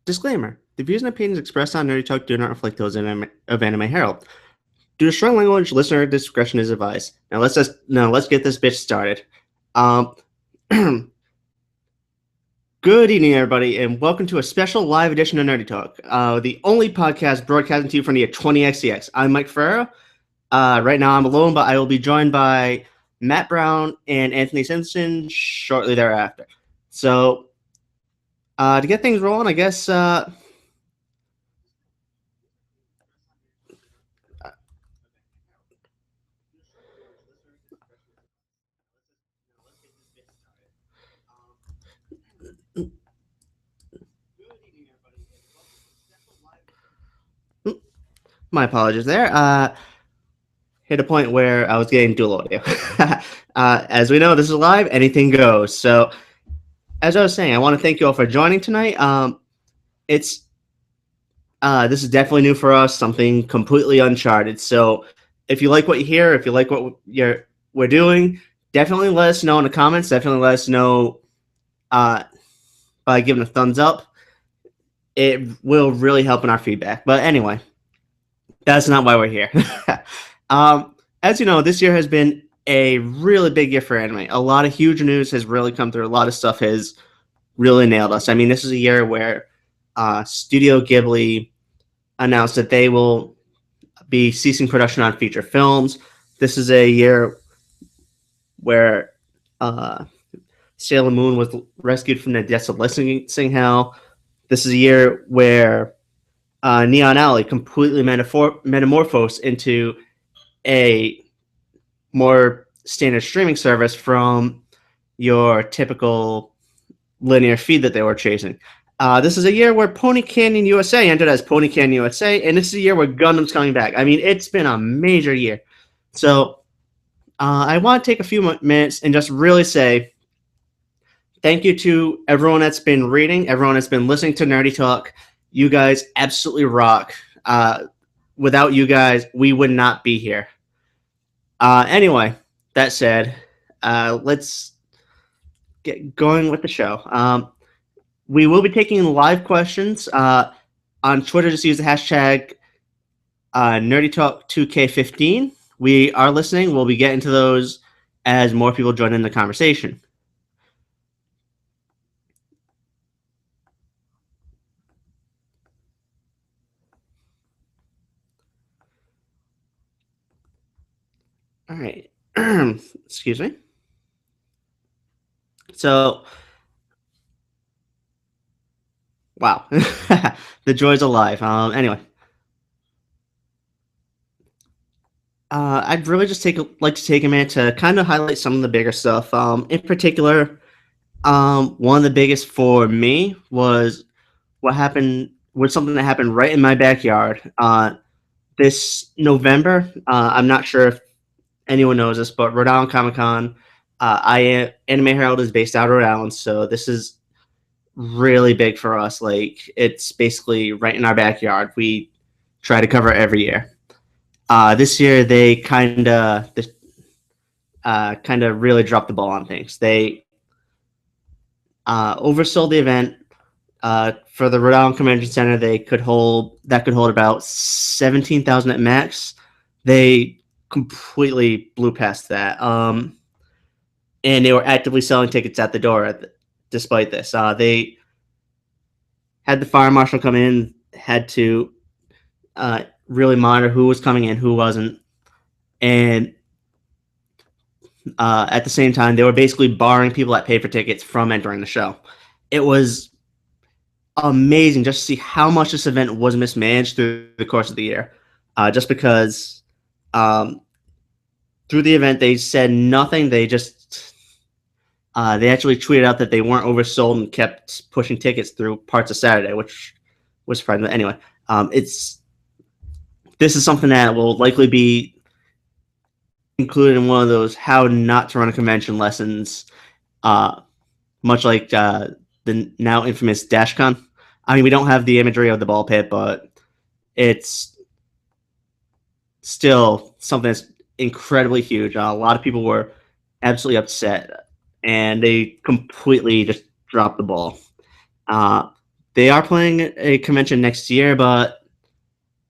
Disclaimer: the views and opinions expressed on Nerdy Talk do not reflect those of Anime Herald. Due to strong language, listener discretion is advised. Now let's get this bitch started. Um, Good evening, everybody, and welcome to a special live edition of Nerdy Talk, the only podcast broadcasting to you from the 20xdx. I'm Mike Ferreira. Right now, I'm alone, but I will be joined by Matt Brown and Anthony Simpson shortly thereafter. So, to get things rolling, I guess. My apologies there. Hit a point where I was getting dual audio. As we know, this is live, anything goes. So, as I was saying, I want to thank you all for joining tonight. It's This is definitely new for us, something completely uncharted. So, if you like what you hear, if you like what we're doing, definitely let us know in the comments. Definitely let us know by giving a thumbs up. It will really help in our feedback. But anyway, that's not why we're here. As you know, this year has been a really big year for anime. A lot of huge news has really come through. A lot of stuff has really nailed us. I mean, this is a year where Studio Ghibli announced that they will be ceasing production on feature films. This is a year where Sailor Moon was rescued from the depths of licensing hell. This is a year where Neon Alley completely metamorphosed into a more standard streaming service from your typical linear feed that they were chasing. This is a year where Pony Canyon USA entered as Pony Canyon USA, and this is a year where Gundam's coming back. I mean, it's been a major year. So I want to take a few minutes and just really say thank you to everyone that's been reading, everyone that's been listening to Nerdy Talk. You guys absolutely rock. Without you guys, we would not be here. Anyway, that said, let's get going with the show. We will be taking live questions on Twitter. Just use the hashtag NerdyTalk2K15. We are listening. We'll be getting to those as more people join in the conversation. All right. Excuse me. So, wow. The joys of life. Anyway. I'd really just like to take a minute to kind of highlight some of the bigger stuff. In particular, one of the biggest for me was something that happened right in my backyard. This November, I'm not sure if anyone knows this, but Rhode Island Comic Con, Anime Herald is based out of Rhode Island, so this is really big for us. Like, it's basically right in our backyard. We try to cover it every year. This year they kind of really dropped the ball on things. They oversold the event. For the Rhode Island Convention Center, they could hold about 17,000 at max. They completely blew past that, and they were actively selling tickets at the door. Despite this, they had the fire marshal come in, had to really monitor who was coming in, who wasn't, and at the same time, they were basically barring people that paid for tickets from entering the show. It was amazing just to see how much this event was mismanaged through the course of the year. Just because through the event they said nothing, they actually tweeted out that they weren't oversold and kept pushing tickets through parts of Saturday, which was surprising. But anyway, this is something that will likely be included in one of those how not to run a convention lessons, much like the now infamous DashCon. I mean, we don't have the imagery of the ball pit, but it's still something that's incredibly huge. A lot of people were absolutely upset, and they completely just dropped the ball. They are playing a convention next year, but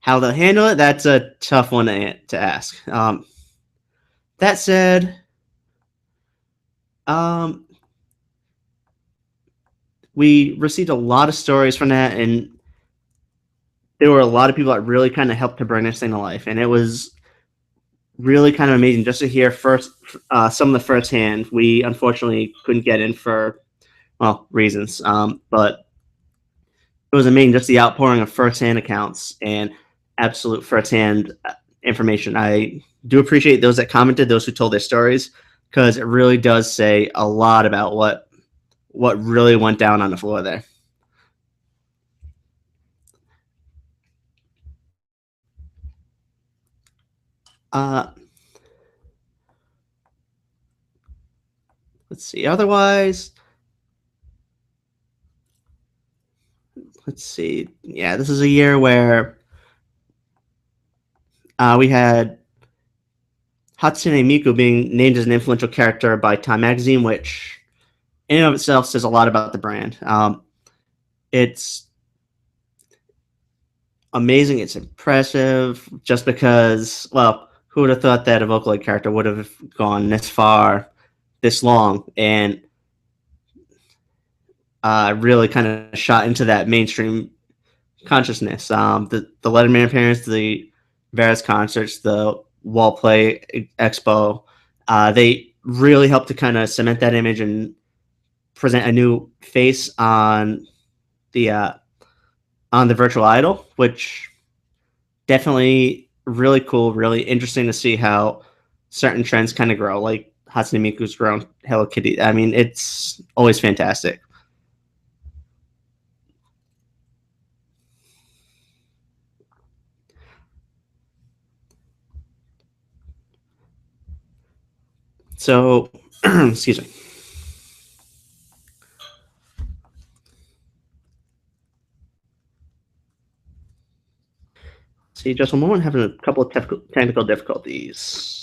how they'll handle it, that's a tough one to ask. That said, um, we received a lot of stories from that, and there were a lot of people that really kind of helped to bring this thing to life, and it was really kind of amazing just to hear some of the firsthand. We unfortunately couldn't get in for reasons, but it was amazing just the outpouring of firsthand accounts and absolute firsthand information. I do appreciate those that commented, those who told their stories, because it really does say a lot about what really went down on the floor there. Uh, let's see. Otherwise, let's see. Yeah, this is a year where we had Hatsune Miku being named as an influential character by Time Magazine, which in and of itself says a lot about the brand. It's amazing. It's impressive just because, well, who would have thought that a Vocaloid character would have gone this far, this long, and really kind of shot into that mainstream consciousness. The Letterman appearance, the various concerts, the Wall Play Expo, they really helped to kind of cement that image and present a new face the on the virtual idol, which definitely really cool, really interesting to see how certain trends kind of grow, like Hatsune Miku's grown Hello Kitty. I mean, it's always fantastic. So, excuse me. See, just a moment, having a couple of technical difficulties.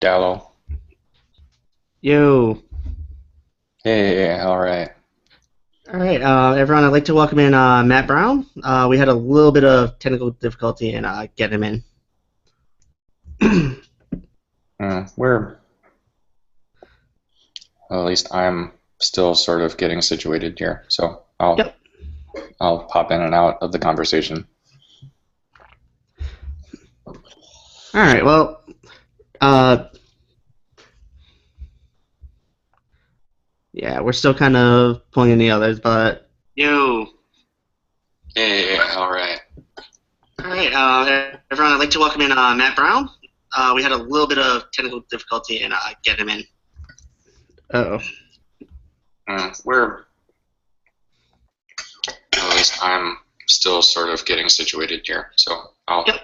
Gallo. Yo. Hey, all right. All right, everyone, I'd like to welcome in Matt Brown. We had a little bit of technical difficulty in getting him in. We're, well, at least I'm still sort of getting situated here, so Yep. I'll pop in and out of the conversation. All right, well, uh, Yeah, we're still kind of pulling in the others, but yo. Yeah, all right. All right, everyone, I'd like to welcome in Matt Brown. We had a little bit of technical difficulty in getting him in. Uh-oh. At least I'm still sort of getting situated here, so I'll. Yep.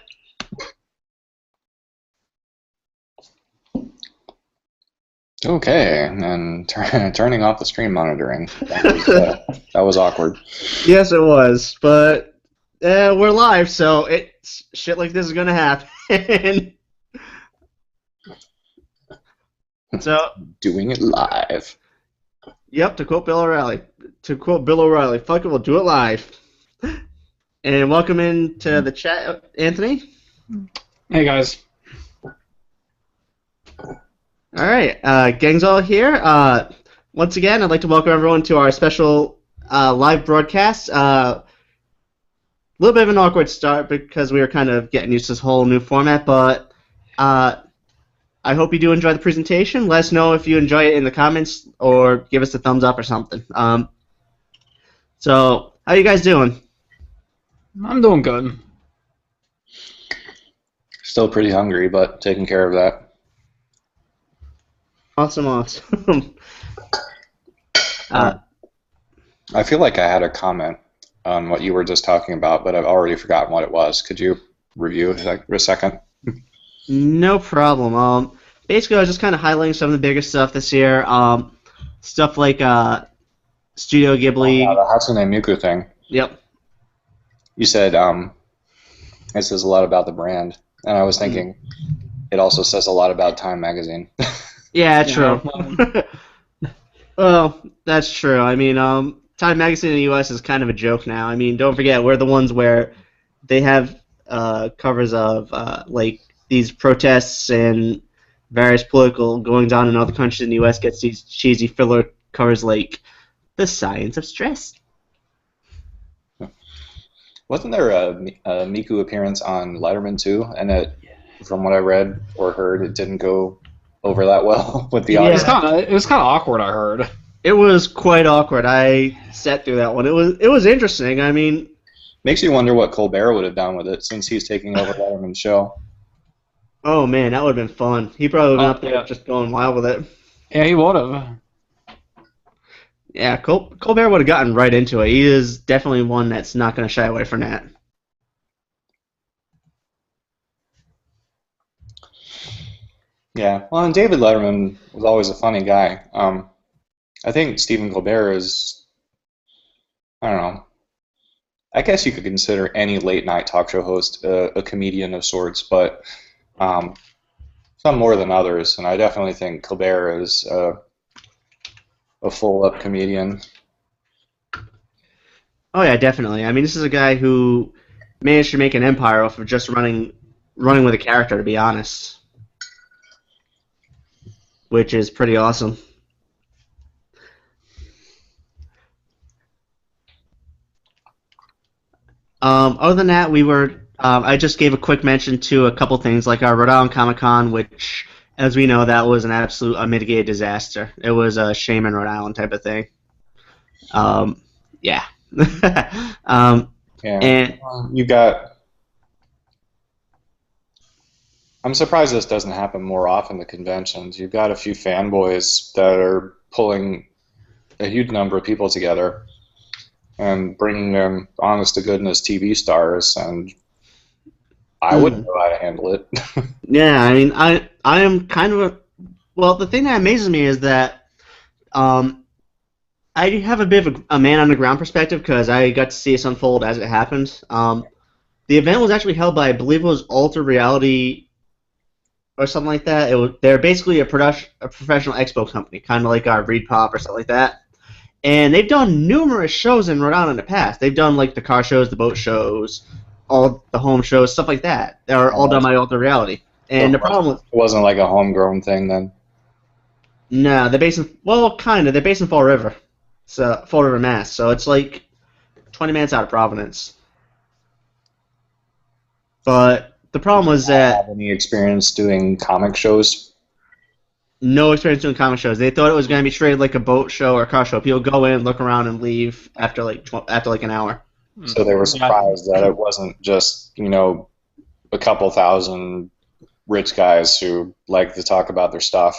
Okay, and turning off the stream monitoring. That was awkward. Yes, it was, but we're live, so shit like this is gonna happen. So doing it live. Yep, to quote Bill O'Reilly. Fuck it, we'll do it live. And welcome into the chat, Anthony. Hey guys. All right, gang's all here. Once again, I'd like to welcome everyone to our special live broadcast. A little bit of an awkward start because we were kind of getting used to this whole new format, but I hope you do enjoy the presentation. Let us know if you enjoy it in the comments or give us a thumbs up or something. So, how you guys doing? I'm doing good. Still pretty hungry, but taking care of that. Awesome. I feel like I had a comment on what you were just talking about, but I've already forgotten what it was. Could you review it for a second? No problem. Basically, I was just kind of highlighting some of the bigger stuff this year. Stuff like Studio Ghibli. Oh, yeah, the Hatsune Miku thing. Yep. You said it says a lot about the brand, and I was thinking it also says a lot about Time Magazine. Yeah, true. Well, that's true. I mean, Time Magazine in the U.S. is kind of a joke now. I mean, don't forget, we're the ones where they have covers of like these protests and various political goings on in other countries in the U.S. gets these cheesy filler covers like The Science of Stress. Wasn't there a Miku appearance on Letterman too? And from what I read or heard, it didn't go over that well with the audience. It was kind of awkward, I heard. It was quite awkward. I sat through that one. It was interesting. I mean, makes you wonder what Colbert would have done with it since he's taking over Letterman's show. Oh man, that would have been fun. He probably would have been up there just going wild with it. Yeah, he would have. Yeah, Colbert would have gotten right into it. He is definitely one that's not going to shy away from that. Yeah, well, and David Letterman was always a funny guy. I think Stephen Colbert is, I don't know, I guess you could consider any late-night talk show host a comedian of sorts, but some more than others, and I definitely think Colbert is a full-up comedian. Oh yeah, definitely. I mean, this is a guy who managed to make an empire off of just running with a character, to be honest, which is pretty awesome. Other than that, we were. I just gave a quick mention to a couple things like our Rhode Island Comic Con, which, as we know, that was an absolute unmitigated disaster. It was a shame in Rhode Island type of thing. Yeah. Yeah. And you got. I'm surprised this doesn't happen more often at conventions. You've got a few fanboys that are pulling a huge number of people together and bringing them honest-to-goodness TV stars, and I wouldn't know how to handle it. Yeah, I mean, I am kind of well, the thing that amazes me is that I have a bit of a man-on-the-ground perspective because I got to see this unfold as it happened. The event was actually held by, I believe it was Alter Reality or something like that. They're basically a professional expo company, kind of like our Reed Pop or something like that. And they've done numerous shows in Rhode Island in the past. They've done like the car shows, the boat shows, all the home shows, stuff like that. They're all done by Alter Reality. And the problem was... It wasn't like a homegrown thing then? No, they're based in... Well, kind of. They're based in Fall River. So, Fall River, Mass. So it's like 20 minutes out of Providence. But the problem was that... Have any experience doing comic shows? no experience doing comic shows. They thought it was going to be treated like a boat show or a car show. People go in, look around, and leave after like an hour. So they were surprised that it wasn't just, a couple thousand rich guys who like to talk about their stuff.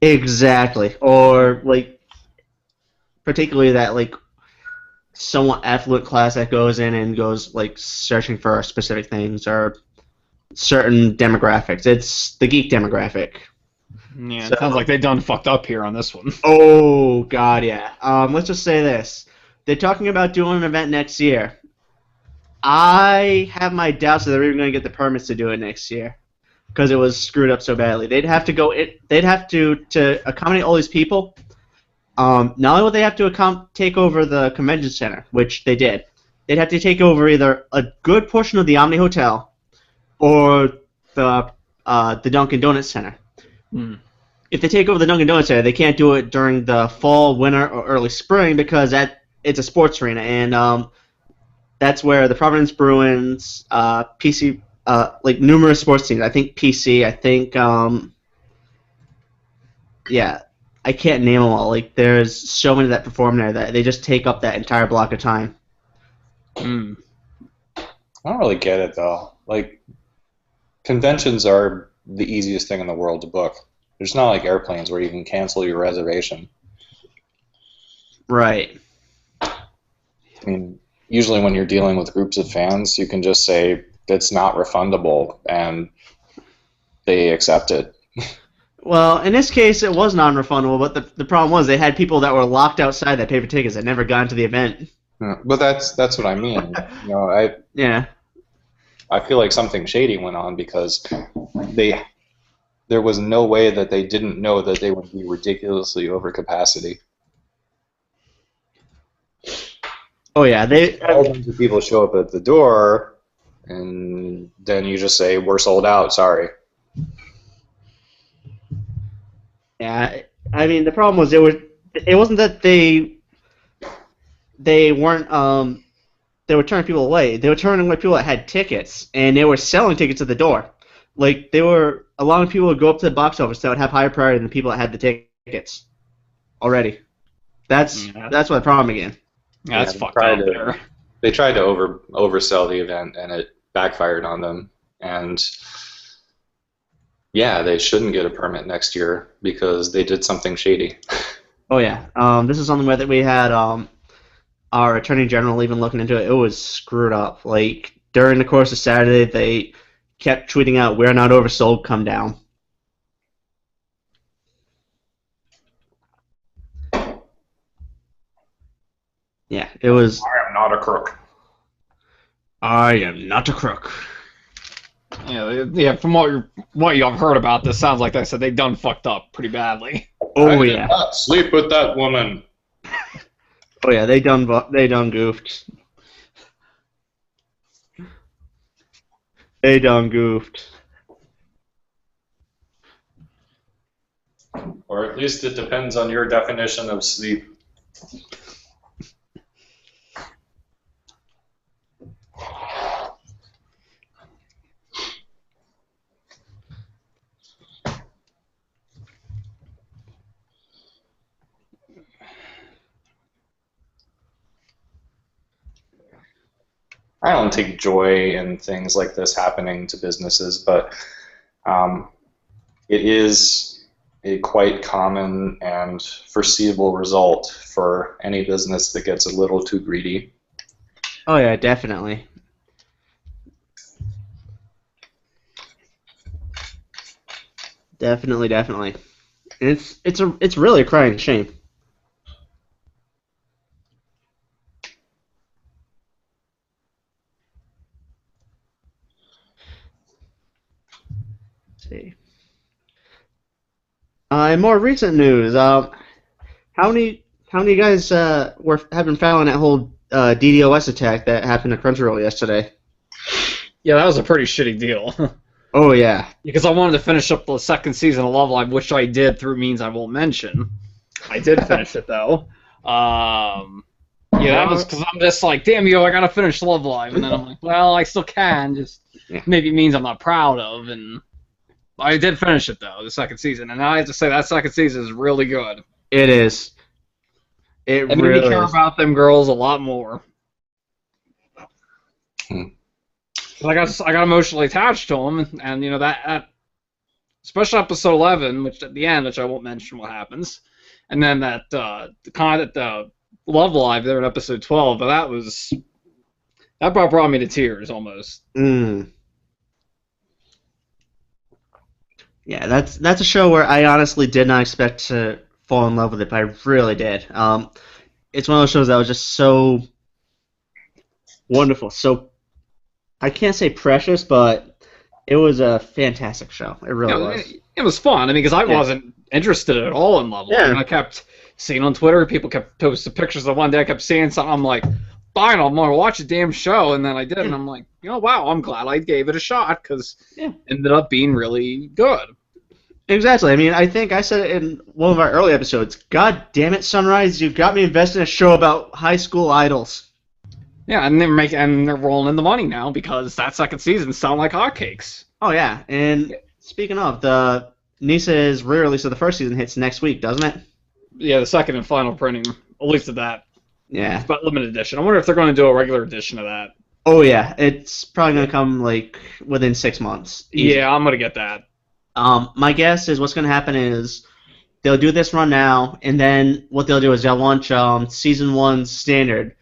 Exactly. Or like particularly that like somewhat affluent class that goes in and goes like searching for specific things or certain demographics. It's the geek demographic. Yeah, it sounds like they done fucked up here on this one. Oh god, yeah. Let's just say this. They're talking about doing an event next year. I have my doubts that they're even going to get the permits to do it next year because it was screwed up so badly. They'd have to accommodate all these people. Not only would they have to take over the convention center, which they did, they'd have to take over either a good portion of the Omni Hotel or the Dunkin' Donuts Center. If they take over the Dunkin' Donuts Center, they can't do it during the fall, winter, or early spring because it's a sports arena, and that's where the Providence Bruins, PC, like numerous sports teams. I think PC. I think, yeah, I can't name them all. Like there's so many that perform there that they just take up that entire block of time. I don't really get it though. Like conventions are the easiest thing in the world to book. There's not like airplanes where you can cancel your reservation. Right. I mean, usually when you're dealing with groups of fans, you can just say it's not refundable, and they accept it. Well, in this case, it was non-refundable, but the problem was they had people that were locked outside that paid for tickets that never got into the event. But that's what I mean. Yeah. I feel like something shady went on because there was no way that they didn't know that they would be ridiculously over capacity. Oh yeah, All kinds of people show up at the door, and then you just say, "We're sold out. Sorry." Yeah, I mean the problem was it wasn't that they weren't they were turning people away. They were turning away people that had tickets, and they were selling tickets at the door. Like they were allowing people to go up to the box office that would have higher priority than the people that had the tickets already. That's what the problem again. Yeah, that's fucked up there. They tried to oversell the event, and it backfired on them. And yeah, they shouldn't get a permit next year because they did something shady. Oh yeah, this is something that we had our attorney general even looking into it. It was screwed up. Like during the course of Saturday, they kept tweeting out, "We're not oversold. Come down." Yeah, it was. I am not a crook. I am not a crook. Yeah. From what you've heard about this, sounds like they said they done fucked up pretty badly. Oh I yeah. did not sleep with that woman. Oh yeah, they done goofed. They done goofed. Or at least it depends on your definition of sleep. I don't take joy in things like this happening to businesses, but it is a quite common and foreseeable result for any business that gets a little too greedy. Oh yeah, definitely. Definitely. It's really a crying shame. Let's see. In more recent news, how many guys have been following that whole DDoS attack that happened to Crunchyroll yesterday? Yeah, that was a pretty shitty deal. Oh yeah. Because I wanted to finish up the second season of Love Live, which I did through means I won't mention. I did finish it though. Yeah, that was because I'm just like, damn you, I gotta finish Love Live, and then I'm like, well, I still can. Just Yeah. maybe means I'm not proud of. And I did finish it though, the second season, and I have to say that second season is really good. It is. It made me care about them girls a lot more. I got emotionally attached to them, and you know that especially episode 11, which at the end, which I won't mention what happens, and then that Love Live there in episode 12, but that brought me to tears almost. Mm. Yeah, that's a show where I honestly did not expect to fall in love with it, but I really did. It's one of those shows that was just so wonderful, so I can't say precious, but it was a fantastic show. It really was. It was fun. I mean, because I wasn't interested at all in Love Live. Yeah. And I kept seeing on Twitter, people kept posting pictures of one day. I kept seeing something. I'm like, fine, I'm going to watch the damn show. And then I did, and I'm like, wow, I'm glad I gave it a shot, because it ended up being really good. Exactly. I mean, I think I said it in one of our early episodes. God damn it, Sunrise, you got me invested in a show about high school idols. Yeah, and they're rolling in the money now because that second season sound like hotcakes. Oh yeah, and speaking of, the Nisa's re-release of the first season hits next week, doesn't it? Yeah, the second and final printing, at least of that. Yeah. But limited edition. I wonder if they're going to do a regular edition of that. Oh yeah, it's probably gonna come like within 6 months. Easy. Yeah, I'm gonna get that. My guess is what's gonna happen is they'll do this run now, and then what they'll do is they'll launch season 1's standard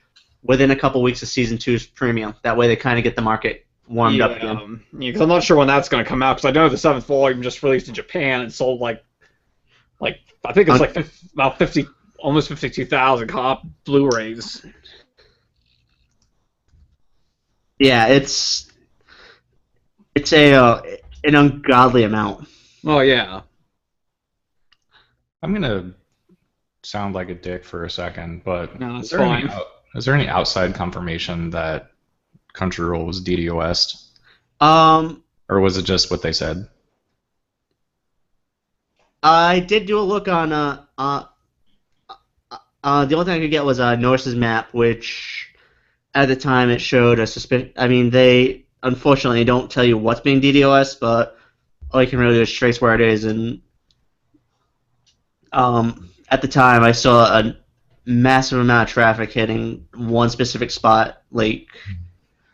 within a couple weeks of season 2's premium. That way they kind of get the market warmed up again. Yeah, because I'm not sure when that's going to come out. Because I know the 7th volume just released in Japan and sold like I think it's like about 50, almost 52,000 Blu-rays. Yeah, it's an ungodly amount. Oh yeah. I'm gonna sound like a dick for a second, but no, that's fine. Is there any outside confirmation that Crunchyroll was DDoS'd? Or was it just what they said? I did do a look on the only thing I could get was Norse's map, which at the time it showed a suspicion. I mean, they unfortunately don't tell you what's being DDoS, but all you can really do is trace where it is. And at the time, I saw a massive amount of traffic hitting one specific spot. Like,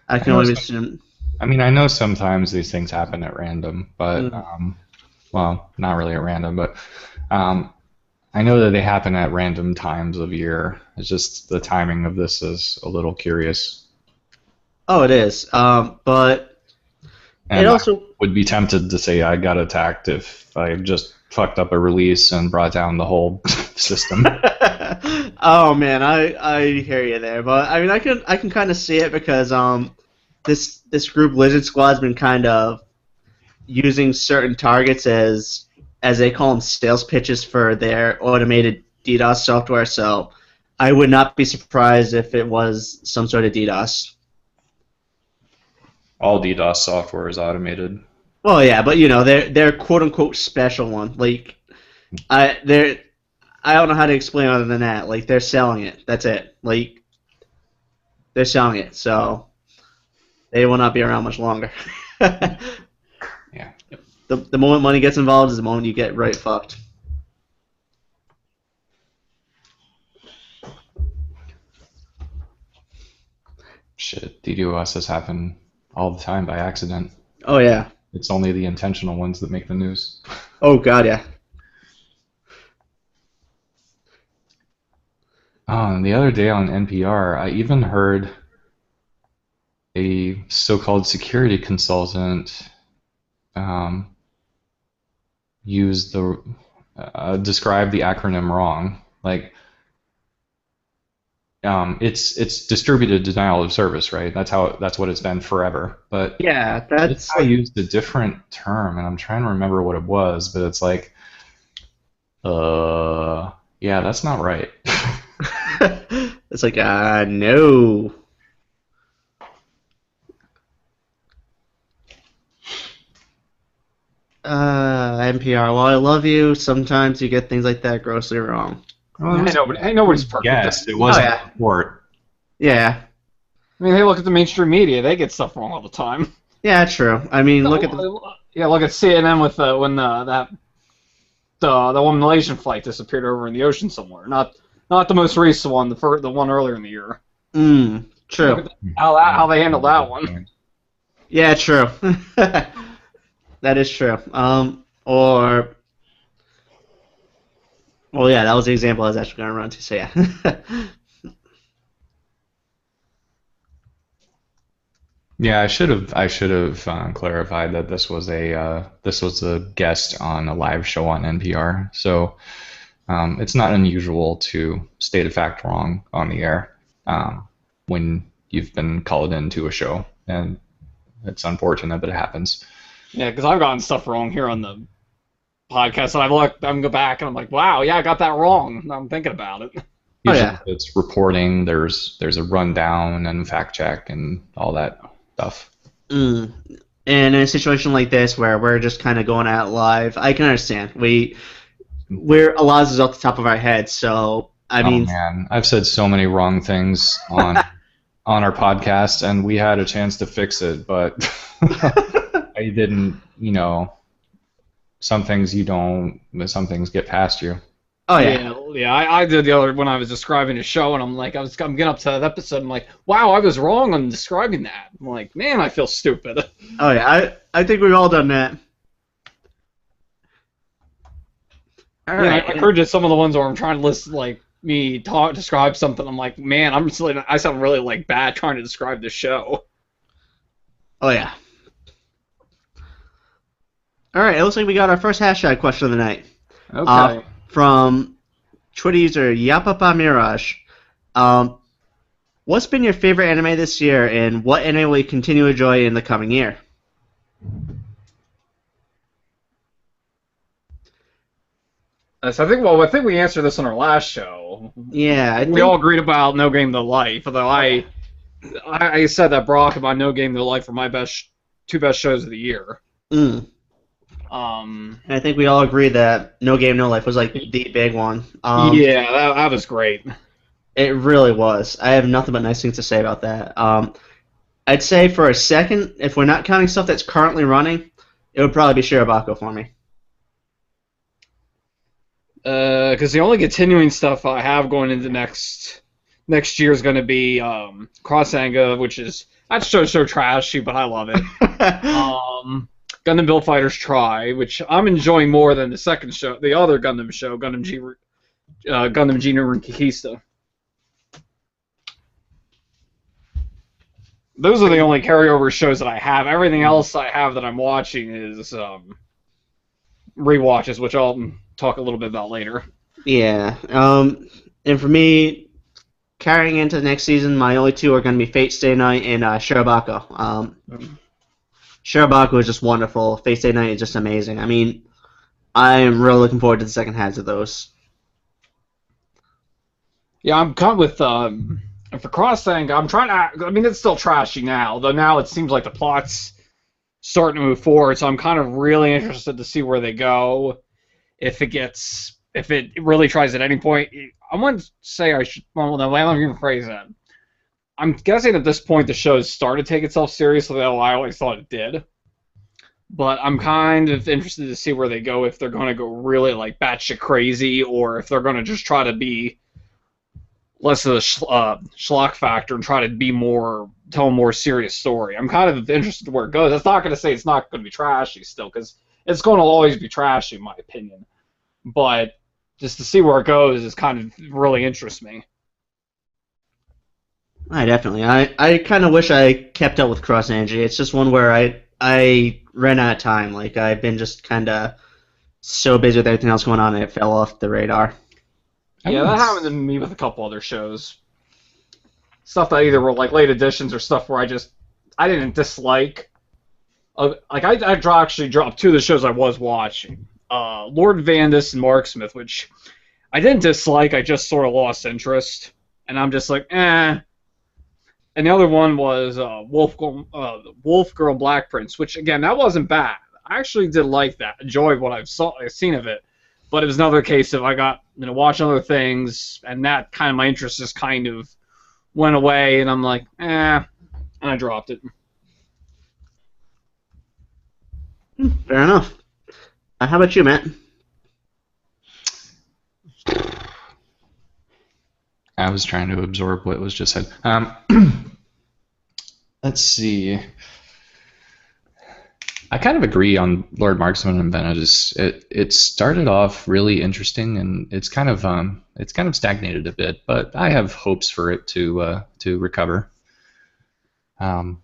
I can only assume. I mean, I know sometimes these things happen at random, but well, not really at random, but I know that they happen at random times of year. It's just the timing of this is a little curious. Oh, it is. But and it also I would be tempted to say I got attacked if I just fucked up a release and brought down the whole system. Oh man, I hear you there, but I mean I can kind of see it because this group Lizard Squad's been kind of using certain targets as they call them sales pitches for their automated DDoS software. So I would not be surprised if it was some sort of DDoS. All DDoS software is automated. Well, yeah, but you know they're quote unquote special one. Like I don't know how to explain other than that. Like they're selling it. That's it. Like they're selling it. So they will not be around much longer. Yeah. The moment money gets involved is the moment you get right fucked. Shit, DDoSs happen all the time by accident. Oh yeah. It's only the intentional ones that make the news. Oh god, yeah. And the other day on NPR, I even heard a so-called security consultant describe the acronym wrong. Like, it's distributed denial of service, right? That's what it's been forever. But yeah, I used a different term, and I'm trying to remember what it was, but it's like, yeah, that's not right. It's like, no. NPR, well, I love you. Sometimes you get things like that grossly wrong. Well, nobody's perfect. Yes, it wasn't a report. Yeah. I mean, hey, look at the mainstream media. They get stuff wrong all the time. Yeah, true. I mean, look at look at CNN with when the one Malaysian flight disappeared over in the ocean somewhere. Not the most recent one, the one earlier in the year. True. Look at how they handled that one. Yeah, true. That is true. Or, well, yeah, that was the example I was actually going to run to. So yeah. Yeah, I should have clarified that this was a guest on a live show on NPR. So it's not unusual to state a fact wrong on the air when you've been called into a show, and it's unfortunate, but it happens. Yeah, because I've gotten stuff wrong here on the podcast, and I'm go back and I'm like, wow, yeah, I got that wrong. Now I'm thinking about it. Oh, Usually yeah. it's reporting. There's a rundown and fact check and all that stuff. And in a situation like this where we're just kind of going out live, I can understand. We're a lot of this is off the top of our heads, so I mean, Man, I've said so many wrong things on our podcast, and we had a chance to fix it, but I didn't. Some things you don't. Some things get past you. oh yeah. Yeah. I did the other when I was describing the show, and I'm like, I'm getting up to that episode. I'm like, wow, I was wrong on describing that. I'm like, man, I feel stupid. Oh yeah, I think we've all done that. All Yeah, right. I heard just some of the ones where I'm trying to list like describe something. I'm like, man, I sound really like bad trying to describe the show. Oh yeah. All right, it looks like we got our first hashtag question of the night. Okay. From Twitter user Yapapa Mirage. What's been your favorite anime this year, and what anime will you continue to enjoy in the coming year? So I think we answered this on our last show. Yeah, I think We all agreed about No Game No Life, although I said that Brock about No Game No Life were my two best shows of the year. And I think we all agree that No Game No Life was like the big one. Yeah, that was great. It really was. I have nothing but nice things to say about that. I'd say for a second, if we're not counting stuff that's currently running, it would probably be Shirobako for me. Because the only continuing stuff I have going into next year is going to be Cross Anga, which is that show's so trashy, but I love it. Gundam Build Fighters Try, which I'm enjoying more than the second show, the other Gundam show, Gundam Geno Reconquista. Those are the only carryover shows that I have. Everything else I have that I'm watching is rewatches, which I'll talk a little bit about later. Yeah. And for me, carrying into the next season, my only two are going to be Fate Stay Night and Shirobako. Shirobako is just wonderful. Fate Stay Night is just amazing. I mean, I'm really looking forward to the second halves of those. Yeah, I'm kind of with for Cross Anga, I'm trying to. I mean, it's still trashy now, though. Now it seems like the plot's starting to move forward, so I'm kind of really interested to see where they go. If it really tries at any point, I wouldn't say I should. Well, no, let me rephrase that. I'm guessing at this point the show's started to take itself seriously, though I always thought it did. But I'm kind of interested to see where they go, if they're going to go really like batshit crazy, or if they're going to just try to be less of a schlock factor and try to tell a more serious story. I'm kind of interested in where it goes. That's not going to say it's not going to be trashy still, because it's going to always be trashy, in my opinion. But just to see where it goes is kind of really interests me. I definitely. I kind of wish I kept up with Cross Angie. It's just one where I ran out of time. Like, I've been just kind of so busy with everything else going on, and it fell off the radar. Yeah, that happened to me with a couple other shows. Stuff that either were like late editions or stuff where I didn't dislike. Like I actually dropped two of the shows I was watching. Lord Vandus and Marksmith, which I didn't dislike, I just sort of lost interest. And I'm just like, eh. And the other one was Wolf Girl Black Prince, which again, that wasn't bad. I actually did like that. Enjoyed what I've seen of it. But it was another case of I got watching other things, and that kind of my interest just kind of went away, and I'm like, and I dropped it. Fair enough. How about you, Matt? I was trying to absorb what was just said. Let's see. I kind of agree on Lord Marksman and Benedis. It started off really interesting, and it's kind of stagnated a bit. But I have hopes for it to recover. And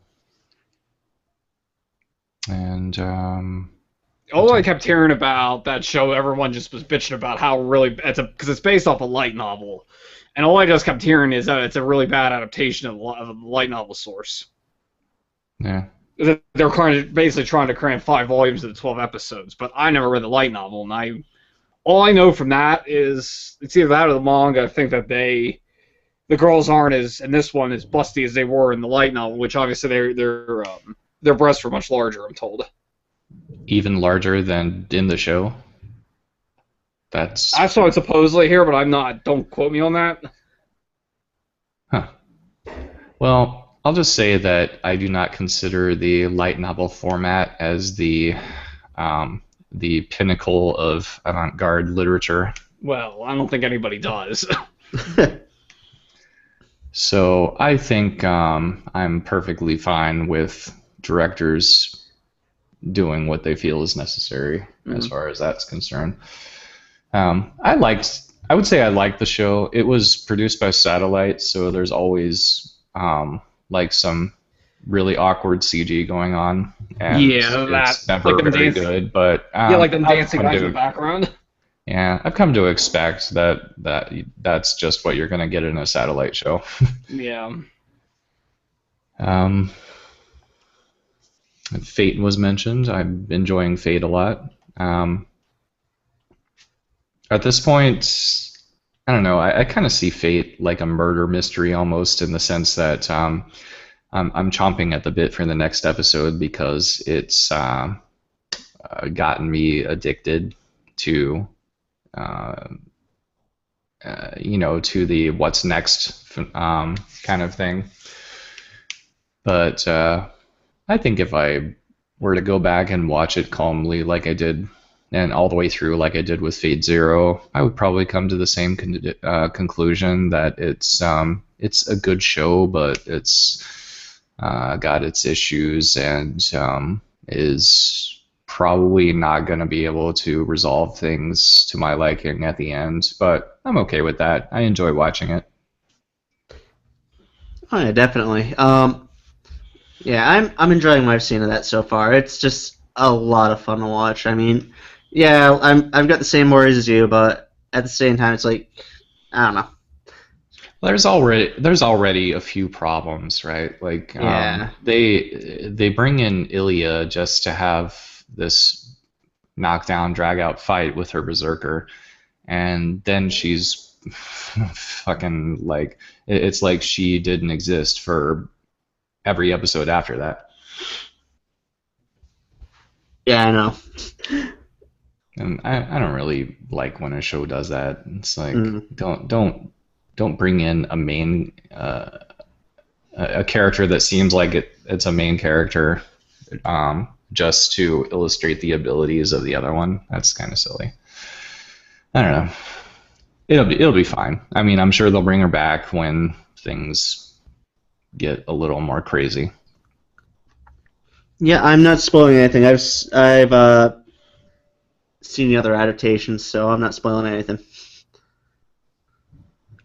All I kept hearing about that show, everyone just was bitching about how really because it's based off a light novel, and all I just kept hearing is that it's a really bad adaptation of the light novel source. yeah. They're basically trying to cram 5 volumes into 12 episodes, but I never read the light novel, and all I know from that is it's either that or the manga. I think that the girls aren't as, and this one, as busty as they were in the light novel, which obviously their breasts were much larger, I'm told. Even larger than in the show. That's I saw it supposedly here, but I'm not. Don't quote me on that. huh. Well, I'll just say that I do not consider the light novel format as the pinnacle of avant-garde literature. Well, I don't think anybody does. So I think I'm perfectly fine with directors doing what they feel is necessary as far as that's concerned. I would say I liked the show. It was produced by Satellite, so there's always like some really awkward CG going on. And it's never like them very dancing. good, but like them I've dancing come guys to- in the background. Yeah, I've come to expect that's just what you're going to get in a Satellite show. Yeah. Fate was mentioned. I'm enjoying Fate a lot. At this point, I don't know. I kind of see Fate like a murder mystery almost, in the sense that I'm chomping at the bit for the next episode because it's gotten me addicted to to the what's next kind of thing. But I think if I were to go back and watch it calmly like I did, and all the way through like I did with Fate Zero, I would probably come to the same conclusion that it's a good show, but it's got its issues and is probably not going to be able to resolve things to my liking at the end. But I'm okay with that. I enjoy watching it. Oh yeah, definitely. Yeah, I'm enjoying what I've seen of that so far. It's just a lot of fun to watch. I mean, yeah, I've got the same worries as you, but at the same time, it's like, I don't know. There's already a few problems, right? Like Yeah. they bring in Ilya just to have this knockdown, drag out fight with her berserker, and then she's fucking like, it's like she didn't exist for every episode after that. Yeah, I know. And I don't really like when a show does that. It's like, don't bring in a main a character that seems like it's a main character just to illustrate the abilities of the other one. That's kind of silly. I don't know. It'll be fine. I mean, I'm sure they'll bring her back when things get a little more crazy. Yeah, I'm not spoiling anything. I've seen the other adaptations, so I'm not spoiling anything.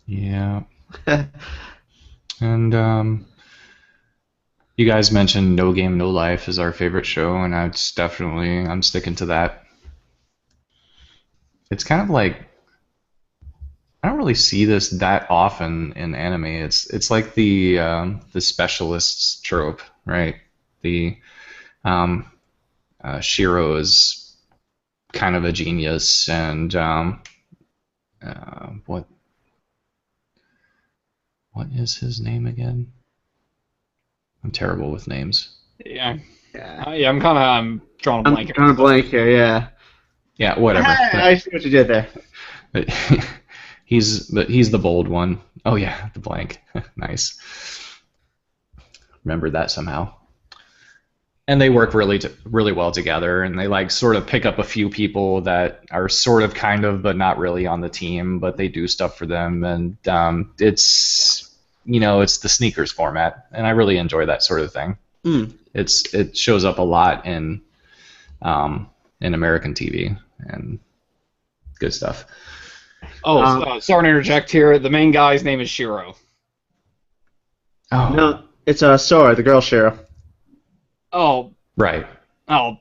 Yeah. And you guys mentioned No Game No Life is our favorite show, and I'm sticking to that. It's kind of like, I don't really see this that often in anime. It's like the specialists trope, right? The Shiro is kind of a genius, and what is his name again? I'm terrible with names. Yeah. Yeah. I'm drawing a I'm blank. drawing a blank here, yeah. Yeah, whatever. I see what you did there. But he's the bold one. Oh yeah, the blank. Nice. Remember that somehow. and they work really well together, and they like sort of pick up a few people that are sort of kind of but not really on the team, but they do stuff for them, and it's it's the sneakers format, and I really enjoy that sort of thing. It shows up a lot in American TV, and good stuff. Sorry to interject here. The main guy's name is Shiro. Oh no, it's Sora, the girl Shiro. Oh. Right. Oh.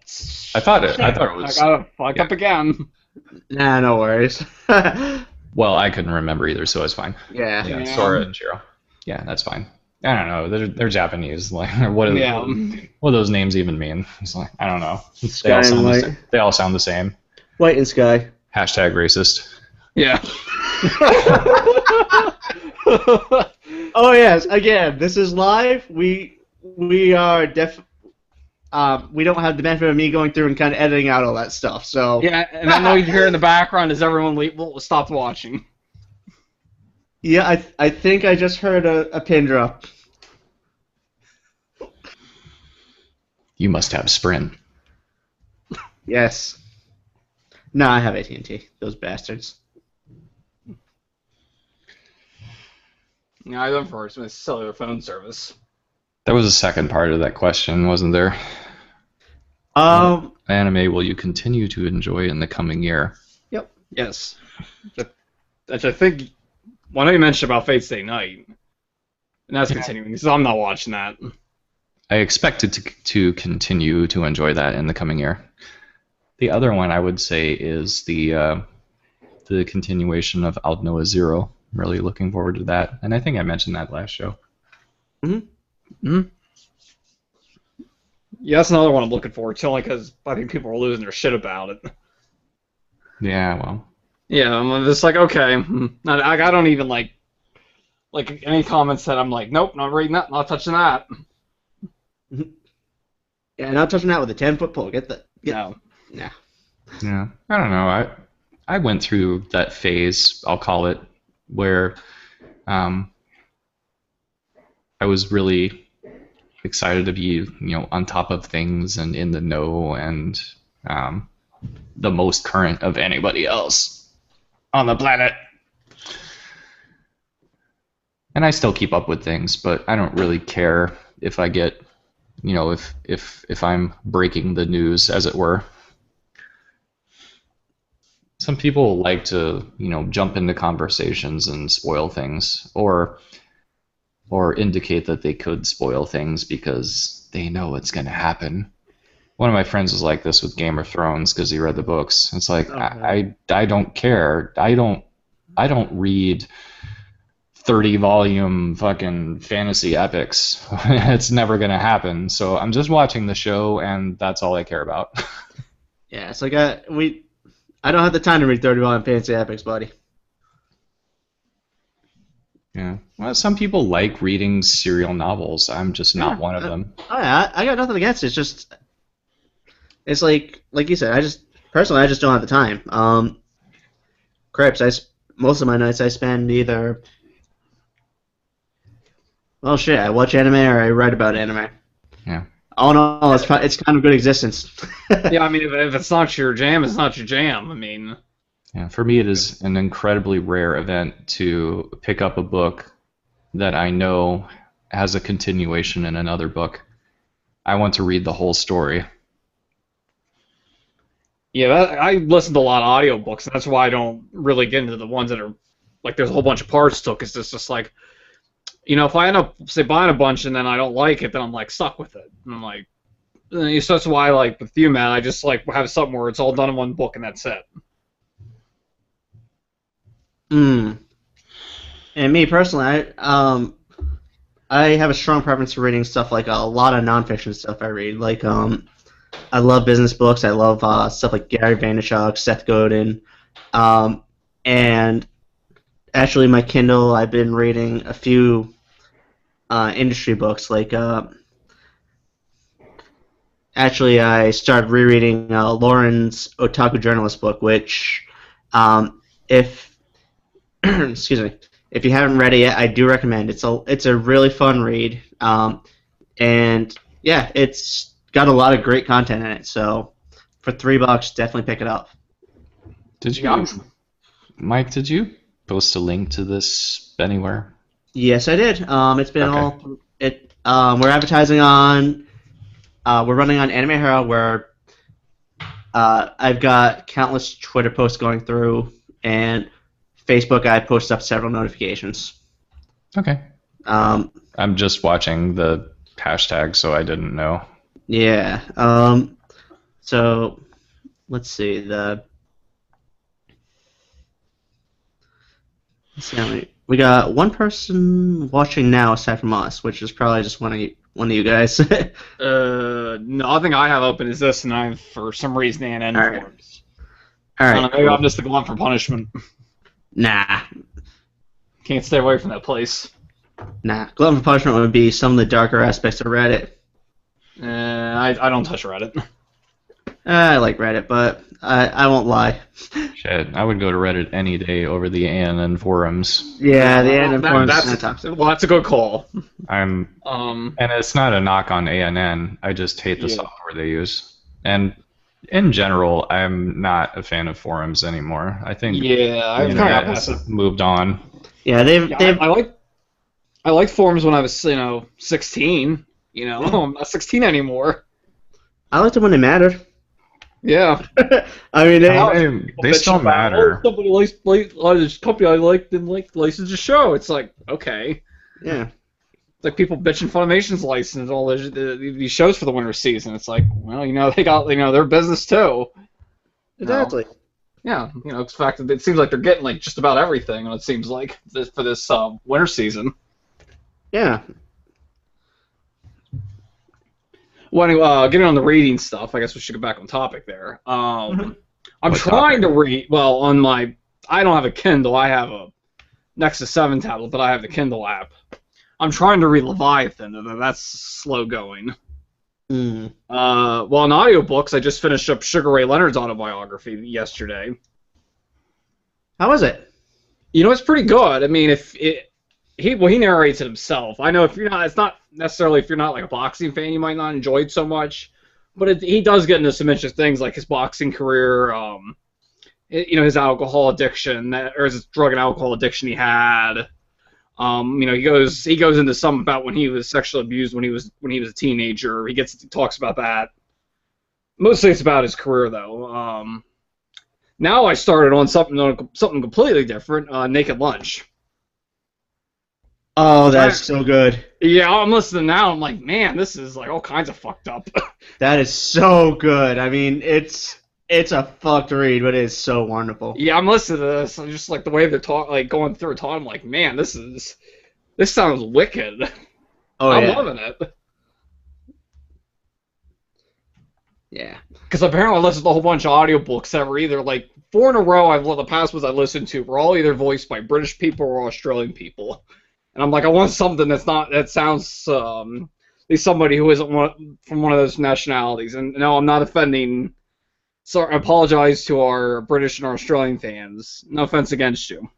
I thought it was. I gotta fuck up again. Nah, no worries. Well, I couldn't remember either, so it's fine. Yeah. Sora and Shiro. Yeah, that's fine. I don't know. They're Japanese. Like, what do those names even mean? It's like, I don't know. They all sound the same. White and Sky. Hashtag racist. Yeah. Oh yes. Again, this is live. We are we don't have the benefit of me going through and kind of editing out all that stuff. So yeah, and I know you hear in the background as everyone stopped watching. Yeah, I think I just heard a pin drop. You must have Sprint. Yes. No, I have AT&T. Those bastards. Yeah, I don't first with cellular phone service. There was a second part of that question, wasn't there? Anime will you continue to enjoy in the coming year? Yep. Yes. Which I think. Well, I know you mentioned about Fate Stay Night, and that's continuing, because I'm not watching that. I expected to continue to enjoy that in the coming year. The other one I would say is the continuation of Aldnoah Zero. I'm really looking forward to that, and I think I mentioned that last show. Yeah, that's another one I'm looking forward to, only because I think people are losing their shit about it. Yeah, well. Yeah, I'm just like, okay. I don't even like any comments that I'm like, nope, not reading that, not touching that. Yeah, not touching that with a 10-foot pole. No. Yeah. Yeah, I don't know. I went through that phase, I'll call it, where I was really excited to be, on top of things and in the know and the most current of anybody else on the planet. And I still keep up with things, but I don't really care if I get, if I'm breaking the news, as it were. Some people like to, jump into conversations and spoil things, or indicate that they could spoil things because they know it's going to happen. One of my friends was like this with Game of Thrones because he read the books. It's like, I don't care. I don't read 30-volume fucking fantasy epics. It's never going to happen. So I'm just watching the show, and that's all I care about. Yeah, it's like I don't have the time to read 30-volume fantasy epics, buddy. Yeah. Well, some people like reading serial novels. I'm just not one of them. Oh yeah, I got nothing against it. It's just, it's like you said. I just don't have the time. Cripes. Most of my nights I spend either. Well, shit. I watch anime or I write about anime. Yeah. Oh no, it's kind of good existence. Yeah, I mean, if it's not your jam, it's not your jam. I mean. Yeah, for me, it is an incredibly rare event to pick up a book that I know has a continuation in another book. I want to read the whole story. Yeah, I listen to a lot of audiobooks, and that's why I don't really get into the ones that are, like, there's a whole bunch of parts to it, because it's just like, if I end up, say, buying a bunch and then I don't like it, then I'm, like, stuck with it. And I'm like, so that's why, like, with you, man, I just, like, have something where it's all done in one book and that's it. And me personally, I have a strong preference for reading stuff like a lot of nonfiction stuff I read. Like, I love business books. I love stuff like Gary Vaynerchuk, Seth Godin, and actually, my Kindle, I've been reading a few industry books. Like, actually, I started rereading Lauren's Otaku Journalist book, which, excuse me, if you haven't read it yet, I do recommend. It's a really fun read, and yeah, it's got a lot of great content in it. So for $3, definitely pick it up. Did you, Yeah. Mike? Did you post a link to this anywhere? Yes, I did. It's been Okay. we're advertising on. We're running on Anime Hero, where I've got countless Twitter posts going through, and Facebook. I post up several notifications. Okay. Um, I'm just watching the hashtag, so I didn't know. yeah. So let's see let's see how many. We got one person watching now aside from us, which is probably just one of you guys. Nothing I have open is this, and I'm for some reason ANN All right. forums. All I right. don't know, maybe Cool. I'm just the glutton for punishment. Nah. Can't stay away from that place. Glutton for Punishment would be some of the darker aspects of Reddit. I don't touch Reddit. I like Reddit, but I won't lie. Shit, I would go to Reddit any day over the ANN forums. Yeah, the ANN forums that's, kind of toxic. well, that's a good call. And it's not a knock on ANN. I just hate the software they use. And in general, I'm not a fan of forums anymore. I think I've the kind internet of has moved on. Yeah, they've I liked forums when I was 16. I'm not 16 anymore. I liked them when they mattered. Yeah. I mean, They still matter. Somebody likes this company I like didn't like license the show. It's like, okay. yeah. It's like people bitching Funimation's license all these shows for the winter season. It's like, well, they got their business too. Exactly. Yeah, it's the fact that it seems like they're getting like just about everything, and it seems like for this winter season. Yeah. Well, anyway, getting on the reading stuff, I guess we should get back on topic there. I'm What trying topic? to read. Well, I don't have a Kindle. I have a Nexus 7 tablet, but I have the Kindle app. I'm trying to read Leviathan, and that's slow going. Mm. Well, in audiobooks, I just finished up Sugar Ray Leonard's autobiography yesterday. How was it? It's pretty good. I mean, he narrates it himself. I know it's not necessarily if you're not like a boxing fan, you might not enjoy it so much, but he does get into some interesting things like his boxing career, his alcohol addiction, or his drug and alcohol addiction he had. He goes into some about when he was sexually abused when he was a teenager. He talks about that. Mostly it's about his career though. Now I started on something completely different, Naked Lunch. Oh, that's so good. Yeah, I'm listening now. I'm like, man, this is like all kinds of fucked up. That is so good. I mean, it's a fucked read, but it's so wonderful. Yeah, I'm listening to this. I'm just like the way they're going through it. I'm like, man, this sounds wicked. Oh, I'm yeah. loving it. Yeah. Because apparently I listened to a whole bunch of audiobooks that were either like 4 in a row. The past ones I listened to were all either voiced by British people or Australian people. And I'm like, I want something that sounds at least somebody who isn't from one of those nationalities. And no, I'm not offending. So I apologize to our British and Australian fans. No offense against you.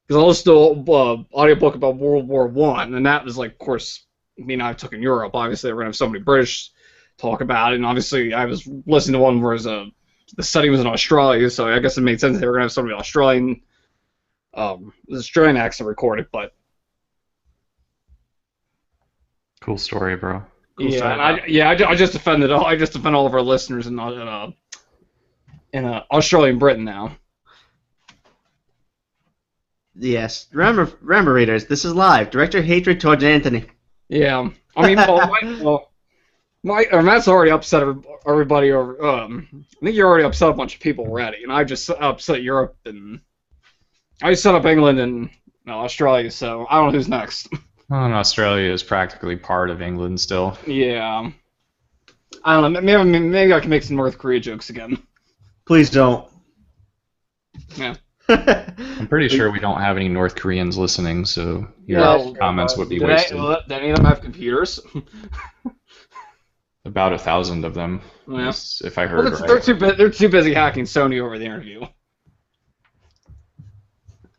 Because I listened to an audiobook about World War I, and that was like, of course, I took in Europe. Obviously, we're going to have somebody British talk about it. And obviously, I was listening to one where the study was in Australia, so I guess it made sense they were going to have somebody Australian. The Australian accent recorded, but Cool story, bro. Cool story. I just offended all of our listeners in Australian Britain now. Yes. Remember, readers, this is live. Direct your hatred towards Anthony. Yeah, I mean, Matt's already upset everybody over. I think you're already upset a bunch of people already, and I just upset Europe and. I just set up England and Australia, so I don't know who's next. Well, and Australia is practically part of England still. Yeah. I don't know. Maybe I can make some North Korea jokes again. Please don't. Yeah. I'm pretty sure we don't have any North Koreans listening, so your comments would be wasted. Did any of them have computers? About 1,000 of them, Yeah. if I heard They're right. they're too busy hacking Sony over the interview.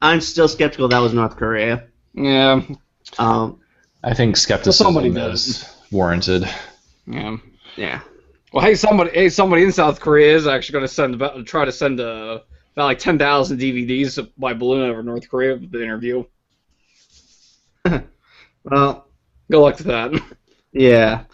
I'm still skeptical that was North Korea. Yeah. Um, I think skepticism somebody is warranted. Yeah. Yeah. Well, somebody in South Korea is actually going to try to send about like 10,000 DVDs by balloon over North Korea with the interview. Well, Good luck to that. yeah.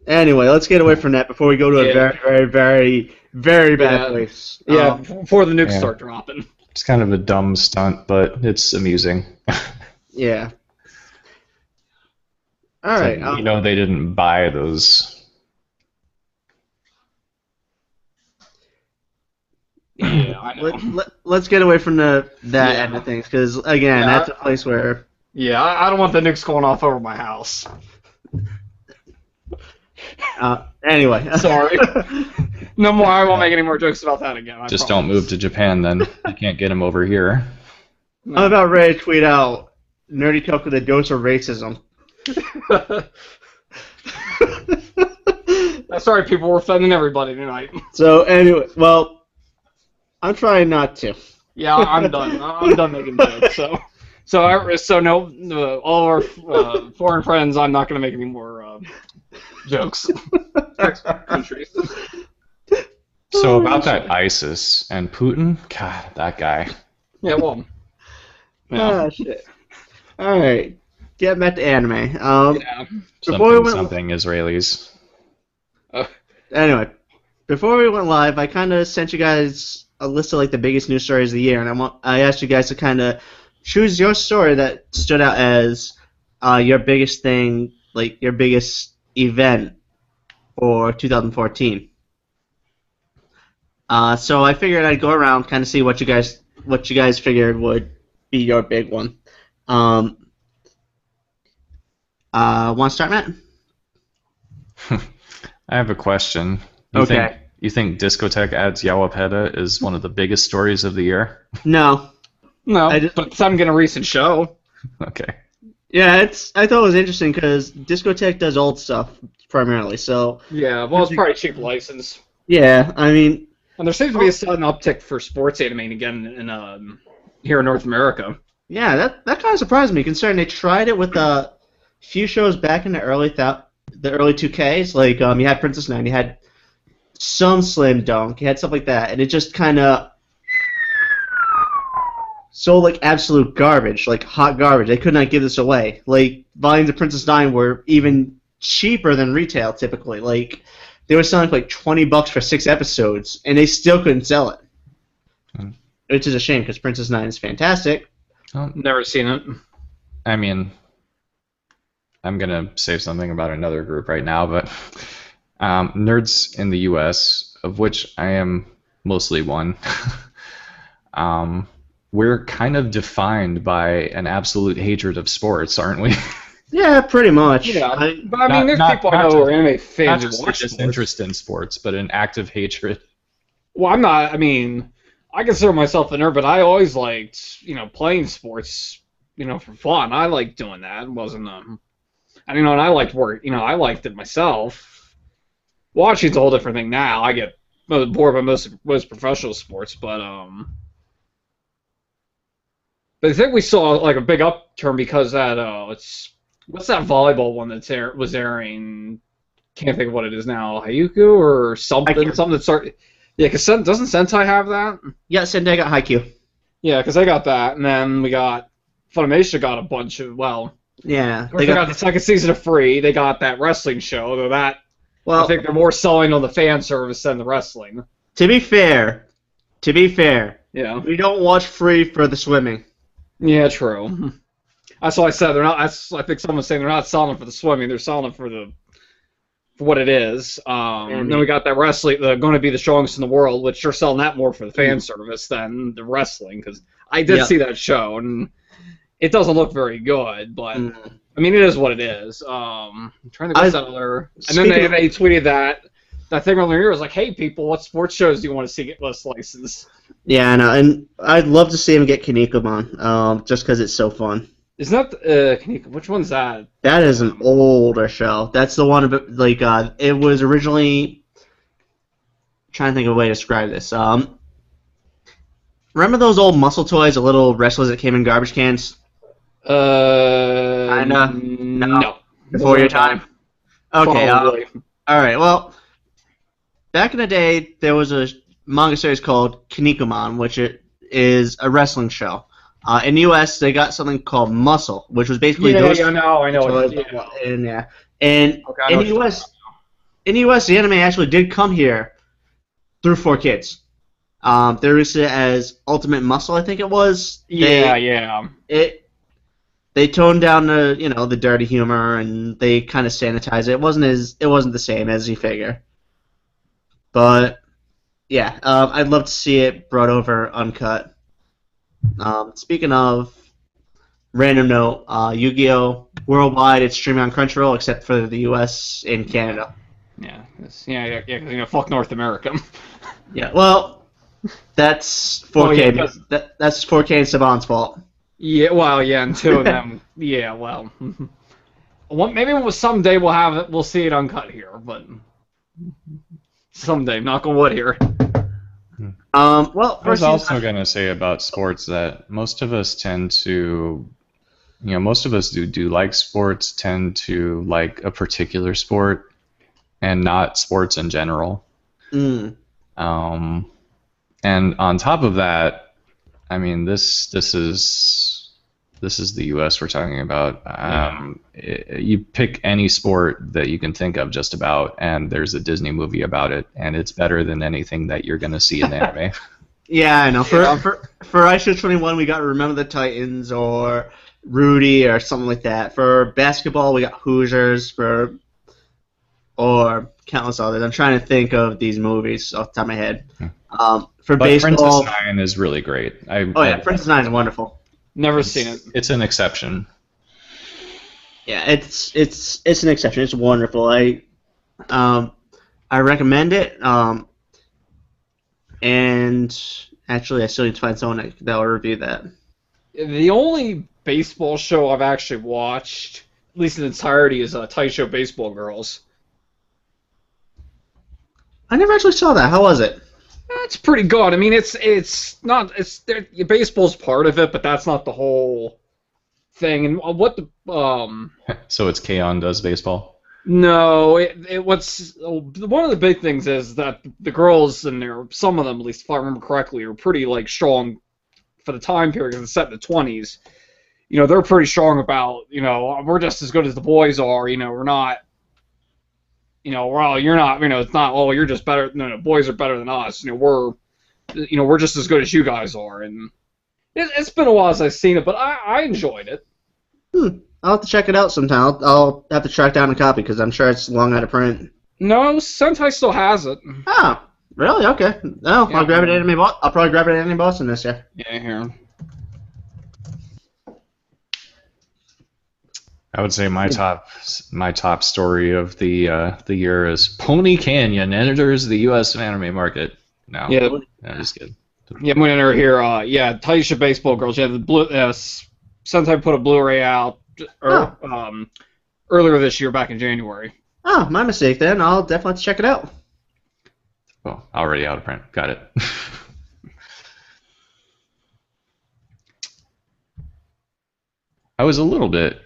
Anyway, let's get away from that before we go to a very, very, very, very bad place. Yeah, before the nukes Yeah. start dropping. It's kind of a dumb stunt, but it's amusing. Yeah. All right. You know they didn't buy those. Yeah, I know. Let's get away from that end of things, because, again, Yeah, that's a place where... Yeah, I don't want the nukes going off over my house. Anyway. Sorry. No more. I won't make any more jokes about that again. Just don't move to Japan, then. You can't get them over here. I'm about ready to tweet out Nerdy Talk with a dose of racism. Sorry, people. We're offending everybody tonight. So, anyway, well, I'm trying not to. Yeah, I'm done. I'm done making jokes. So no, all our foreign friends, I'm not going to make any more jokes. Countries. So about that ISIS and Putin, God, that guy. Yeah, well. Yeah. Ah, shit. All right, getting back to anime. Yeah. Something Israelis. Anyway, before we went live, I kind of sent you guys a list of like the biggest news stories of the year, and I asked you guys to kind of choose your story that stood out as your biggest thing, like your biggest event for 2014. So I figured I'd go around, kind of see what you guys figured would be your big one. Want to start, Matt? I have a question. You think Discotheque Adds Yawapeda is one of the biggest stories of the year? No. No, but it's not getting a recent show. Okay. Yeah, I thought it was interesting because Discotheque does old stuff primarily, so... Yeah, well, it's probably a cheap license. Yeah, I mean... And there seems to be a sudden uptick for sports animating again in here in North America. Yeah, that kind of surprised me, considering they tried it with a few shows back in the early 2Ks. Like, you had Princess Nine, you had some Slam Dunk, you had stuff like that, and it just kind of sold like absolute garbage, like hot garbage. They could not give this away. Like, volumes of Princess Nine were even cheaper than retail typically. Like, they were selling for like $20 for 6 episodes, and they still couldn't sell it. Which is a shame, because Princess Nine is fantastic. Never seen it. I mean, I'm going to say something about another group right now, but nerds in the U.S., of which I am mostly one, we're kind of defined by an absolute hatred of sports, aren't we? Yeah, pretty much. Yeah, but I mean, there's people I know who are anime fans who watch sports. Interest in sports, but an active hatred. Well, I'm not. I mean, I consider myself a nerd, but I always liked, playing sports, for fun. I liked doing that. It wasn't and I liked work. I liked it myself. Watching's a whole different thing now. I get bored by most professional sports, but I think we saw like a big upturn because that what's that volleyball one was airing? Can't think of what it is now. Haiku or something. Something that started. Yeah, because doesn't Sentai have that? Yeah, Sentai got Haikyuu. Yeah, because they got that, and then we got Funimation got a bunch of Yeah, they got the second season of Free. They got that wrestling show. Though I think they're more selling on the fan service than the wrestling. To be fair, yeah, we don't watch Free for the swimming. Yeah, true. That's what I said. They're not. I think someone was saying they're not selling it for the swimming. They're selling it for what it is. And then we got that wrestling, going to be the strongest in the world, which they're selling that more for the fan service than the wrestling. Because I did see that show, and it doesn't look very good, but I mean, it is what it is. I'm trying to get that other. And then they tweeted that thing earlier. It was like, "Hey, people, what sports shows do you want to see get less license?" Yeah, I know, and I'd love to see him get Kinnikuman, just because it's so fun. Isn't that which one's that? That is an older show. That's the one about it was originally. I'm trying to think of a way to describe this. Remember those old muscle toys, the little wrestlers that came in garbage cans? No. Before your time? Okay. Probably. All right. Well, back in the day, there was a manga series called Kinnikuman, which is a wrestling show. In the U.S., they got something called Muscle, which was basically those. I know. And yeah, and Okay, I know in the U.S., the anime actually did come here through 4Kids. They released it as Ultimate Muscle, I think it was. Yeah. They toned down the dirty humor, and they kind of sanitized it. It wasn't the same as you figure. But yeah, I'd love to see it brought over uncut. Speaking of random note, Yu-Gi-Oh! Worldwide, it's streaming on Crunchyroll, except for the U.S. and Canada. Yeah, because fuck North America. Yeah, well, that's 4K. That's 4K and Saban's fault. Yeah, well, yeah, and two of them. Yeah, well, maybe someday we'll see it uncut here, but someday, knock on wood here. Well, I was also going to say about sports that most of us tend to, most of us do like sports, tend to like a particular sport, and not sports in general. Mm. And on top of that, I mean, this is the U.S. we're talking about. You pick any sport that you can think of, just about, and there's a Disney movie about it, and it's better than anything that you're going to see in anime. Yeah, I know. For Ice 21, we got Remember the Titans or Rudy or something like that. For basketball, we got Hoosiers or countless others. I'm trying to think of these movies off the top of my head. For but baseball, Princess Nine is really great. Princess Nine is wonderful. Never seen it. It's an exception. Yeah, it's an exception. It's wonderful. I recommend it. And actually, I still need to find someone that will review that. The only baseball show I've actually watched, at least in entirety, is Taisho Baseball Girls. I never actually saw that. How was it? It's pretty good. I mean, baseball's part of it, but that's not the whole thing. And So it's K-On! Does baseball? No, what's one of the big things is that the girls in there, some of them, at least if I remember correctly, are pretty strong for the time period. Because it's set in the 20s. They're pretty strong about we're just as good as the boys are. We're not. Well, you're not. It's not. Oh, you're just better. No, boys are better than us. We're just as good as you guys are. And it's been a while since I've seen it, but I enjoyed it. I'll have to check it out sometime. I'll have to track down a copy because I'm sure it's long out of print. No, Sentai still has it. Oh, really? Okay. No, yeah. I'll grab it at Anime Boston. I'll probably grab it at Anime Boston this year. Yeah, here. I would say my top story of the year is Pony Canyon enters the U.S. anime market. No, yeah, just kidding. Yeah, I'm gonna enter here. Taisha Baseball Girls. Yeah, the blue. Sentai put a Blu-ray out earlier this year, back in January. Oh, my mistake then. I'll definitely have to check it out. Well, already out of print. Got it. I was a little bit.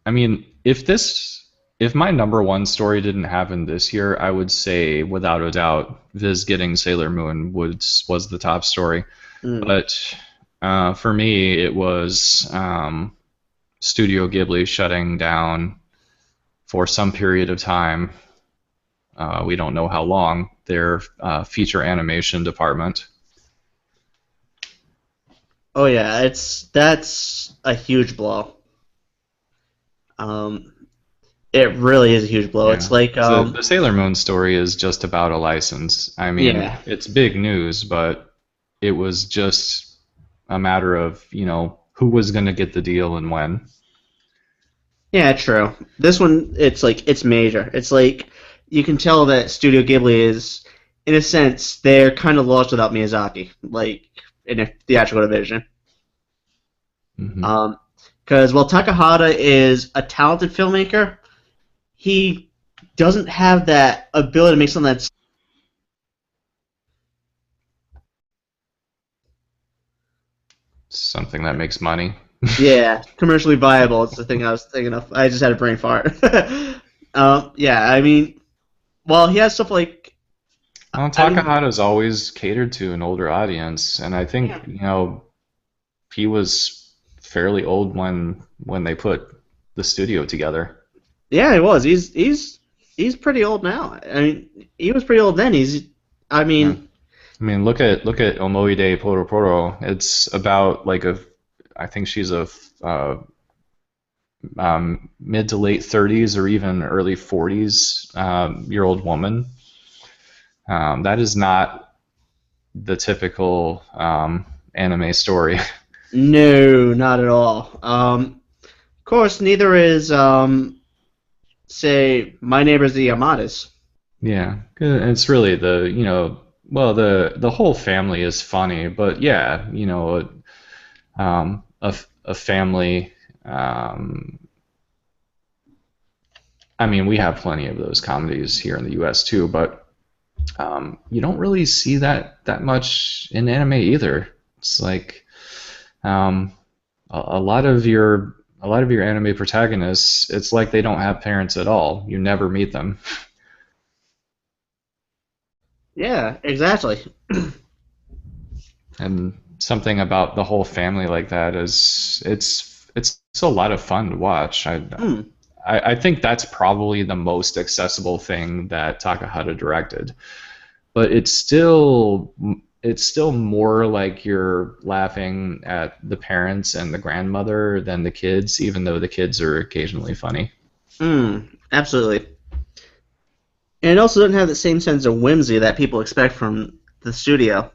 I mean, if my number one story didn't happen this year, I would say without a doubt, Viz getting Sailor Moon was the top story. But for me, it was Studio Ghibli shutting down for some period of time. We don't know how long, their feature animation department. Oh yeah, that's a huge blow. It really is a huge blow. Yeah. It's like the Sailor Moon story is just about a license. I mean, It's big news, but it was just a matter of who was going to get the deal and when. Yeah, true. This one, it's major. It's like you can tell that Studio Ghibli is, in a sense, they're kind of lost without Miyazaki, like in a theatrical division. Mm-hmm. Because while Takahata is a talented filmmaker, he doesn't have that ability to make something that's something that makes money. Yeah, commercially viable is the thing I was thinking of. I just had a brain fart. Yeah, I mean, well, he has stuff like, Well, I mean, Takahata's always catered to an older audience, and I think, yeah, he was fairly old when they put the studio together. yeah, he was. He's pretty old now. I mean, he was pretty old then. I Yeah. mean, I mean, look at Omoide Poro Poro. It's about like I think she's a mid to late 30s or even early 40s year old woman. That is not the typical anime story. no, not at all. Of course, neither is say My Neighbors the Yamadas. Yeah, it's really well, the whole family is funny, but yeah, a family. I mean, we have plenty of those comedies here in the U.S. too, but you don't really see that much in anime either. It's like um, a lot of your anime protagonists, it's like they don't have parents at all. You never meet them. Yeah, exactly. And something about the whole family like that is it's a lot of fun to watch. Hmm. I think that's probably the most accessible thing that Takahata directed. But it's still more like you're laughing at the parents and the grandmother than the kids, even though the kids are occasionally funny. Absolutely. And it also doesn't have the same sense of whimsy that people expect from the studio.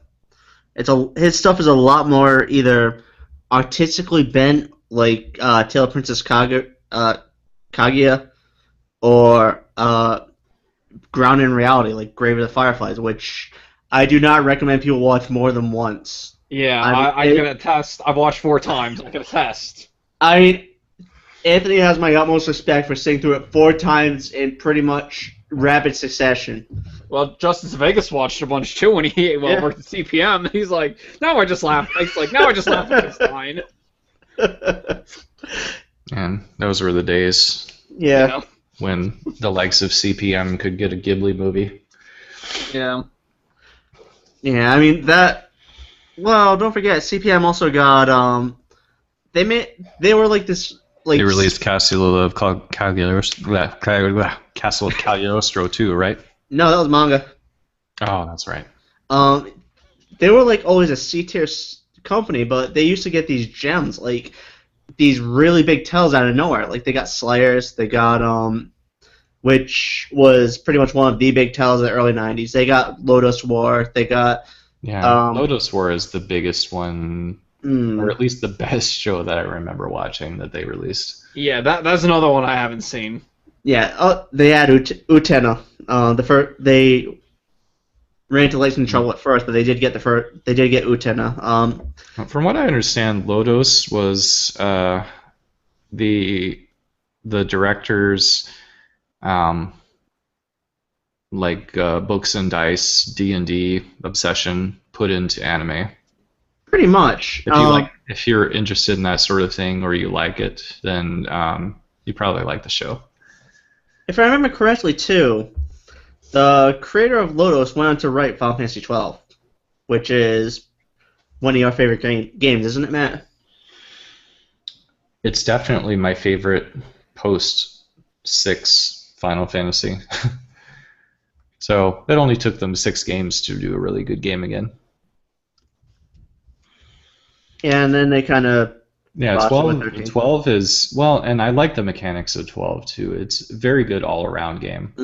His stuff is a lot more either artistically bent, like Tale of Princess Kaguya, or grounded in reality, like Grave of the Fireflies, which I do not recommend people watch more than once. Yeah, I mean, I can attest. I've watched 4 times. I can attest. I mean, Anthony has my utmost respect for sitting through it 4 times in pretty much rapid succession. Well, Justice Vegas watched a bunch too when he Yeah. worked at CPM. He's like, now I just laugh. He's like, now I just laugh at this line. And those were the days Yeah. You know? when the likes of CPM could get a Ghibli movie. Yeah. Yeah, I mean that. Well, don't forget, CPM also got they were like this like They released Castle of Castle of Cagliostro too, right? No, that was manga. Oh, that's right. Um, they were like always a C tier company, but they used to get these gems, like these really big tells out of nowhere. Like they got Slayers, they got which was pretty much one of the big tells of the early '90s. They got Lotus War, they got Yeah, Lotus War is the biggest one, or mm, at least the best show that I remember watching that they released. Yeah, that's another one I haven't seen. yeah. They had Utena. They ran into licensing trouble at first, but they did get They did get Utena. From what I understand, Lotus was the director's um, books and dice D&D obsession put into anime. Pretty much. If you're interested in that sort of thing or you like it, then you probably like the show. If I remember correctly, too, the creator of Lotus went on to write Final Fantasy XII, which is one of your favorite games, isn't it, Matt? It's definitely my favorite post 6 Final Fantasy. So it only took them 6 games to do a really good game again. Yeah, and then they kind of Yeah, botched it with 12, 13. 12 is, well, and I like the mechanics of 12 too. It's a very good all-around game.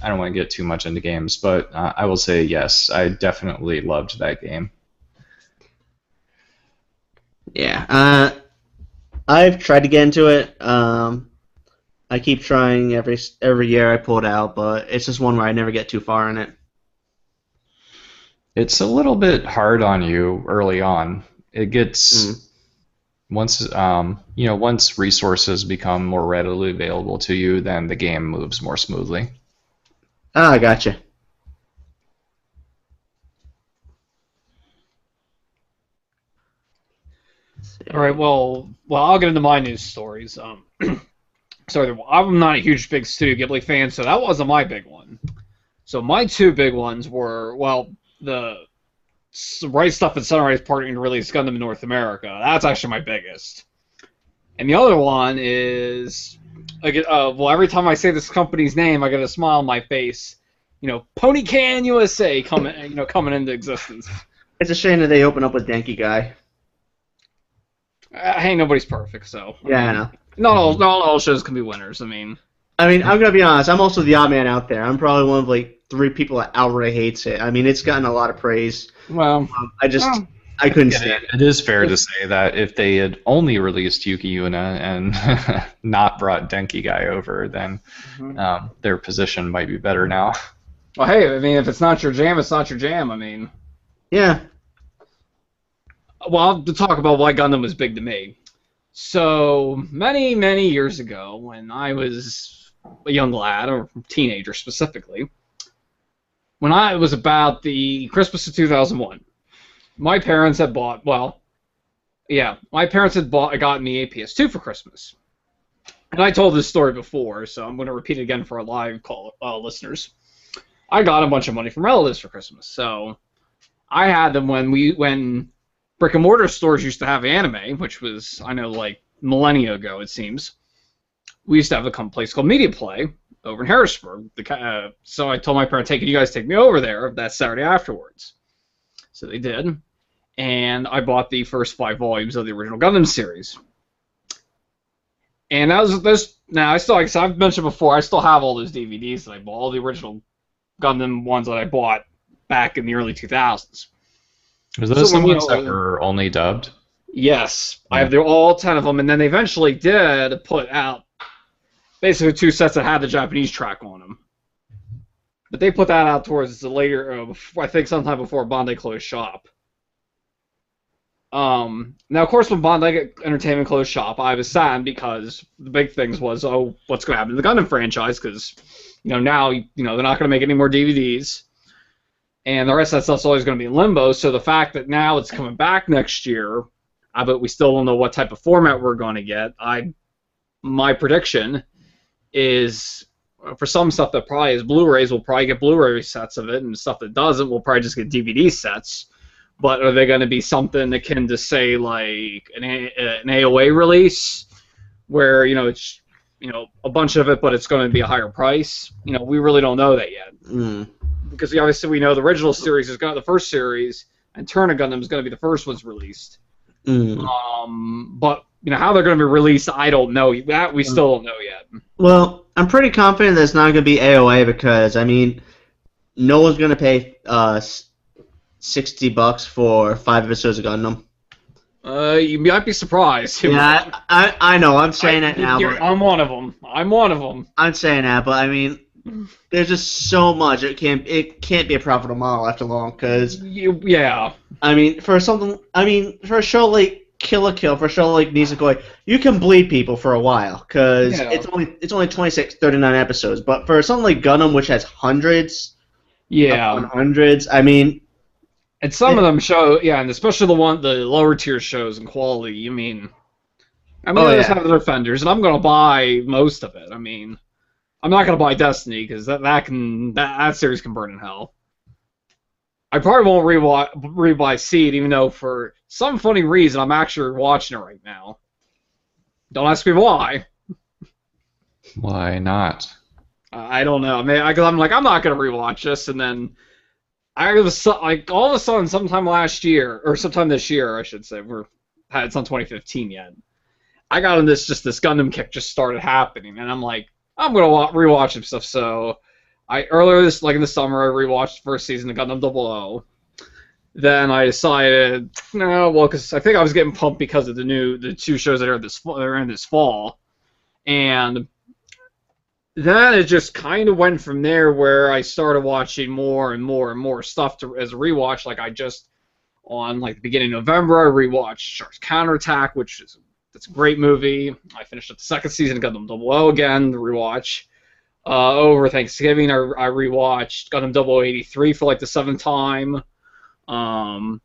I don't want to get too much into games, but I will say yes, I definitely loved that game. Yeah. I've tried to get into it. I keep trying every year I pull it out, but it's just one where I never get too far in it. It's a little bit hard on you early on. It gets once resources become more readily available to you, then the game moves more smoothly. Ah, gotcha. All right, well, I'll get into my news stories. So I'm not a huge big Studio Ghibli fan, so that wasn't my big one. So my two big ones were, well, the Right Stuff and Sunrise partnering to release Gundam in North America. That's actually my biggest. And the other one is, well, every time I say this company's name, I get a smile on my face. Pony Can USA coming into existence. It's a shame that they open up with Denki Guy. Hey, nobody's perfect, so. Yeah, I know. Not all shows can be winners. I'm gonna be honest. I'm also the odd man out there. I'm probably one of like 3 people that outright hates it. It's gotten a lot of praise. Well, I couldn't stand it. It is fair to say that if they had only released Yuki Yuna and not brought Denki Guy over, then their position might be better now. Well, hey, if it's not your jam, it's not your jam. Yeah. Well, to talk about why Gundam was big to me. So, many, many years ago, when I was a young lad, or teenager specifically, when I was about the Christmas of 2001, my parents had gotten me a PS2 for Christmas. And I told this story before, so I'm going to repeat it again for our live call listeners. I got a bunch of money from relatives for Christmas, so I had them when brick and mortar stores used to have anime, which was, I know, like millennia ago, it seems. We used to have a place called Media Play over in Harrisburg. So I told my parents, hey, can you guys take me over there that Saturday afterwards? So they did. And I bought the first 5 volumes of the original Gundam series. And now like I've mentioned before, I still have all those DVDs that I bought, all the original Gundam ones that I bought back in the early 2000s. Was those the ones that were only dubbed? Yes. Yeah. I have all 10 of them, and then they eventually did put out basically 2 sets that had the Japanese track on them. But they put that out towards the later, I think sometime before Bandai closed shop. Now, of course, when Bandai Entertainment closed shop, I was sad because the big things was, what's going to happen to the Gundam franchise? Because, now, they're not going to make any more DVDs. And the rest of that stuff's always going to be in limbo. So the fact that now it's coming back next year, but we still don't know what type of format we're going to get. My prediction is for some stuff that probably is Blu-rays, we'll probably get Blu-ray sets of it, and stuff that doesn't, we'll probably just get DVD sets. But are they going to be something akin to, say, like an AOA release, where it's a bunch of it, but it's going to be a higher price? We really don't know that yet. Because obviously we know the original series is the first series, and Turn of Gundam is going to be the first ones released. But how they're going to be released, I don't know. That we still don't know yet. Well, I'm pretty confident that it's not going to be AOA because no one's going to pay $60 for 5 episodes of Gundam. You might be surprised. Yeah, I know. I'm saying that now. I'm one of them. I'm saying that, but there's just so much. It can't be a profitable model after long because. Yeah. For a show like Kill la Kill, for a show like Nisekoi, you can bleed people for a while because it's only 26, 39 episodes. But for something like Gundam, which has hundreds, hundreds, and some of them show, and especially the lower tier shows in quality. They just have their offenders, and I'm gonna buy most of it. I'm not gonna buy Destiny because that series can burn in hell. I probably won't rebuy Seed, even though for some funny reason I'm actually watching it right now. Don't ask me why. Why not? I don't know. I'm like, I'm not gonna rewatch this, and then all of a sudden, sometime last year or sometime this year, I should say, it's not 2015 yet. I got on this Gundam kick just started happening, and I'm like, I'm gonna rewatch some stuff. So earlier in the summer, I rewatched the first season of Gundam 00. Then I decided, because I think I was getting pumped because of the 2 shows that are in this fall, and then it just kind of went from there, where I started watching more and more and more stuff as a rewatch. Like on the beginning of November, I rewatched Shark's Counterattack, that's a great movie. I finished up the 2nd season of Gundam 00 again, the rewatch. Over Thanksgiving, I rewatched Gundam 0083 for the 7th time. I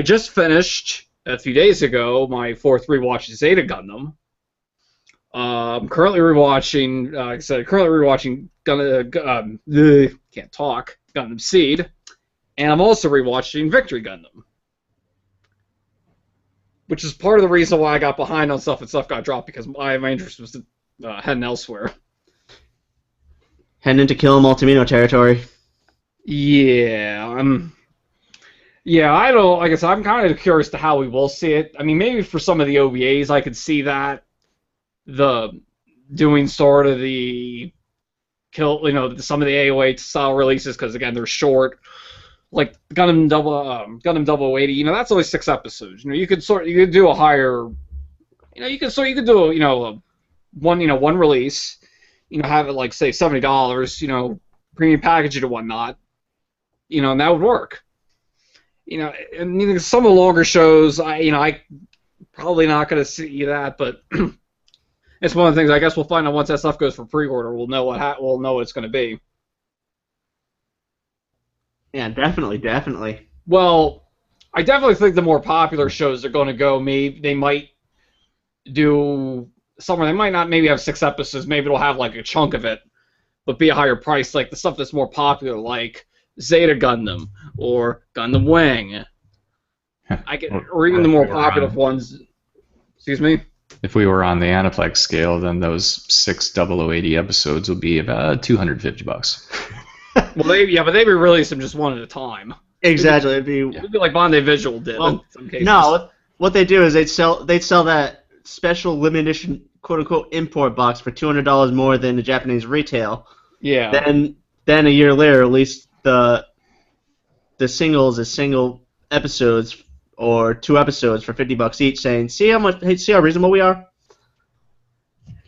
just finished a few days ago my fourth rewatch is Zeta Gundam. I'm currently rewatching, like I said, can't talk, Gundam Seed, and I'm also rewatching Victory Gundam, which is part of the reason why I got behind on stuff and stuff got dropped, because my interest was heading elsewhere. Heading into Kill 'Em Ultimino territory. Yeah, I don't, like I said, I'm kind of curious to how we will see it. I mean, maybe for some of the OVAs I could see that, doing sort of the kill, some of the AOA style releases, because again they're short, like Gundam Double 80. That's only 6 episodes. You could do a higher, you could do one release, have it like say $70, premium package it and whatnot, and that would work. And some of the longer shows, I probably not going to see that, but it's one of the things. I guess we'll find out once that stuff goes for pre-order. We'll know what it's going to be. Yeah, definitely. Well, I definitely think the more popular shows are going to go. Maybe they might do somewhere. They might not maybe have 6 episodes. Maybe it'll have like a chunk of it, but be a higher price. Like the stuff that's more popular, like Zeta Gundam or Gundam Wing. Or even the more popular ones. Excuse me. If we were on the Aniplex scale, then those 6 0080 episodes would be about $250. Well, but they release them just one at a time. Exactly. It'd be like Bandai Visual did in some cases. No, what they do is they'd sell that special limited edition quote unquote import box for $200 more than the Japanese retail. Yeah. Then a year later, release the singles as single episodes or 2 episodes for $50 each, saying, see how reasonable we are.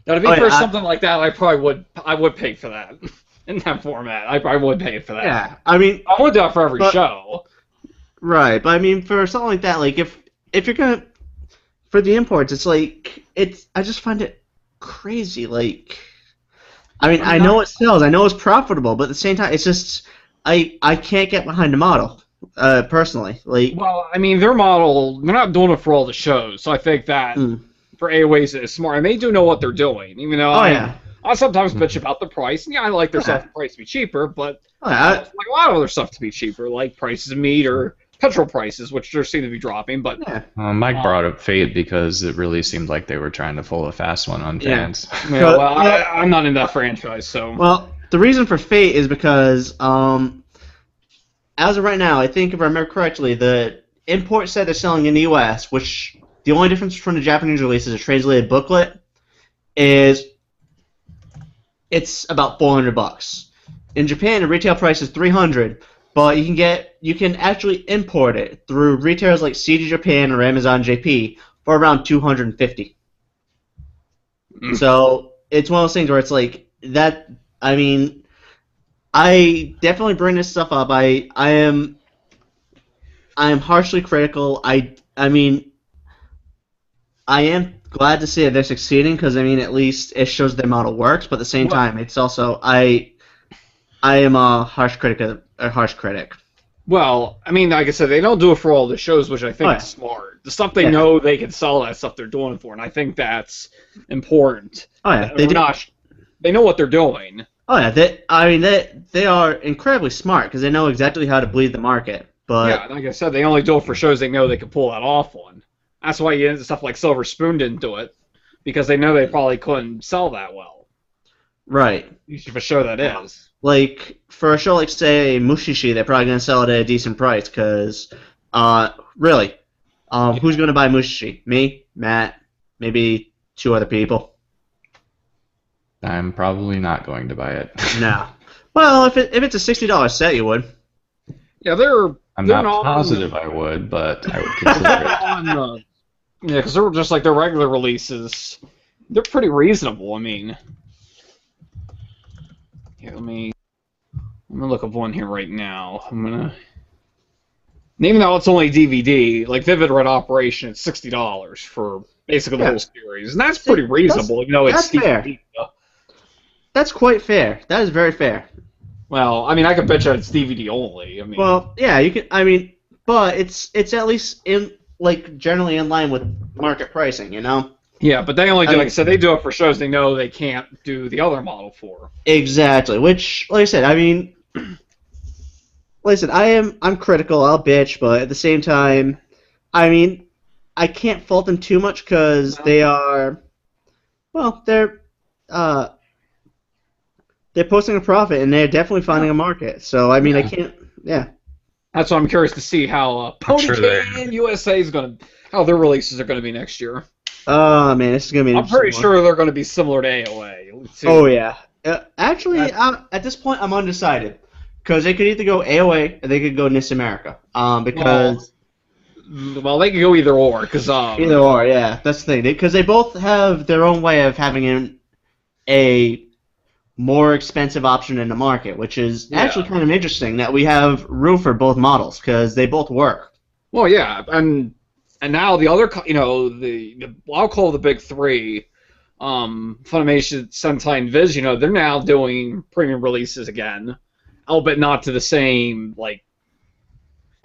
Now, to be fair, something like that, I would pay for that. In that format, I probably would pay for that. Yeah, I mean, I would do it for every show. Right, but I mean, for something like that, like if you're gonna for the imports, I just find it crazy. Like, I mean, I know it sells, I know it's profitable, but at the same time, it's just I can't get behind the model, personally. Like, well, I mean, their model, they're not doing it for all the shows, so I think that for AOAs it's smart, and they do know what they're doing, even though I sometimes bitch about the price. Yeah, I like their stuff price to be cheaper, but I like a lot of other stuff to be cheaper, like prices of meat or petrol prices, which there seem to be dropping. But Mike brought up Fate because it really seeed like they were trying to pull a fast one on fans. Yeah, well, I'm not in that franchise, so. Well, the reason for Fate is because, as of right now, I think if I remember correctly, the import set they're selling in the U.S., which the only difference from the Japanese release is a translated booklet, is it's about $400. In Japan, the retail price is $300, but you can actually import it through retailers like CD Japan or Amazon JP for around $250. So it's one of those things where it's like that. I mean, I definitely bring this stuff up. I am harshly critical. I mean, I am glad to see that they're succeeding, because I mean, at least it shows their model works. But at the same time, it's also I am a harsh critic. Well, I mean, like I said, they don't do it for all the shows, which I think is smart. The stuff they know they can sell, that stuff they're doing for, and I think that's important. Oh yeah, they know what they're doing. Oh yeah, they are incredibly smart, because they know exactly how to bleed the market. But yeah, like I said, they only do it for shows they know they can pull that off on. That's why stuff like Silver Spoon didn't do it, because they know they probably couldn't sell that well. Right. Usually for a show that is. Like, for a show like, say, Mushishi, they're probably going to sell it at a decent price, because, really, who's going to buy Mushishi? Me, Matt, maybe 2 other people. I'm probably not going to buy it. No. Well, if it's a $60 set, you would. Yeah, I'm not positive I would, but I would consider it. Yeah, because they're just like their regular releases. They're pretty reasonable. I mean, here, let me look up one here right now. Even though it's only DVD, like Vivid Red Operation, it's $60 for basically the whole series, and that's pretty reasonable. It's fair. DVD. That's quite fair. That is very fair. Well, I mean, I could bet you it's DVD only. I mean, well, yeah, you can. I mean, but it's at least in like generally in line with market pricing, you know. Yeah, but they only do, I mean- like I said, they do it for shows they know they can't do the other model for. Exactly. Which, like I said, I mean, listen, I'm critical. I'll bitch, but at the same time, I mean, I can't fault them too much because No. they are, well, they're posting a profit and they're definitely finding a market. So I mean, I Yeah. can't. Yeah. That's why I'm curious to see how I'm sure Pony USA is going to, how their releases are going to be next year. Oh man, this is gonna be. An I'm pretty interesting one. sure they're going to be similar to AOA. Let's see. Oh yeah. Actually, at this point, I'm undecided because they could either go AOA or they could go NIS America. Because Well, they could go either or, because either or, yeah, that's the thing. Because they both have their own way of having a more expensive option in the market, which is Yeah. actually kind of interesting that we have room for both models because they both work. well, yeah, and now the other, the I'll call the big three, Funimation, Sentai, and Viz. They're now doing premium releases again, albeit not to the same way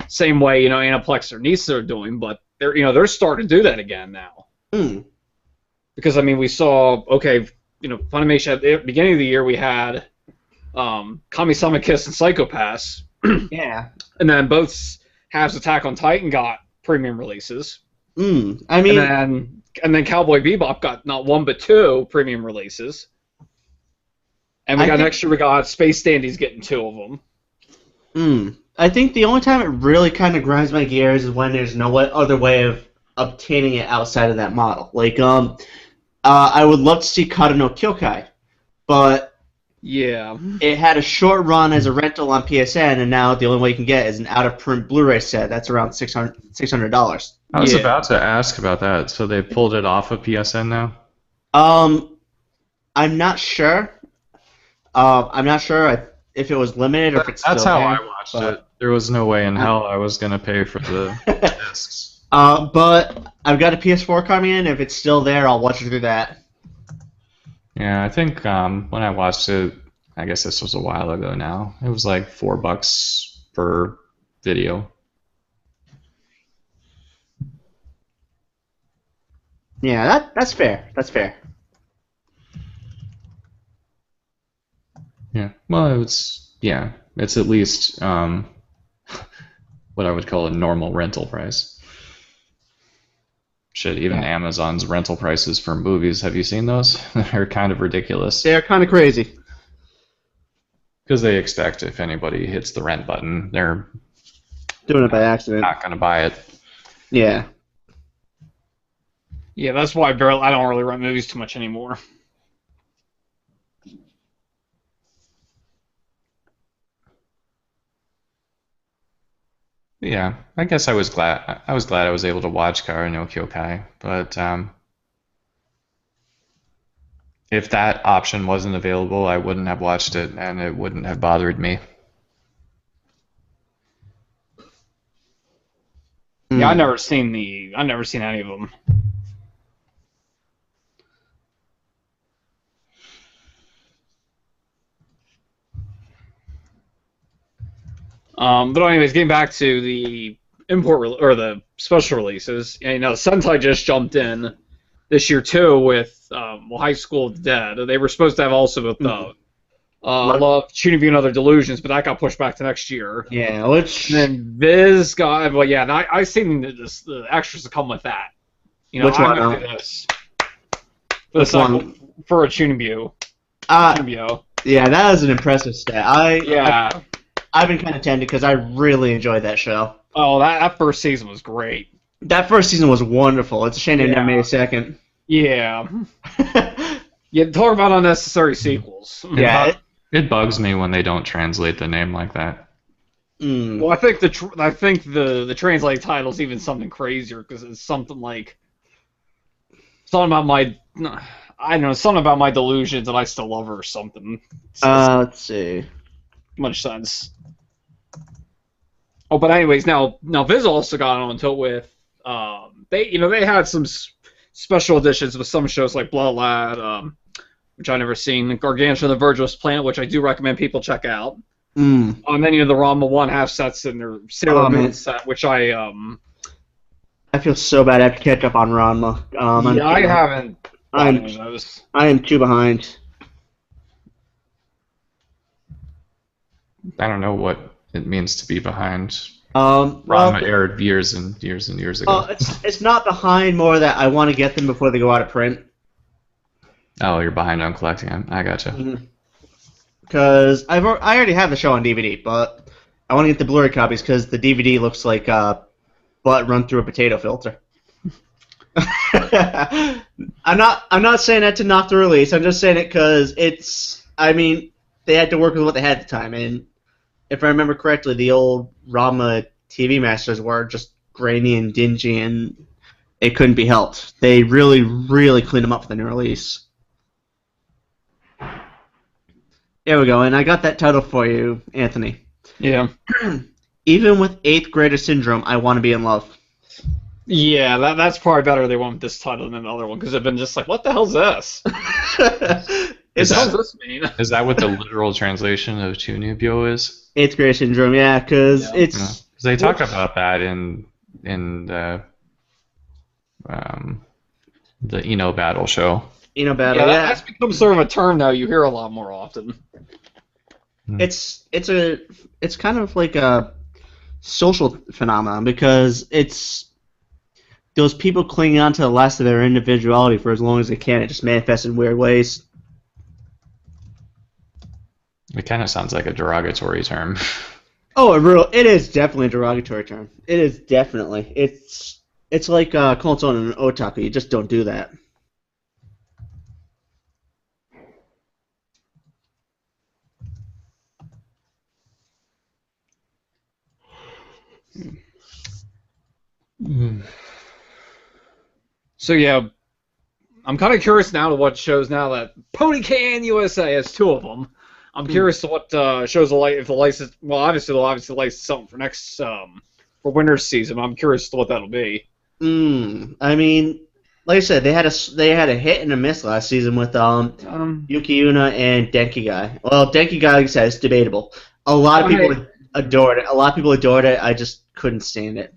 Aniplex or Nisa are doing, but they're starting to do that again now. Hmm. Because we saw Funimation at the beginning of the year we had Kami-sama Kiss and Psycho Pass, Yeah. and then both halves Attack on Titan got premium releases. Hmm. I mean, And then Cowboy Bebop got not one but two premium releases. And next year we got Space Dandy's getting two of them. I think the only time it really kind of grinds my gears is when there's no other way of obtaining it outside of that model. Like, I would love to see Kata no Kyokai, but Yeah. it had a short run as a rental on PSN, and now the only way you can get is an out-of-print Blu-ray set. That's around $600. I was Yeah. about to ask about that. So they pulled it off of PSN now? I'm not sure. I'm not sure if it was limited or if it's That's still how there, I watched but- it. There was no way in hell I was going to pay for the discs. But I've got a PS4 coming in. If it's still there, I'll watch it through that. Yeah, I think when I watched it, I guess this was a while ago now, it was like $4 per video. Yeah, that's fair. That's fair. Yeah, well, it's at least what I would call a normal rental price. Shit, even Amazon's rental prices for movies, have you seen those? They're kind of ridiculous. They're kind of crazy. Because they expect if anybody hits the rent button, they're Doing it by accident. not going to buy it. Yeah. Yeah, that's why I don't really rent movies too much anymore. Yeah, I guess I was glad. I was glad I was able to watch Kara no Kyokai, but if that option wasn't available, I wouldn't have watched it, and it wouldn't have bothered me. Yeah, I've never seen any of them. But anyways, getting back to the or the special releases, Sentai just jumped in this year too with High School of the Dead. They were supposed to have also with Love, Chunibyo and Other Delusions, but that got pushed back to next year. Yeah, which... And then Viz got, well, yeah, and I seen the extras that come with that. Which I'm one? gonna do this. Which one? For a Chunibyo. Yeah, that was an impressive stat. Yeah. I've been kind of tempted because I really enjoyed that show. Oh, that first season was great. That first season was wonderful. It's a shame they never made a second. Yeah. Yeah, talk about unnecessary sequels. Yeah. It bugs me when they don't translate the name like that. Well, I think the translated title's even something crazier because it's something like something about my delusions and I still love her or something. Let's see. Much sense. Oh, but anyways, now Viz also got onto it with they had some special editions with some shows like Blood Lad, which I never seen, Gargantua and the Virtuous Planet, which I do recommend people check out. And then the Ranma 1 half sets and their Sailor Moon set, which I I feel so bad. I have to catch up on Ranma. Yeah, I haven't. I'm bought any of those. I am too behind. I don't know what it means to be behind. Well, Ranma aired years and years and years ago. it's not behind. More that I want to get them before they go out of print. Oh, you're behind on collecting them. I gotcha. Because I already have the show on DVD, but I want to get the Blu-ray copies because the DVD looks like butt run through a potato filter. I'm not saying that to knock the release. I'm just saying it because it's. I mean, they had to work with what they had at the time, and if I remember correctly, the old Ranma TV masters were just grainy and dingy, and it couldn't be helped. They really, really cleaned them up for the new release. There we go, and I got that title for you, Anthony. Yeah. Even with 8th grader syndrome, I want to be in love. Yeah, that's probably better they went with this title than the other one, because they've been just like, what the hell's this? What does this mean? Is that what the literal translation of Chunibyo is? 8th grade syndrome, yeah, because it's... Because they talk about that in the Eno Battle show. Eno Battle, yeah. That's become sort of a term now you hear a lot more often. It's kind of like a social phenomenon because it's those people clinging on to the last of their individuality for as long as they can. It just manifests in weird ways. It kind of sounds like a derogatory term. Oh, it is definitely a derogatory term. It is definitely. It's like calling someone an otaku. You just don't do that. So yeah, I'm kind of curious now to what shows now that Ponycan USA has 2 of them. I'm curious to what shows if the license. Well, obviously they'll license something for next for winter season. I'm curious to what that'll be. I mean, like I said, they had a hit and a miss last season with Yuki Una and Denki Guy. Well, Denki Guy, like I said, it's debatable. A lot of people adored it. I just couldn't stand it.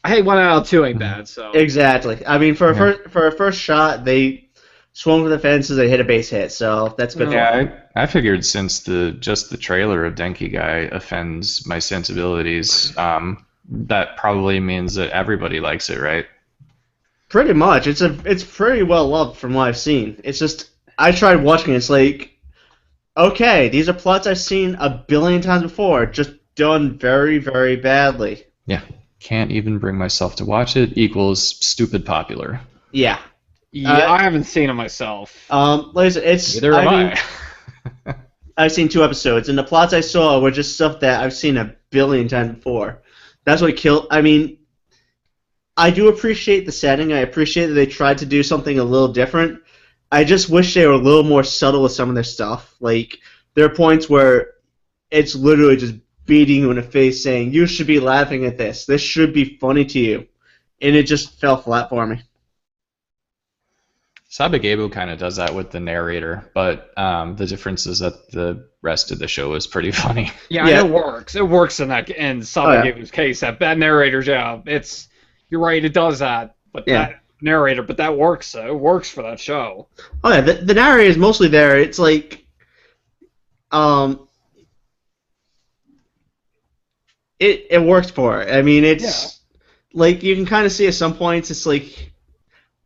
Hey, 1 out of 2 ain't bad. So exactly. I mean, for a first shot, they swung for the fences. They hit a base hit, so that's good. Yeah, I figured since just the trailer of Denki Guy offends my sensibilities, that probably means that everybody likes it, right? Pretty much. It's pretty well loved from what I've seen. It's just I tried watching it. It's like, okay, these are plots I've seen a billion times before, just done very, very badly. Yeah. Can't even bring myself to watch it equals stupid popular. Yeah. Yeah, I haven't seen it myself. Like I said, Neither have I. I've seen 2 episodes, and the plots I saw were just stuff that I've seen a billion times before. That's what killed. I mean, I do appreciate the setting. I appreciate that they tried to do something a little different. I just wish they were a little more subtle with some of their stuff. Like, there are points where it's literally just beating you in the face saying, you should be laughing at this. This should be funny to you. And it just fell flat for me. Sabagebu kind of does that with the narrator, but the difference is that the rest of the show is pretty funny. Yeah, it works. It works in Sabagebu's case. That narrator's job. You're right, it does that. But that narrator, that works. It works for that show. Oh yeah, the narrator is mostly there. It's like, it works for it. I mean, it's like you can kind of see at some points. It's like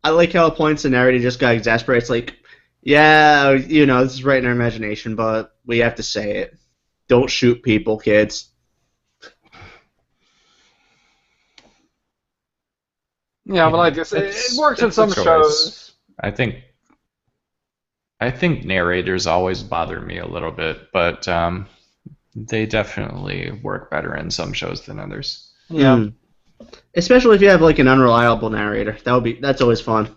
I like how at points the narrator just got exasperated. It's like, yeah, this is right in our imagination, but we have to say it. Don't shoot people, kids. Yeah, but I guess it works in some shows. I think narrators always bother me a little bit, but they definitely work better in some shows than others. Yeah. Especially if you have like an unreliable narrator. That's always fun.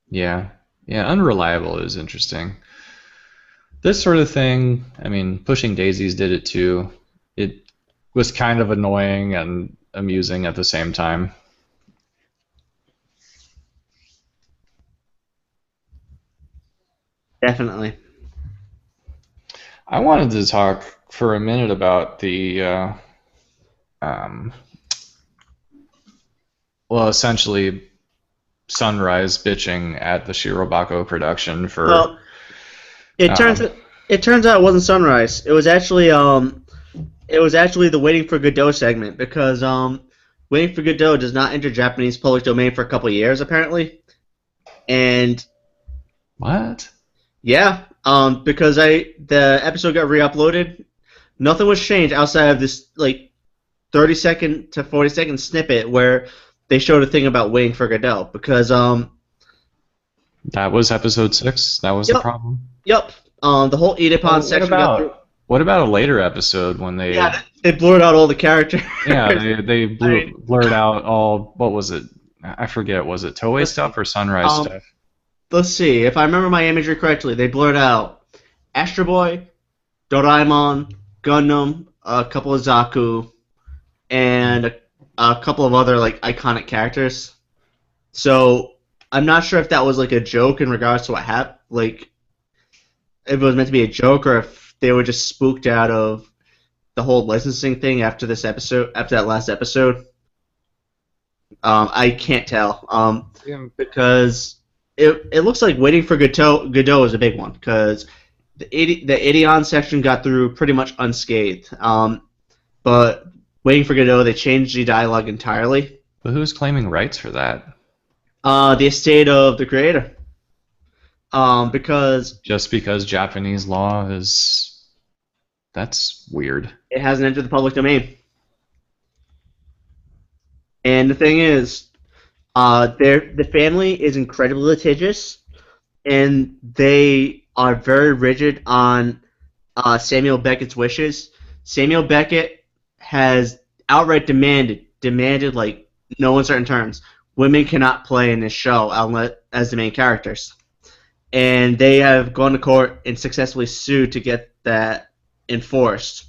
Yeah. Yeah, unreliable is interesting. This sort of thing, I mean, Pushing Daisies did it too. It was kind of annoying and amusing at the same time. Definitely. I wanted to talk for a minute about the Well, essentially, Sunrise bitching at the Shirobako production for. Well, it turns out it wasn't Sunrise. It was actually the Waiting for Godot segment because Waiting for Godot does not enter Japanese public domain for a couple of years apparently, and What? yeah, because the episode got re-uploaded, nothing was changed outside of this like 30-second to 40-second snippet where they showed a thing about Waiting for Godot because That was episode 6. That was the Yep. problem. Yep. The whole Edipon What section got through. What about a later episode when they? Yeah, they blurred out all the characters. Yeah, they blurred out all. What was it? I forget. Was it Toei stuff or Sunrise stuff? Let's see. If I remember my imagery correctly, they blurred out Astro Boy, Doraemon, Gundam, a couple of Zaku, and a couple of other like iconic characters. So I'm not sure if that was like a joke in regards to what happened. Like, if it was meant to be a joke or if they were just spooked out of the whole licensing thing after this episode, after that last episode. I can't tell. Because it looks like Waiting for Godot is a big one because the Ideon section got through pretty much unscathed. But Waiting for Godot, they changed the dialogue entirely. But who's claiming rights for that? The estate of the creator. Because Just because Japanese law is. That's weird. it hasn't entered the public domain. And the thing is, the family is incredibly litigious, and they are very rigid on Samuel Beckett's wishes. Samuel Beckett has outright demanded like no uncertain terms, women cannot play in this show as the main characters. And they have gone to court and successfully sued to get that enforced.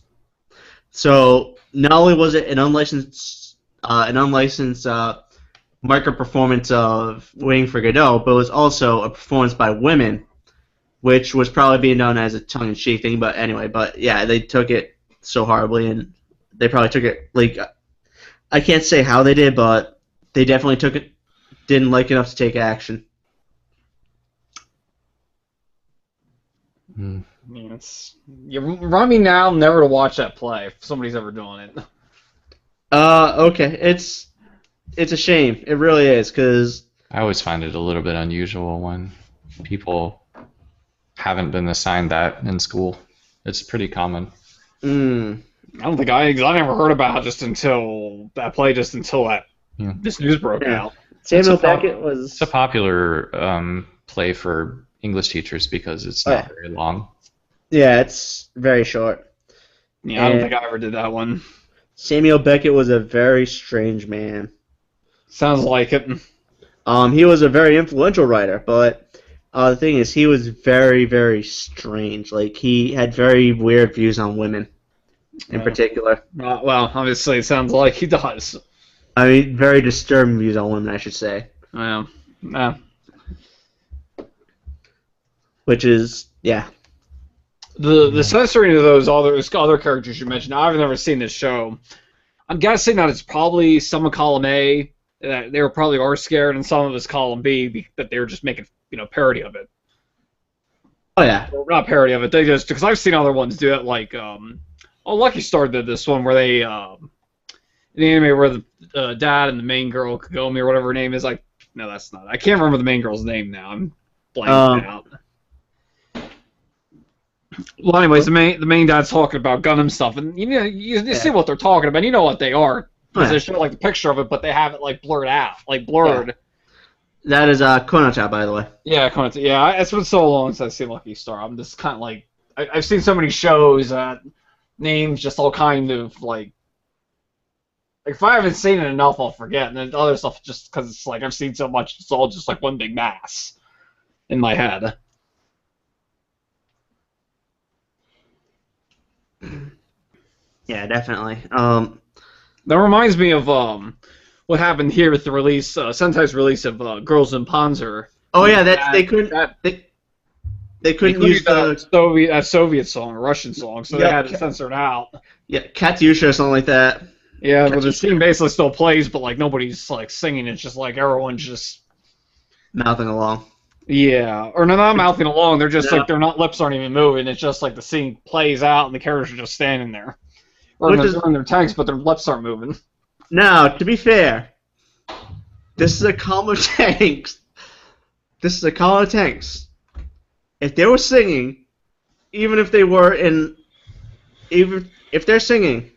So not only was it an unlicensed micro performance of Waiting for Godot, but it was also a performance by women, which was probably being known as a tongue-in-cheek thing. But anyway, they took it so horribly, and they probably took it like I can't say how they did, but they definitely didn't like enough to take action. Hmm. You remind me now never to watch that play if somebody's ever doing it. Okay, it's a shame. It really is, because I always find it a little bit unusual when people haven't been assigned that in school. It's pretty common. I don't think I never heard about it just until Yeah. this news broke Yeah. out. Samuel It's a pop- Beckett was. It's a popular play for English teachers because it's not very long. Yeah, it's very short. Yeah, I don't And- think I ever did that one. Samuel Beckett was a very strange man. Sounds like it. He was a very influential writer, but the thing is, he was very, very strange. Like, he had very weird views on women, in Yeah. particular. Well, obviously it sounds like he does. I mean, very disturbing views on women, I should say. Yeah. Which is, yeah. The censoring of those other characters you mentioned, I've never seen this show. I'm guessing that it's probably some of column A that they were probably are scared, and some of it's column B that they were just making parody of it. Oh, yeah. Or not parody of it. They just because I've seen other ones do it. Like Lucky Star did this one where they the anime where the dad and the main girl Kagome or whatever her name is. Like no, that's not. I can't remember the main girl's name now. I'm blanking out. Well, anyways, the main dad's talking about Gundam stuff, and you see what they're talking about. You know what they are because they show like the picture of it, but they have it like blurred out, like blurred. Yeah. That is Konocha, by the way. Yeah, it's been so long since I've seen Lucky Star. I'm just kind of like I've seen so many shows that names just all kind of like if I haven't seen it enough, I'll forget, and then other stuff just because it's like I've seen so much, it's all just like one big mass in my head. Yeah, definitely. That reminds me of what happened here with the release, Sentai's release of Girls in Panzer. Oh yeah, they couldn't use that Soviet song, a Russian song, so they Yeah, had to censor it out. Katyusha or something like that. Yeah, but the scene basically still plays, but like nobody's like singing. It's just like everyone's just mouthing along. yeah, or no, not mouthing along. They're just No. like their not lips aren't even moving. It's just like the scene plays out and the characters are just standing there, or Which they're is- doing their tanks, but their lips aren't moving. Now, to be fair, this is a column of tanks. This is a column of tanks. If they were singing, even if they're singing,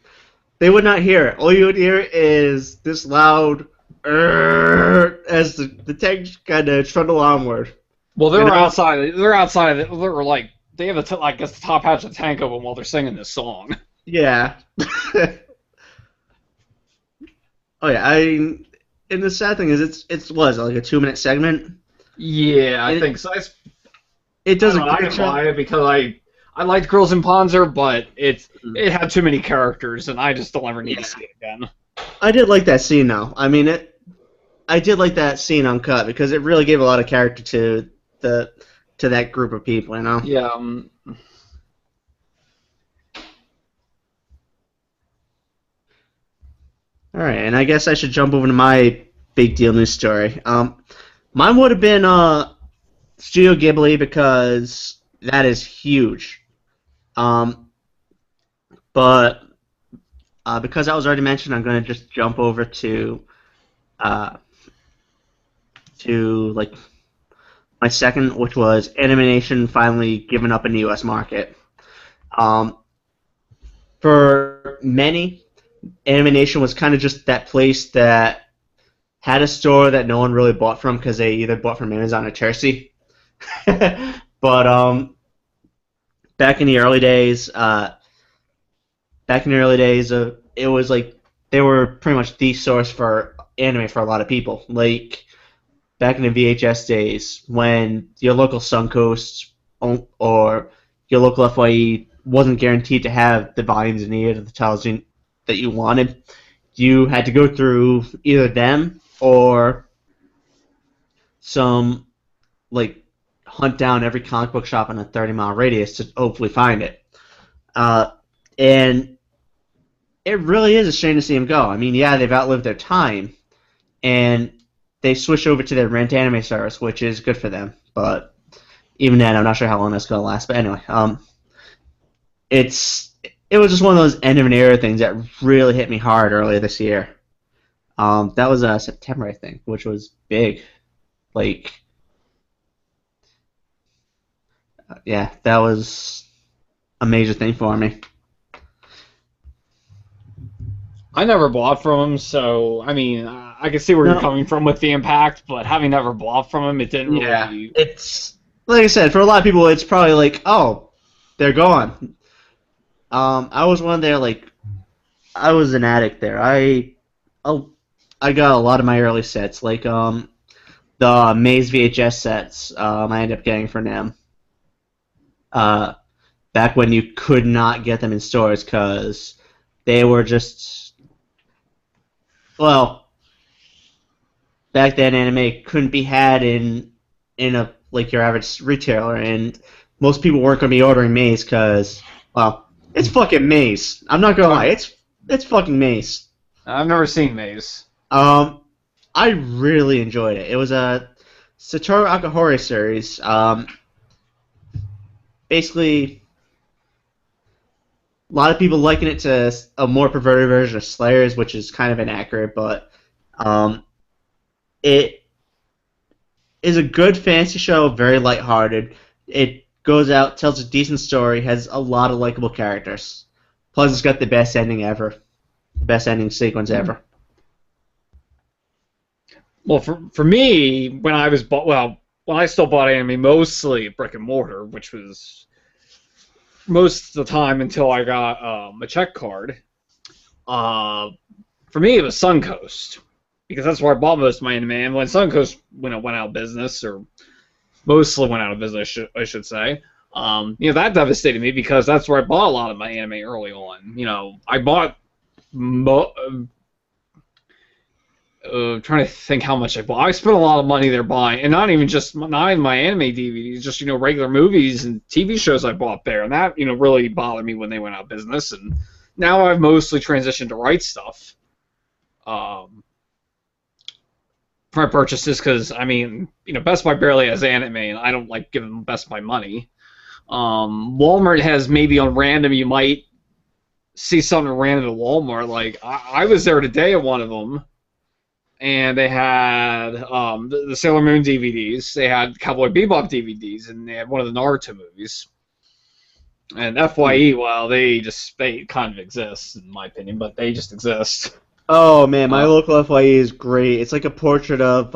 they would not hear it. All you would hear is this loud as the tanks kind of trundle onward. Well, they're You know? outside. They're outside of it. They're like they have I guess the top hatch of the tank open while they're singing this song. Yeah. Oh yeah, and the sad thing is it's was like a 2-minute segment. Yeah, I It- think so. It does a I great didn't job. buy it because I liked Girls in Panzer, but it had too many characters, and I just don't ever need to see it again. I did like that scene though. I mean I did like that scene uncut because it really gave a lot of character to that group of people, you know? Yeah. Alright, and I guess I should jump over to my big deal news story. Mine would have been Studio Ghibli because that is huge. But because that was already mentioned, I'm going to just jump over to like my second, which was Animation finally giving up in the U.S. market. For many, Animation was kind of just that place that had a store that no one really bought from because they either bought from Amazon or Tursi. But back in the early days, it was like they were pretty much the source for anime for a lot of people. Like back in the VHS days, when your local Suncoast or your local FYE wasn't guaranteed to have the volumes you needed of the titles that you wanted, you had to go through either them or some like hunt down every comic book shop in a 30-mile radius to hopefully find it. And it really is a shame to see them go. I mean, yeah, they've outlived their time, and they switched over to their Rent Anime service, which is good for them. But even then, I'm not sure how long that's going to last. But anyway, it was just one of those end of an era things that really hit me hard earlier this year. That was September, I think, which was big. Like, yeah, that was a major thing for me. I never bought from him, so I mean, I can see where you're coming from with the impact, but having never bought from him, it didn't really. Yeah, it's like I said, for a lot of people, it's probably like, oh, they're gone. I was one there, like, I was an addict there. I got a lot of my early sets, like the Maze VHS sets. I ended up getting from them. Back when you could not get them in stores because they were just. Well, back then anime couldn't be had in a like your average retailer, and most people weren't going to be ordering Maze because, well, it's fucking Maze. I'm not gonna lie, it's fucking Maze. I've never seen Maze. I really enjoyed it. It was a Satoru Akahori series. Basically, a lot of people liken it to a more perverted version of Slayers, which is kind of inaccurate, but it is a good fantasy show, very lighthearted. It goes out, tells a decent story, has a lot of likable characters. Plus, it's got the best ending ever. The best ending sequence ever. Well, for me, when I still bought anime mostly brick and mortar, which was most of the time until I got a check card. For me, it was Suncoast because that's where I bought most of my anime. And when Suncoast went out of business, or mostly went out of business, I should say, that devastated me because that's where I bought a lot of my anime early on. I bought. Trying to think how much I bought. I spent a lot of money there buying, and not even my anime DVDs, just regular movies and TV shows I bought there, and that really bothered me when they went out of business. And now I've mostly transitioned to Right Stuff for my purchases because, I mean, Best Buy barely has anime, and I don't like giving Best Buy money. Walmart has maybe on random, you might see something random at Walmart. Like, I was there today at one of them, and they had the Sailor Moon DVDs, they had Cowboy Bebop DVDs, and they had one of the Naruto movies. And FYE, well, they kind of exist, in my opinion, but they just exist. Oh man, my local FYE is great. It's like a portrait of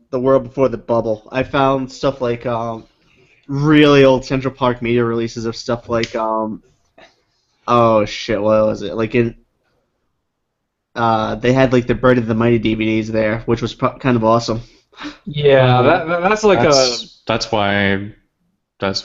the world before the bubble. I found stuff like really old Central Park Media releases of stuff like oh shit, what was it? Like they had like the Bird of the Mighty DVDs there, which was kind of awesome. Yeah, that's like that's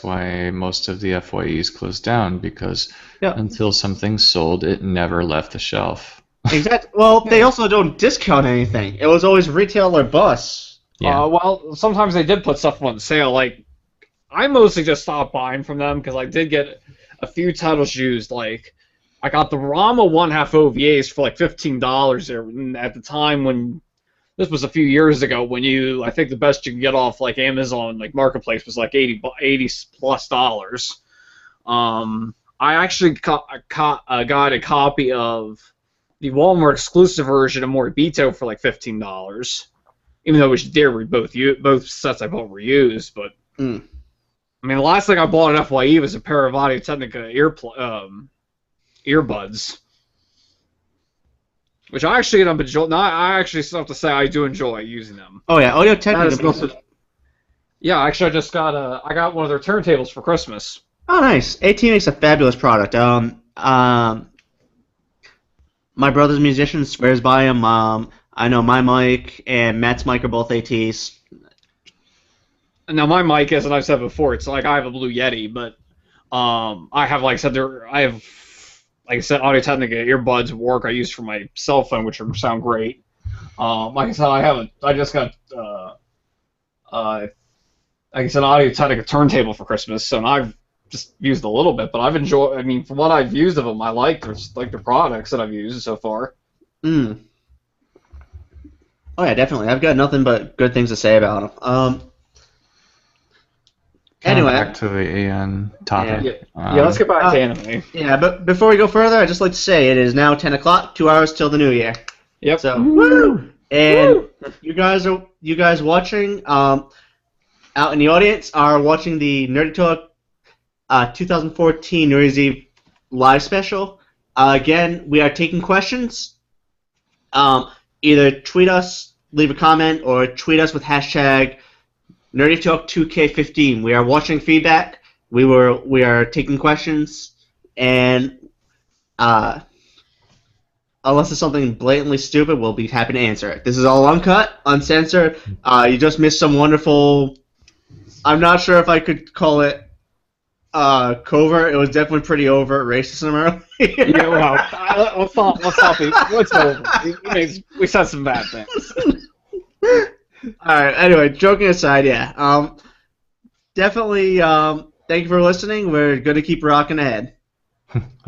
why most of the FYEs closed down, because Yeah. until something's sold, it never left the shelf. Exactly. Well, they also don't discount anything. It was always retail or bust. Yeah. Well, sometimes they did put stuff on sale. Like, I mostly just stopped buying from them because I did get a few titles used. Like, I got the Rama 1/2 OVAs for like $15 there at the time when this was a few years ago. When I think the best you can get off like Amazon, like Marketplace, was like 80 plus dollars. I actually got a copy of the Walmart exclusive version of Moribito for like $15, even though both sets I bought were used. But I mean, the last thing I bought at FYE was a pair of Audio Technica earbuds, which I actually end up enjoying. I actually still have to say I do enjoy using them. Oh yeah, Audio Technica. Yeah, actually, I got one of their turntables for Christmas. Oh nice. AT makes a fabulous product. My brother's a musician, swears by him. I know my mic and Matt's mic are both ATs. Now my mic, as I've said before, it's like I have a Blue Yeti, but I have, like I said, Audio Technica earbuds at work I use for my cell phone, which sound great. Like I said, I just got like I said, Audio Technica turntable for Christmas, and I've just used a little bit, but I've enjoyed. I mean, from what I've used of them, I like the products that I've used so far. Oh yeah, definitely. I've got nothing but good things to say about them. Anyway, back to the AN topic. Yeah, let's get back to anime. Yeah, but before we go further, I'd just like to say it is now 10 o'clock, 2 hours till the new year. Yep. So, woo! And you guys watching out in the audience are watching the Nerdy Talk 2014 New Year's Eve live special. Again, we are taking questions. Either tweet us, leave a comment, or tweet us with hashtag NerdyTalk2K15. We are watching feedback. We are taking questions, and unless it's something blatantly stupid, we'll be happy to answer it. This is all uncut, uncensored. You just missed some wonderful. I'm not sure if I could call it covert. It was definitely pretty overt racism earlier. Yeah, well, let's not be. What's over? We said some bad things. Alright, anyway, joking aside, yeah. Definitely, thank you for listening. We're going to keep rocking ahead.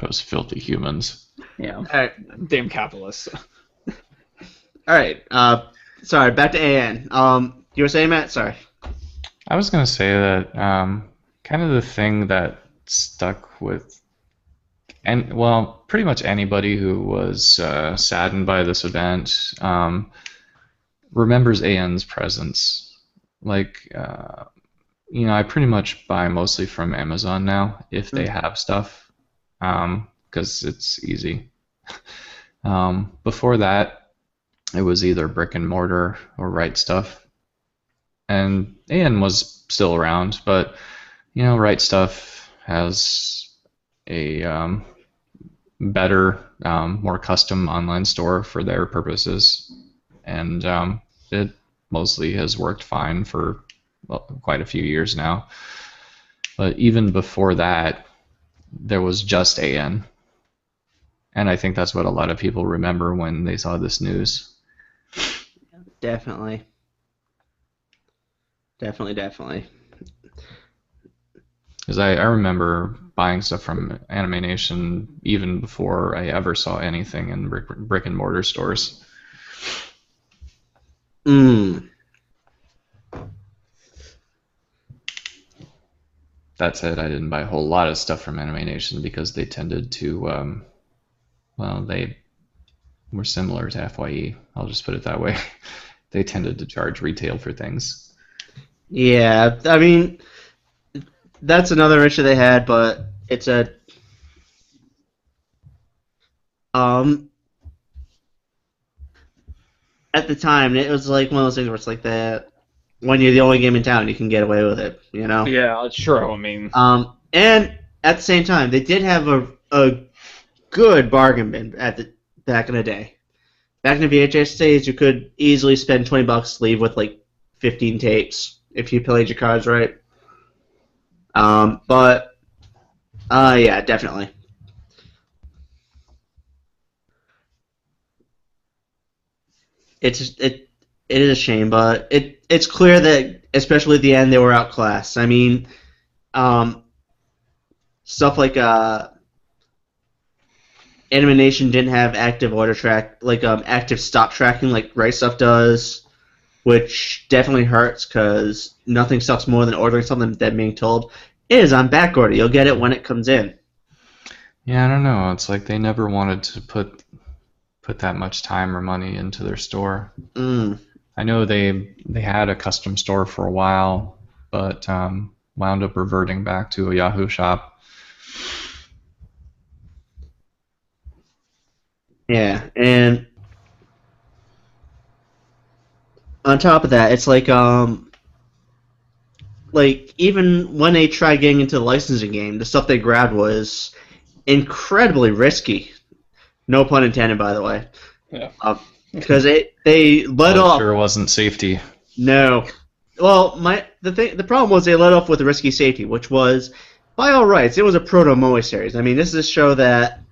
Those filthy humans. Yeah. Alright. Damn capitalists. Alright, sorry, back to AN. You were saying, Matt? Sorry. I was going to say that kind of the thing that stuck with, pretty much anybody who was saddened by this event remembers AN's presence. Like, I pretty much buy mostly from Amazon now, if they have stuff, because it's easy. Before that, it was either brick and mortar or Right Stuff. And AN was still around, but, Right Stuff has a better, more custom online store for their purposes. And it mostly has worked fine for quite a few years now. But even before that, there was just AN. And I think that's what a lot of people remember when they saw this news. Definitely. Definitely. Because I remember buying stuff from Anime Nation even before I ever saw anything in brick and mortar stores. Mm. That said, I didn't buy a whole lot of stuff from Anime Nation because they tended to, well, they were similar to FYE. I'll just put it that way. They tended to charge retail for things. Yeah, I mean, that's another issue they had, but it's a at the time it was like one of those things where it's like that when you're the only game in town, you can get away with it, you know. Yeah, it's true. I mean, And at the same time, they did have a good bargain bin back in the day. Back in the VHS days, you could easily spend $20 to leave with like 15 tapes if you played your cards right. But yeah, definitely. It is a shame, but it's clear that especially at the end they were outclassed. I mean, stuff like Animation didn't have active order track, like active stop tracking like Right Stuff does, which definitely hurts because nothing sucks more than ordering something than being told it is on back order. You'll get it when it comes in. Yeah, I don't know. It's like they never wanted to put that much time or money into their store. Mm. I know they had a custom store for a while, but wound up reverting back to a Yahoo shop. Yeah, and on top of that, it's like even when they tried getting into the licensing game, the stuff they grabbed was incredibly risky. No pun intended, by the way. Yeah. Because they let off. Sure wasn't safety. No. Well, the problem was they let off with a risky safety, which was, by all rights, it was a proto-Moe series. I mean, this is a show that,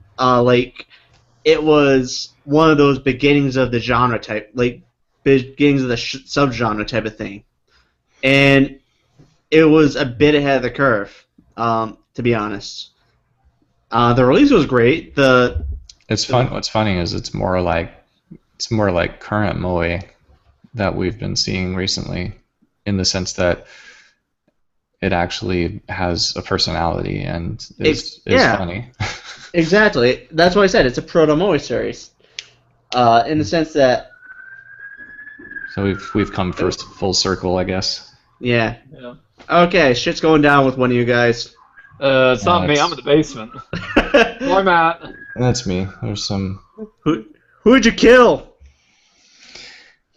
it was one of those beginnings of the genre type, like beginnings of the subgenre type of thing, and it was a bit ahead of the curve, to be honest. The release was great. It's fun. What's funny is it's more like current Moe that we've been seeing recently, in the sense that it actually has a personality and is funny. Exactly. That's why I said it's a proto-Moe series, in the sense that. So we've come full circle, I guess. Yeah. yeah. Okay, shit's going down with one of you guys. It's not me. I'm in the basement. Where I'm at. That's me. There's some. Who'd you kill?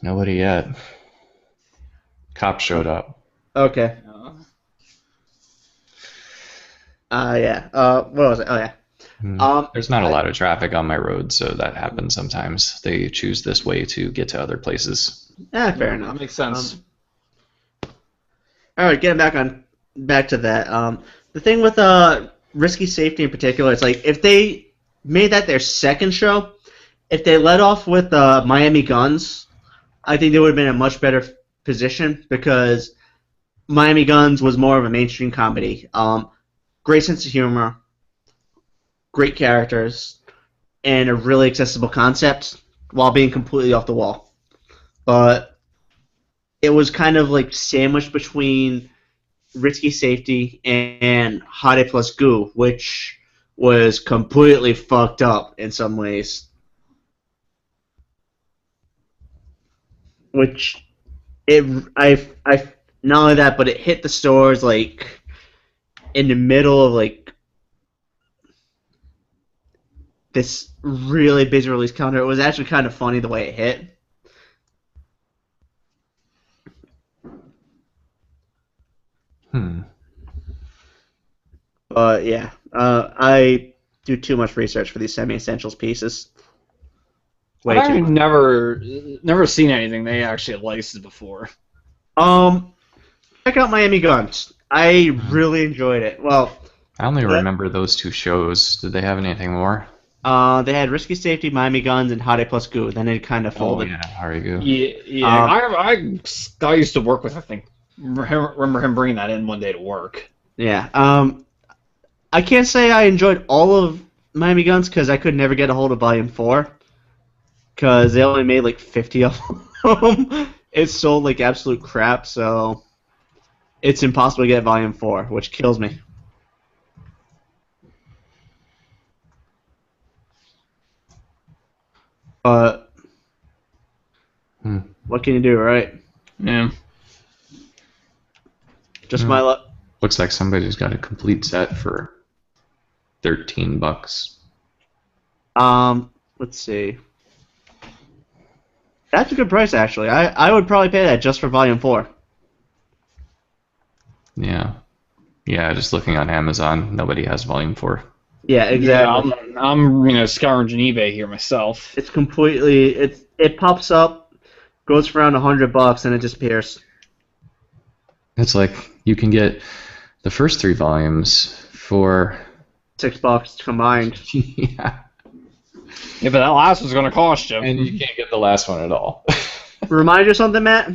Nobody yet. Cop showed up. Okay. Yeah. What was it? Oh yeah. There's not a lot of traffic on my road, so that happens sometimes. They choose this way to get to other places. Fair enough. That makes sense. All right, getting back to that. The thing with risky safety in particular, it's like if they made that their second show, if they let off with Miami Guns, I think they would have been in a much better position because Miami Guns was more of a mainstream comedy. Great sense of humor, great characters, and a really accessible concept while being completely off the wall. But it was kind of like sandwiched between Risky Safety and Hade plus Goo, which was completely fucked up in some ways. Which I not only that, but it hit the stores like in the middle of like this really busy release calendar. It was actually kind of funny the way it hit. But yeah, I do too much research for these semi-essentials pieces. Way too I've much. never seen anything they actually licensed before. Check out Miami Guns. I really enjoyed it. Well, I only remember those two shows. Did they have anything more? they had Risky Safety, Miami Guns, and Hade plus Goo. Then it kind of folded. Oh yeah, Harigu. Yeah. I used to work with. I think remember him bringing that in one day to work. Yeah. I can't say I enjoyed all of Miami Guns because I could never get a hold of Volume 4 because they only made like 50 of them. It sold like absolute crap, so it's impossible to get Volume 4, which kills me. But what can you do, right? Yeah. Just my luck. Looks like somebody's got a complete set for $13. Let's see. That's a good price, actually. I would probably pay that just for Volume 4. Yeah. Yeah, just looking on Amazon, nobody has Volume 4. Yeah, exactly. Yeah, I'm scouring eBay here myself. It's completely it pops up, goes for around $100, and it disappears. It's like you can get the first 3 volumes for $6 combined. yeah, Yeah, but that last one's gonna cost you. and you can't get the last one at all. Remind you of something, Matt?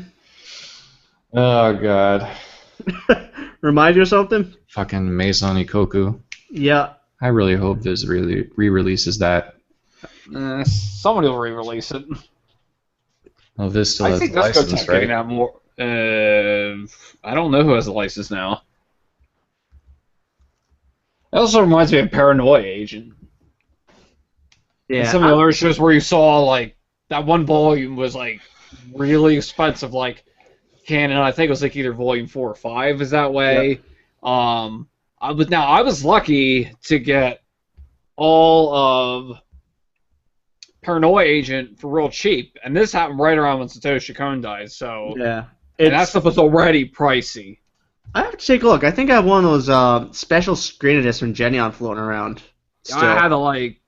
Oh god, Remind you of something? fucking Maison Ikoku. Yeah. I really hope Viz really re-releases that. Somebody will re-release it. Well, Viz still I has think the license, Discotek's right? getting out more. I don't know who has the license now. It also reminds me of Paranoia Agent. Yeah. And some of the other shows where you saw like that one volume was like really expensive, like Canon. I think it was like either volume 4 or 5 is that way. Yep. I was lucky to get all of Paranoia Agent for real cheap, and this happened right around when Satoshi Kon died. So Yeah. and that stuff was already pricey. I have to take a look. I think I have one of those special screen editions from Genion floating around. Still. I had to like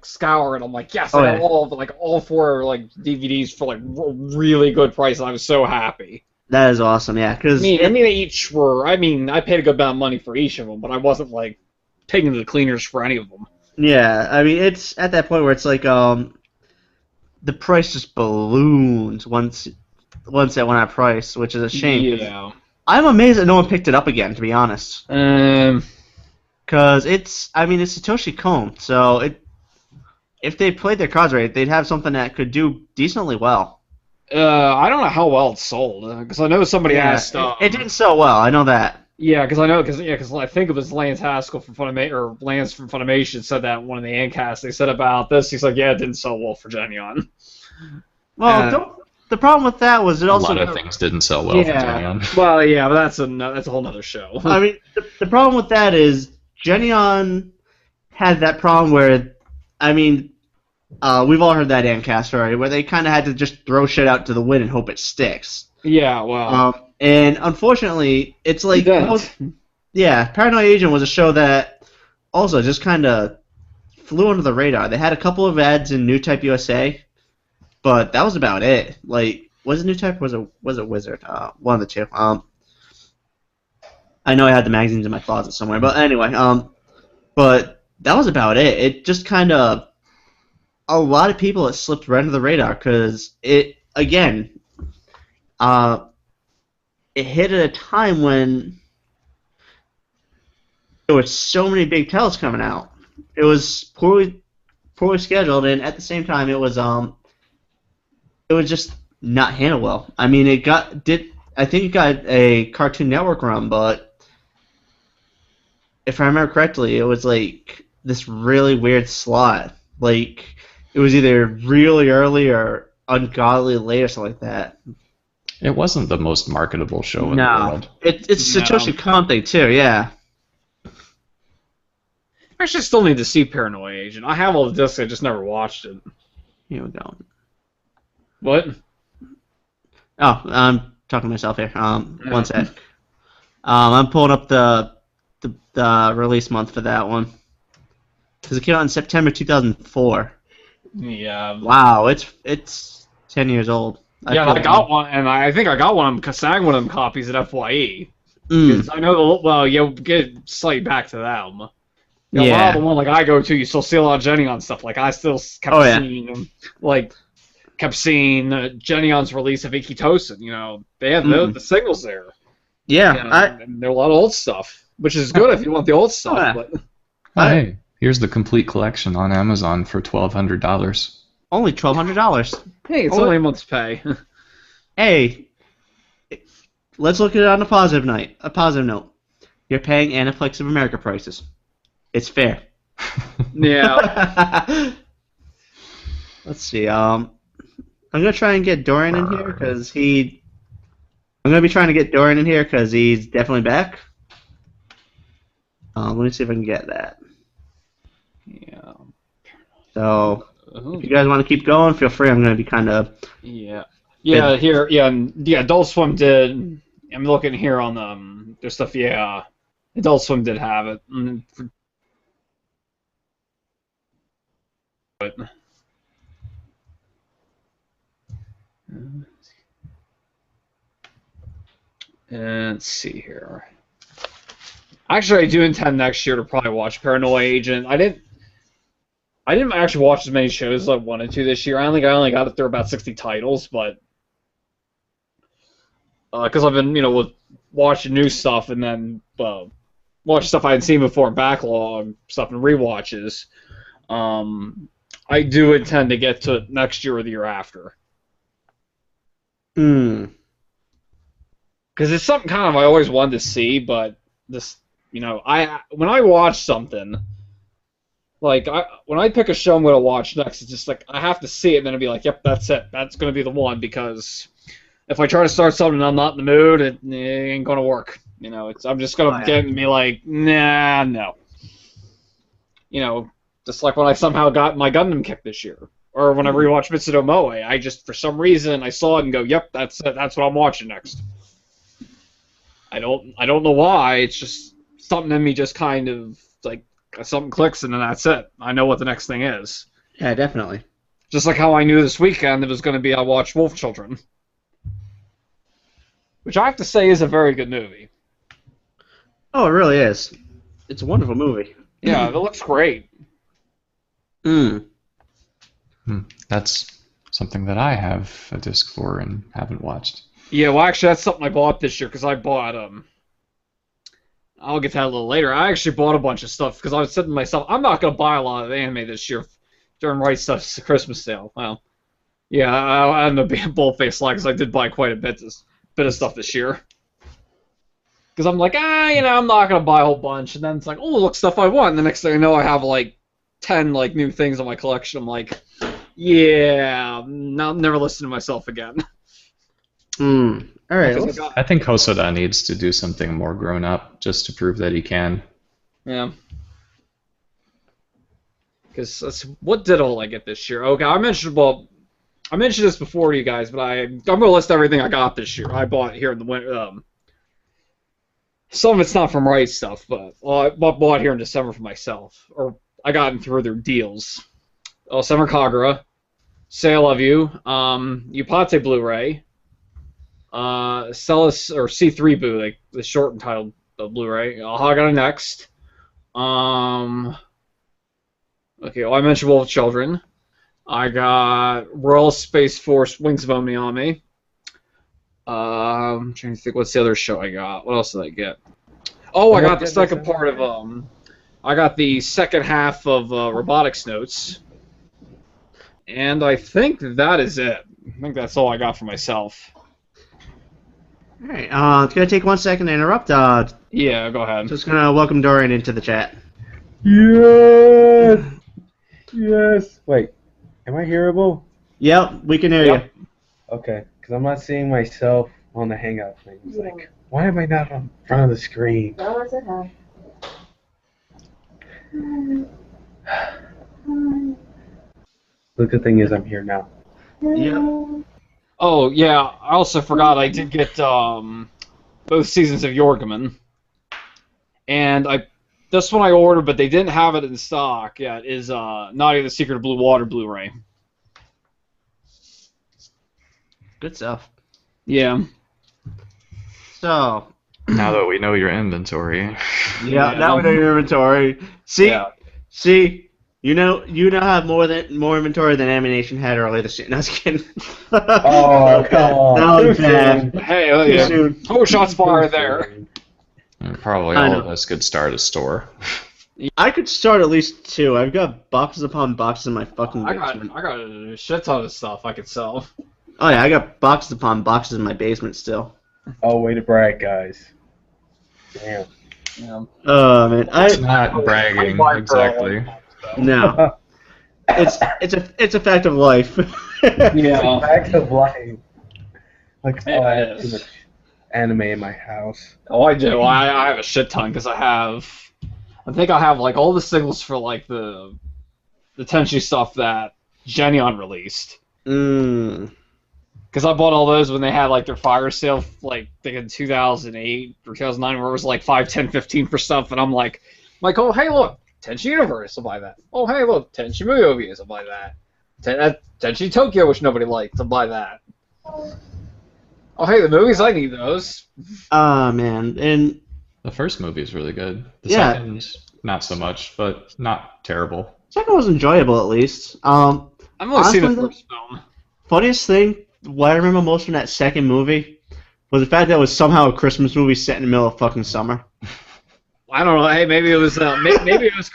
scour and I'm like, yes, I have all 4 like DVDs for like really good price, and I was so happy. That is awesome, yeah. Cause I mean, each were. I mean, I paid a good amount of money for each of them, but I wasn't like taking to the cleaners for any of them. Yeah, I mean, it's at that point where it's like the price just balloons once it went at price, which is a shame. Yeah. I'm amazed that no one picked it up again, to be honest. Because it's Satoshi Kon, so if they played their cards right, they'd have something that could do decently well. I don't know how well it sold, because I know somebody asked. It didn't sell well. I know that. Yeah, because I think it was Lance Haskell from Funimation, or Lance from Funimation said that in one of the endcasts. They said about this. He's like, yeah, it didn't sell well for Genion. Well, the problem with that was it also a lot of things didn't sell well for Genion. Well, yeah, but that's a whole nother show. I mean, the problem with that is Genion had that problem where, I mean, we've all heard that endcast story where they kind of had to just throw shit out to the wind and hope it sticks. Yeah, well. And unfortunately, it's like, Paranoia Agent was a show that also just kind of flew under the radar. They had a couple of ads in New Type USA, but that was about it. Like, was it New Type or was it Wizard? One of the two. I know I had the magazines in my closet somewhere, but anyway, but that was about it. It just kind of, a lot of people, it slipped right under the radar because it hit at a time when there were so many big titles coming out. It was poorly scheduled, and at the same time, it was just not handled well. I mean, I think it got a Cartoon Network run, but if I remember correctly, it was like this really weird slot. Like, it was either really early or ungodly late or something like that. It wasn't the most marketable show in the world. It's Satoshi Kon thing too, yeah. I actually still need to see Paranoia Agent. I have all the discs, I just never watched it. Here we go. What? Oh, I'm talking to myself here. One sec. I'm pulling up the release month for that one. Because it came out in September 2004. Yeah. Wow, it's 10 years old. I got one, and I think I got one. I snagged one of them copies at FYE. Because I know you'll get slightly back to them. You know, a lot of the one like I go to, you still see a lot of Genion stuff. Like I still kept seeing Genion's release of Ikitosen. You know, they have the singles there. Yeah, and there are a lot of old stuff. which is good if you want the old stuff. yeah. But Oh, hey, here's the complete collection on Amazon for $1,200. Only $1,200. hey, it's only a month's pay. Hey, let's look at it on a positive night. A positive note. You're paying Aniplex of America prices. It's fair. Yeah. Let's see. I'm gonna try and get Dorian in here because he. I'm gonna be trying to get Dorian in here because he's definitely back. Let me see if I can get that. Yeah. So, if you guys want to keep going, feel free. I'm gonna be kind of. Yeah. Yeah. Here. Yeah. Adult Swim did. I'm looking here on their stuff. Yeah. Adult Swim did have it. But. And let's see here. Actually, I do intend next year to probably watch Paranoia Agent. I didn't actually watch as many shows as I wanted to this year. I think I only got through about 60 titles, but because I've been watching new stuff and then watch stuff I hadn't seen before in backlog stuff and rewatches. I do intend to get to it next year or the year after. Because it's something kind of I always wanted to see, but this, when I watch something, like when I pick a show I'm going to watch next, it's just like I have to see it, and then it'll be like, yep, that's it. That's going to be the one, because if I try to start something and I'm not in the mood, it ain't going to work. I'm just going to get and be like, nah, no. Just like when I somehow got my Gundam kick this year. Or when I rewatched Mitsudo Moe, I just, for some reason, I saw it and go, yep, that's it. That's what I'm watching next. I don't know why. It's just something in me just kind of, like, something clicks and then that's it. I know what the next thing is. Yeah, definitely. Just like how I knew this weekend it was going to be I watched Wolf Children. Which I have to say is a very good movie. Oh, it really is. It's a wonderful movie. Yeah, it looks great. That's something that I have a disc for and haven't watched. Yeah, well, actually, that's something I bought this year because I bought I'll get to that a little later. I actually bought a bunch of stuff because I was saying to myself, I'm not going to buy a lot of anime this year during Right Stuff's Christmas sale. Well, yeah, I ended up being bold-faced like because I did buy quite a bit of stuff this year. Because I'm like, I'm not going to buy a whole bunch. And then it's like, oh, look, stuff I want. And the next thing I know, I have like 10 like new things on my collection. I'm like, yeah, I'll never listen to myself again. All right. I think Hosoda needs to do something more grown up just to prove that he can. Yeah. Because what did all I get this year? Okay, I mentioned this before to you guys, but I'm going to list everything I got this year. I bought here in the winter. Some of it's not from Right Stuff, but I bought here in December for myself, or I got them through their deals. Summer Kagura, Say I Love You, Yupate Blu-ray, Celis or C3 Boo, like the short entitled Blu-ray. Hagana Next. Okay, well, I mentioned Wolf Children. I got Royal Space Force Wings of Omniami. I'm trying to think what's the other show I got. What else did I get? Oh, I got the second part of I got the second half of Robotics Notes. And I think that is it. I think that's all I got for myself. All right. It's gonna take 1 second to interrupt. Yeah, go ahead. Just gonna welcome Dorian into the chat. Yes. Yes. Wait, am I hearable? Yep, we can hear you. Okay, because I'm not seeing myself on the Hangout thing. It's like, why am I not on front of the screen? The good thing is I'm here now. Yep. Oh, yeah, I also forgot I did get both seasons of Yorgaman. And this one I ordered, but they didn't have it in stock yet, is Naughty the Secret of Blue Water Blu-ray. Good stuff. Yeah. So. Now that we know your inventory. Yeah, now we know your inventory. See, you now have more inventory than Ammunition had earlier this year. No, I was kidding. Oh, come on. That was bad. Hey, Too soon. oh, shots fired there. And probably I all know. of us could start a store. I could start at least 2. I've got boxes upon boxes in my fucking I got basement. a shit ton of stuff I could sell. Oh yeah, I got boxes upon boxes in my basement still. Oh, way to brag, guys. Damn. Yeah. Oh man, It's not bragging, exactly. no. It's a fact of life. Yeah. Fact of life. Like, Yeah, oh, I it have too is. much anime in my house. Oh, I do. I have a shit ton because I think I have like all the singles for like the Tenchi stuff that Genion released. Mm. Because I bought all those when they had like their fire sale, like I think in 2008 or 2009, where it was like 5, 10, 15 for stuff, and I'm like, oh hey look, Tenchi Universe, I'll buy that. Oh hey look, Tenchi Muyobi, I'll buy that. Tenchi Tokyo, which nobody liked, I'll buy that. Oh hey, the movies, I need those. Ah man, and The first movie is really good. The Yeah. second, not so much, but not terrible. second was enjoyable at least. I've only seen the Honestly, though- first film. Funniest thing, what I remember most from that second movie was the fact that it was somehow a Christmas movie set in the middle of fucking summer. I don't know. Hey, maybe it was. Maybe it was.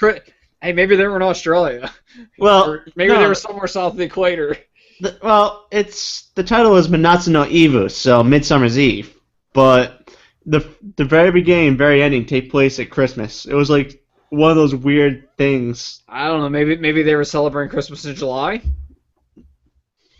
Hey, maybe they were in Australia. Well, Or maybe no. they were somewhere south of the equator. It's the title is Minatsu no Ivu, so Midsummer's Eve. But the very beginning, very ending take place at Christmas. It was like one of those weird things. I don't know. Maybe they were celebrating Christmas in July.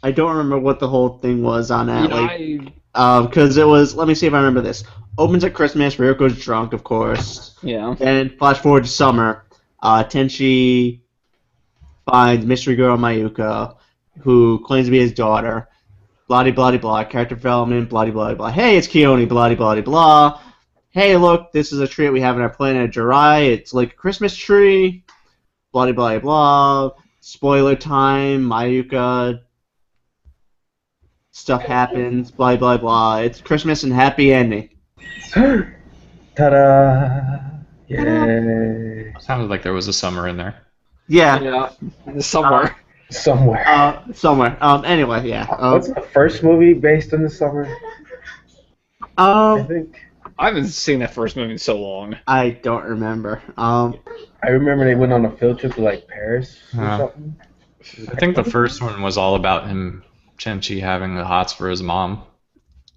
I don't remember what the whole thing was on that. Yeah, Because it was. Let me see if I remember this. Opens at Christmas. Ryuko's drunk, of course. yeah. Then flash forward to summer. Tenchi finds mystery girl Mayuka, who claims to be his daughter. Blah blah blah. Character development. Blah blah blah. Hey, it's Keone. Blah blah blah. Hey, look, this is a tree we have in our planet Jirai. It's like a Christmas tree. Blah blah blah. Spoiler time. Mayuka. Stuff happens. Blah blah blah. It's Christmas and happy ending. Ta-da! Yay! Sounded like there was a summer in there. Yeah. Yeah, somewhere. Somewhere. Somewhere. Anyway, yeah. What's the first movie based in the summer? I think. I haven't seen that first movie in so long. I don't remember. I remember they went on a field trip to like Paris or Yeah. something. I think the first one was all about him, Chenchi, having the hots for his mom.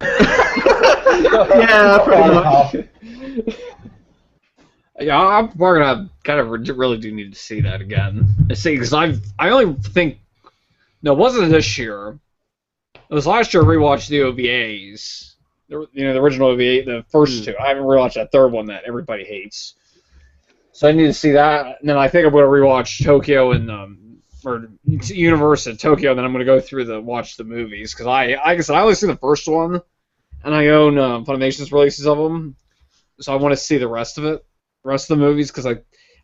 Yeah, pretty much. Yeah, we're gonna really do need to see that again. See, because I only think no, it wasn't this year. It was last year. I rewatched the OVAs, the original OVA, the first two. I haven't rewatched that third one that everybody hates. So I need to see that, and then I think I'm gonna rewatch Tokyo and or Universe and Tokyo, and then I'm gonna go through watch the movies because I guess I only seen the first one, and I own Funimation's releases of them, so I want to see the rest of it. Rest of the movies because I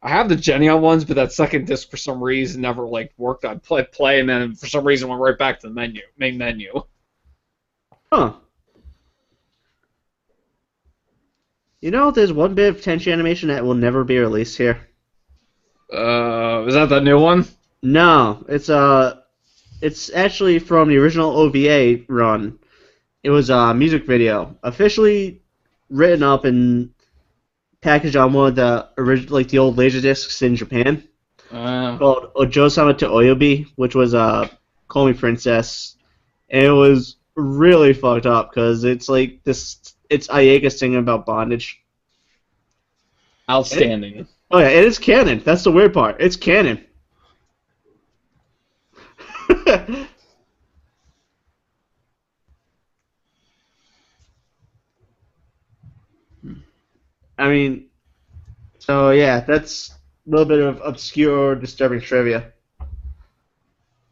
have the Genion ones, but that second disc for some reason never like worked. I'd play, and then for some reason went right back to the main menu. Huh. You know, there's one bit of Tenchi animation that will never be released here. Is that the new one? No, it's actually from the original OVA run. It was a music video, officially written up and packaged on one of the original, like the old laser discs in Japan, called Ojo-sama to Oyobi, which was Call Me Princess, and it was really fucked up because it's like this. It's Ayaka singing about bondage. Outstanding. Oh yeah, it is canon. That's the weird part. It's canon. I mean, so yeah, that's a little bit of obscure, disturbing trivia.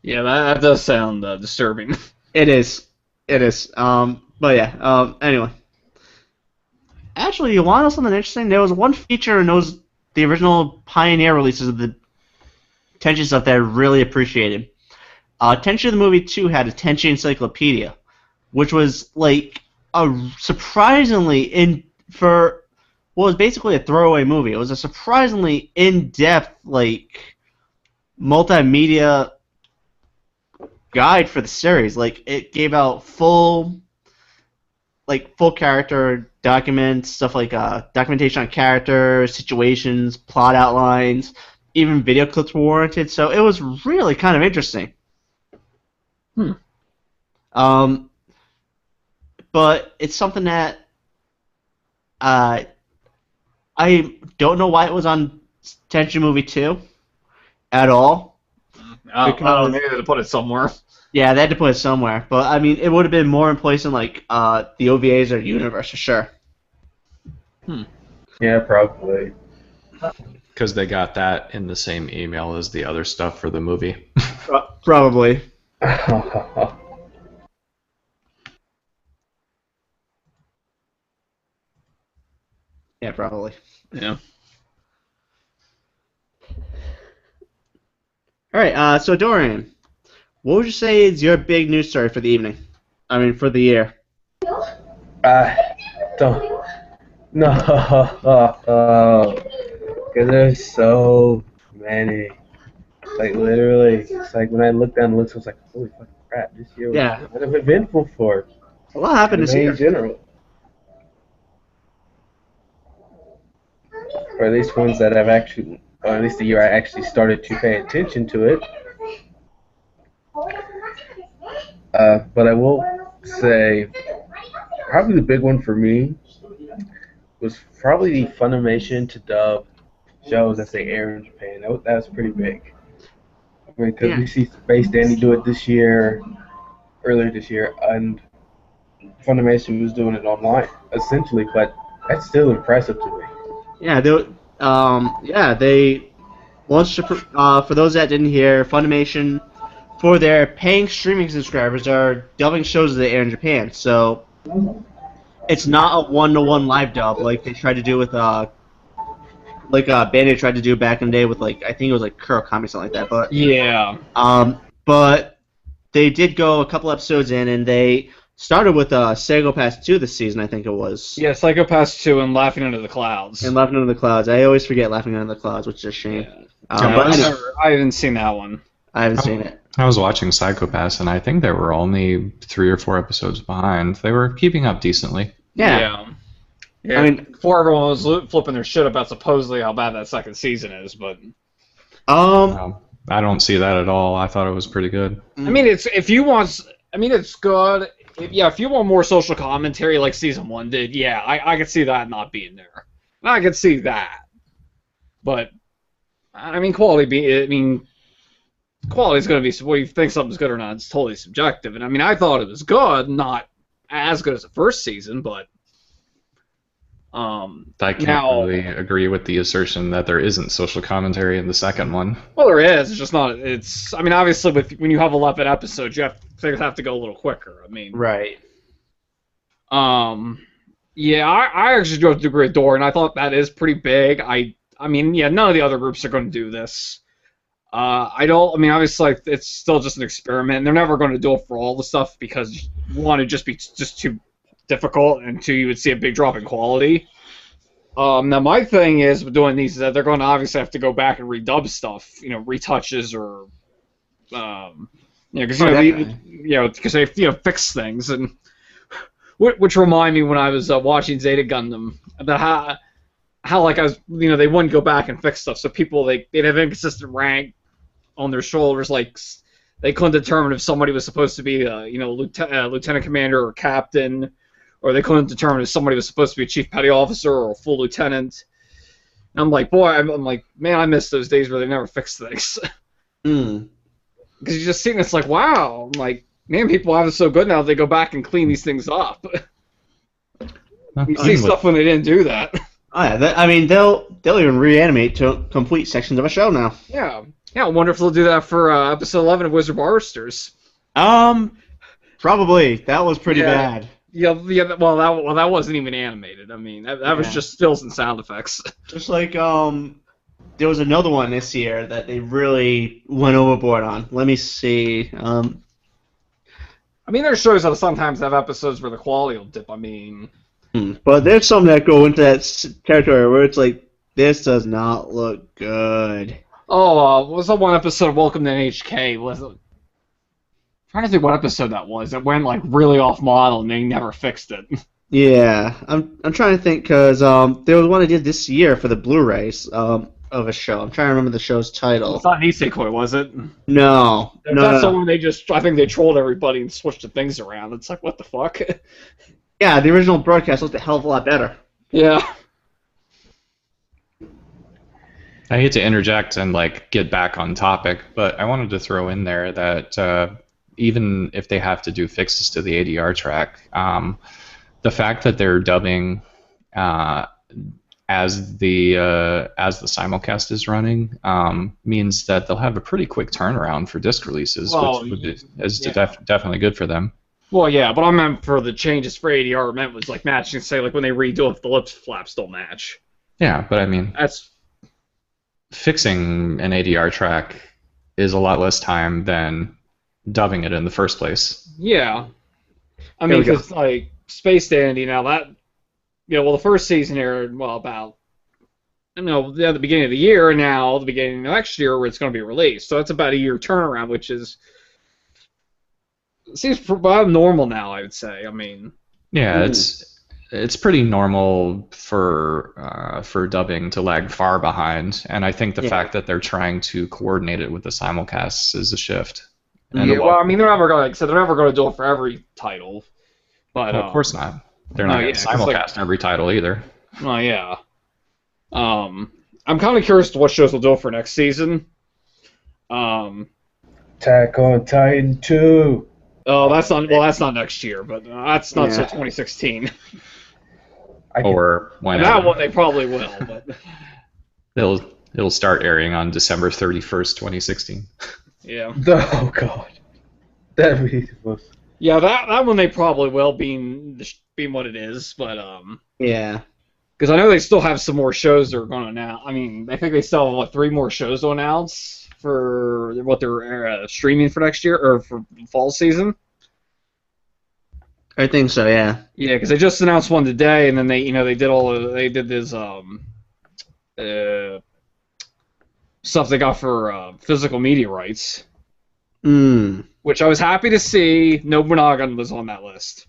Yeah, that does sound disturbing. It is. It is. But yeah. Anyway. Actually, you want to know something interesting? There was one feature in the original Pioneer releases of the Tenchi stuff that I really appreciated. Tenchi the Movie 2 had a Tenchi Encyclopedia, which was like a surprisingly for what was basically a throwaway movie. It was a surprisingly in-depth, like, multimedia guide for the series. Like, it gave out full like full character documents, stuff like documentation on characters, situations, plot outlines, even video clips were warranted. So it was really kind of interesting. But it's something that I don't know why it was on Tension Movie 2 at all. I don't know, maybe they had to put it somewhere. Yeah, they had to put it somewhere. But, I mean, it would have been more in place in, like, the OVAs or Universe, for sure. Yeah, probably. Because they got that in the same email as the other stuff for the movie. Probably. Yeah, probably. Yeah. All right, so Dorian, what would you say is your big news story for the evening? I mean, for the year. Don't. No. Because there's so many. Like, literally, it's like when I looked down the list, I was like, holy fucking crap, this year was kind of eventful for A lot happened this anime year. in general. Or at least ones that have actually, or at least the year I actually started to pay attention to it. But I will say, probably the big one for me was probably the Funimation to dub shows that they air in Japan. That was pretty big. I mean, because we see Space Dandy do it this year, earlier this year, and Funimation was doing it online, essentially, but that's still impressive to me. Yeah, they launched for those that didn't hear, Funimation, for their paying streaming subscribers, are dubbing shows that they air in Japan. So it's not a one-to-one live dub like they tried to do with Bandai tried to do back in the day with, like, I think it was like Kurokami, something like that. But Yeah. but they did go a couple episodes in, and they started with Psycho Pass 2 this season, I think it was. Yeah, Psycho Pass 2 and Laughing Under the Clouds. And Laughing Under the Clouds. I always forget Laughing Under the Clouds, which is a shame. Yeah. But I haven't seen that one. I haven't seen it. I was watching Psycho Pass, and I think they were only 3 or 4 episodes behind. They were keeping up decently. Yeah. Yeah, I mean, before everyone was flipping their shit about supposedly how bad that second season is, but I don't see that at all. I thought it was pretty good. I mean, it's good. If you want more social commentary like season 1 did, yeah, I could see that not being there. I could see that, but I mean, quality is going to be what you think something's good or not. It's totally subjective, and I mean, I thought it was good, not as good as the first season, but. I can't really agree with the assertion that there isn't social commentary in the second one. Well, there is. It's just not. I mean, obviously, when you have 11 episodes, things have to go a little quicker. I mean, right. Yeah, I actually drove to Great Door, and I thought that is pretty big. I mean, yeah, none of the other groups are going to do this. I mean, obviously, like, it's still just an experiment. And they're never going to do it for all the stuff because one, it'd just be too difficult, and two, you would see a big drop in quality. Now my thing is with doing these is that they're going to obviously have to go back and redub stuff, retouches or, because they fix things, and which remind me when I was watching Zeta Gundam about how like I was, they wouldn't go back and fix stuff, so people they'd have inconsistent rank on their shoulders, like they couldn't determine if somebody was supposed to be lieutenant commander or captain. Or they couldn't determine if somebody was supposed to be a chief petty officer or a full lieutenant. And I'm like, man, I miss those days where they never fixed things. Because you just see it, it's like, wow. I'm like, man, people have it so good now they go back and clean these things up. You see stuff when they didn't do that. Oh yeah, I mean they'll even reanimate to complete sections of a show now. Yeah, I wonder if they'll do that for episode 11 of Wizard Barsters. Probably. That was pretty bad. Yeah. Well, that wasn't even animated. I mean, that was just stills and sound effects. Just like there was another one this year that they really went overboard on. Let me see. I mean, there's shows that sometimes have episodes where the quality will dip. I mean, but there's some that go into that territory where it's like, this does not look good. Oh, was that one episode of Welcome to NHK? Was it? I'm trying to think what episode that was. It went like really off model and they never fixed it. Yeah, I'm trying to think because there was one I did this year for the Blu-rays of a show. I'm trying to remember the show's title. It's not Nisekoi, was it? No, If no, that's the no. one I think they trolled everybody and switched the things around. It's like, what the fuck? Yeah, the original broadcast looked a hell of a lot better. Yeah. I hate to interject and like get back on topic, but I wanted to throw in there that even if they have to do fixes to the ADR track, the fact that they're dubbing as the simulcast is running means that they'll have a pretty quick turnaround for disc releases, Well, which is yeah. definitely good for them. Well, yeah, but I meant for the changes for ADR, I meant was like matching, say, like when they redo if the lip flaps don't match. Yeah, but I mean, That's fixing an ADR track is a lot less time than dubbing it in the first place. yeah. I There mean, we go. because like Space Dandy now that well the first season aired about at the beginning of the year, and now the beginning of next year where it's going to be released. So that's about a year turnaround, which seems about normal now. I would say. I mean, Yeah, it's pretty normal for dubbing to lag far behind, and I think the Yeah. fact that they're trying to coordinate it with the simulcasts is a shift. And yeah. Well, I mean, they're never going. Like I said, they're never going to do it for every title, but well, of course not. They're no, not going yeah, to 'cause, like- simulcast every title either. Oh yeah. I'm kind of curious to what shows they'll do for next season. Attack on Titan 2. Oh, that's not next year, but that's not till Yeah. 2016. I can, Or And that whenever. one they probably will, but It'll start airing on December 31st, 2016. yeah, oh god, that'd be the most. yeah, that one they probably will, being what it is, but Yeah. because I know they still have some more shows they're going to announce. I mean, I think they still have 3 more shows to announce for what they're streaming for next year or for fall season. I think so, yeah. Yeah, because they just announced one today, and then they did this stuff they got for physical media rights, Mm. which I was happy to see. Nobunaga was on that list,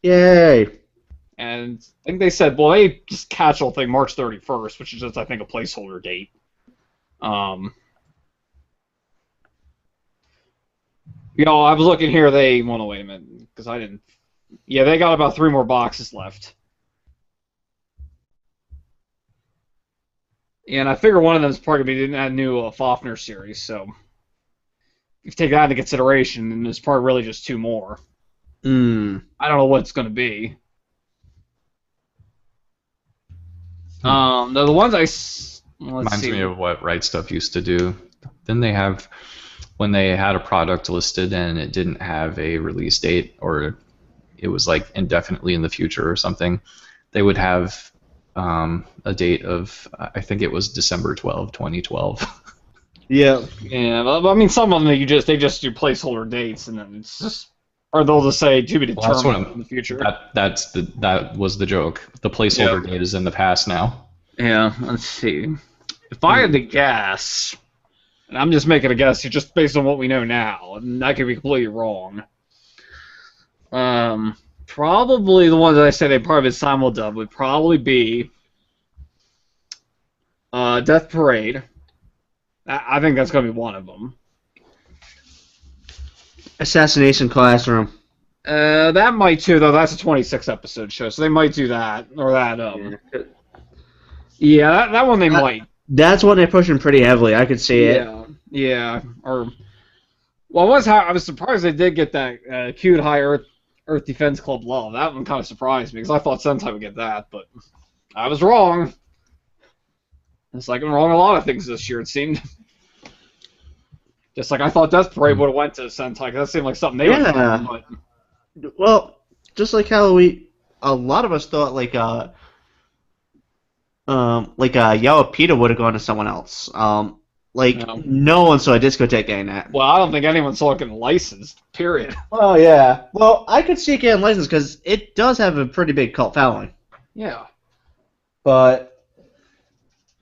Yay. and I think they said, well, they just catch-all thing March 31st, which is just I think a placeholder date. I was looking here. Wait a minute, because I didn't. Yeah, they got about 3 more boxes left. And I figure one of them is probably going to be that new Fafner series, so if you take that into consideration, then there's probably really just 2 more. Mm. I don't know what it's going to be. The ones let's Reminds see. me of what Right Stuff used to do. Then they have, when they had a product listed and it didn't have a release date, or it was like indefinitely in the future or something, they would have a date of, I think it was December 12, 2012. Yeah. Yeah, but, I mean, some of them they just do placeholder dates, and then it's just, or they'll just say to be Well, that's what determined in the future. That was the joke. The placeholder date is in the past now. Yeah, let's see. If I had to guess, and I'm just making a guess here just based on what we know now, and I could be completely wrong. Probably the ones that I say they probably been simuldub would probably be Death Parade. I think that's going to be one of them. Assassination Classroom. That might too, though. That's a 26 episode show, so they might do that or that. Yeah, that one they might. That's one they're pushing pretty heavily. I could see it. Yeah. Or well, I was surprised they did get that cute High Earth Defense Club Love. That one kind of surprised me because I thought Sentai would get that, but I was wrong. It's like I'm wrong a lot of things this year. It seemed. Just like I thought Death Parade would have went to Sentai, because that seemed like something they would Yeah. do, but Well, just like how a lot of us thought Yawapita would have gone to someone else. No. No one saw a discotheque getting that. well, I don't think anyone saw it getting licensed. Period. Oh yeah. Well, I could see it getting licensed because it does have a pretty big cult following. Yeah. But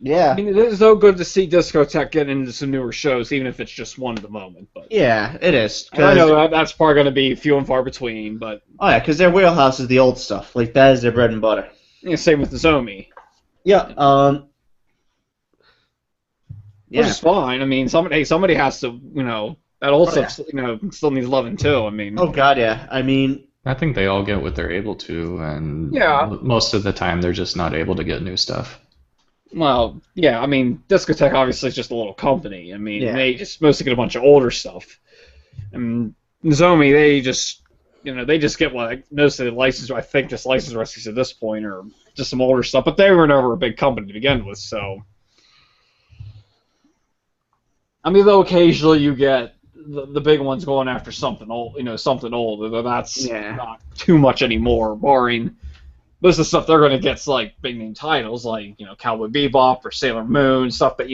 Yeah. I mean, it is so good to see Discotech get into some newer shows, even if it's just one at the moment. But Yeah, it is. and I know that's probably going to be few and far between. But Oh yeah, because their wheelhouse is the old stuff. Like that is their bread and butter. same with Nozomi, Yeah. which Yeah. is fine. I mean, somebody has to, that old Oh, stuff, still needs loving too. I mean, Oh god, yeah. I mean, I think they all get what they're able to, and Yeah. most of the time they're just not able to get new stuff. well, yeah. I mean, Discotech obviously is just a little company. I mean, Yeah. they just mostly get a bunch of older stuff. And Nozomi, they just get most of the license. I think just license recipes at this point, or just some older stuff. But they were never a big company to begin with, so. I mean, though occasionally you get the big ones going after something old, something old. Though that's Yeah. not too much anymore, barring most of the stuff they're going to get's like big name titles, like Cowboy Bebop or Sailor Moon, stuff that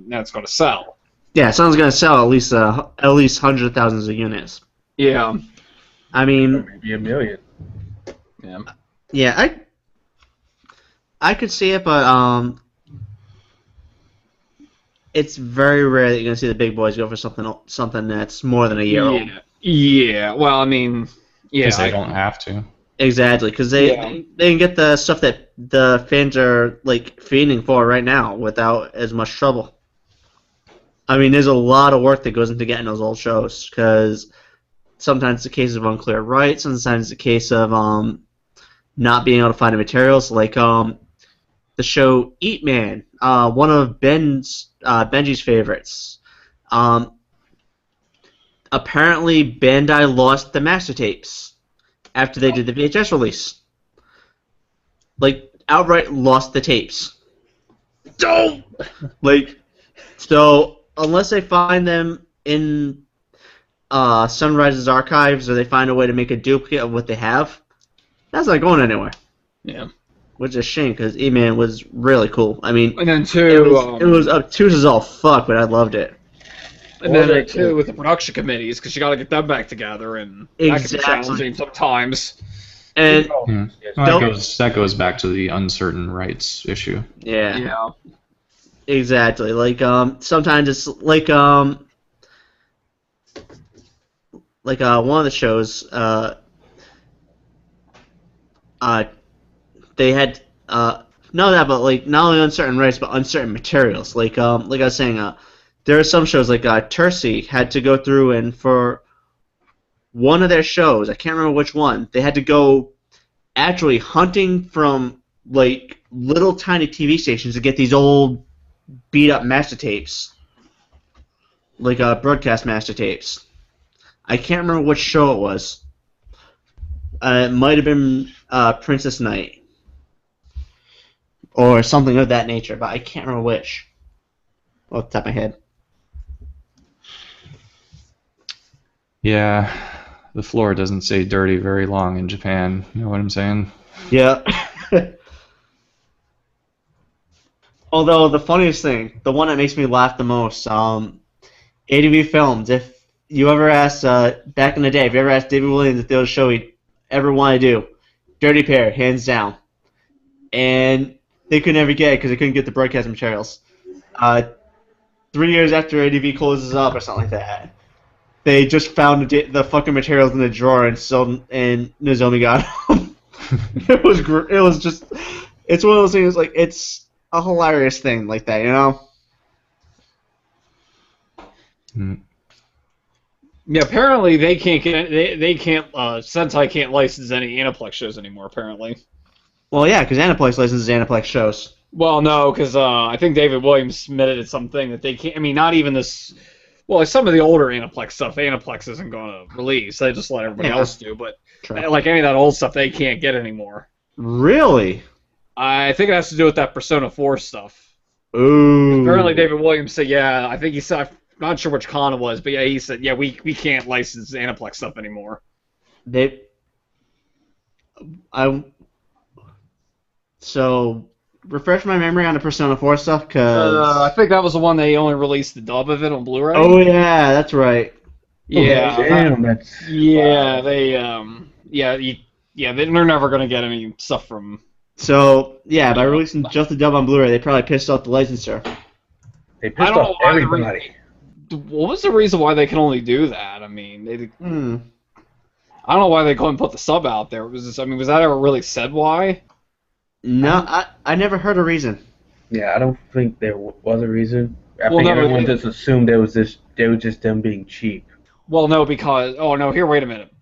that's going to sell. yeah, someone's gonna sell at least hundreds of thousands of units. Yeah, I mean, Maybe a million. yeah. yeah, I could see it, but it's very rare that you're gonna see the big boys go for something that's more than a year old. Yeah. Well, I mean, yeah. Because they don't have to. Exactly, because they Yeah. they can get the stuff that the fans are like fiending for right now without as much trouble. I mean, there's a lot of work that goes into getting those old shows because sometimes it's a case of unclear rights, sometimes it's a case of not being able to find the materials. Like the show Eat Man, one of Benji's favorites. Apparently, Bandai lost the master tapes after they did the VHS release. Like, outright lost the tapes. Don't! Like, so, unless they find them in Sunrise's archives or they find a way to make a duplicate of what they have, that's not going anywhere. Yeah. Which is a shame, because E-Man was really cool. I mean, And then it too, was obtuse as all fuck, but I loved it. and then too with the production committees, because you got to get them back together, and that can be Exactly. challenging sometimes. And, Yeah. Yes. Well, Don't- that goes back to the uncertain rights issue. yeah. Yeah. Exactly. Like sometimes it's like one of the shows they had not that but like not only uncertain rights but uncertain materials. Like I was saying there are some shows like Tercy had to go through and for one of their shows, I can't remember which one, they had to go actually hunting from like little tiny TV stations to get these old beat up master tapes, like broadcast master tapes. I can't remember which show it was. It might have been Princess Knight or something of that nature, but I can't remember which. Off the top of my head. Yeah, the floor doesn't stay dirty very long in Japan. You know what I'm saying? Yeah. Although the funniest thing, the one that makes me laugh the most, ADV Films. If you ever asked back in the day, if you ever asked David Williams if there was a show he'd ever want to do, Dirty Pair, hands down. And they could never get it because they couldn't get the broadcast materials. 3 years after ADV closes up or something like that, they just found the fucking materials in the drawer and Nozomi got them. It was just, it's one of those things like it's a hilarious thing like that, you know? Mm. Yeah, apparently they can't get Sentai can't license any Aniplex shows anymore. Apparently. Well, yeah, because Aniplex licenses Aniplex shows. Well, no, because I think David Williams submitted something that they can't. I mean, not even this. Well, some of the older Aniplex stuff, Aniplex isn't going to release. They just let everybody Yeah. else do. But True. like any of that old stuff, they can't get anymore. Really? I think it has to do with that Persona 4 stuff. Ooh. Apparently, David Williams said, yeah. I think he said. I'm not sure which con it was, but yeah, he said, yeah, we can't license Aniplex stuff anymore. So, refresh my memory on the Persona 4 stuff, I because... think that was the one they only released the dub of it on Blu-ray. oh, yeah, that's right. yeah. Damn, that's Yeah, they they're never gonna get any stuff from So yeah, by releasing just the dub on Blu-ray, they probably pissed off the licensor. They I pissed don't know off why everybody. What was the reason why they can only do that? I mean, Hmm. I don't know why they couldn't put the sub out there. I mean, was that ever really said why? No, I never heard a reason. Yeah, I don't think there was a reason. I Well, think no, everyone just assumed it was just them being cheap. Well, no, because here, wait a minute.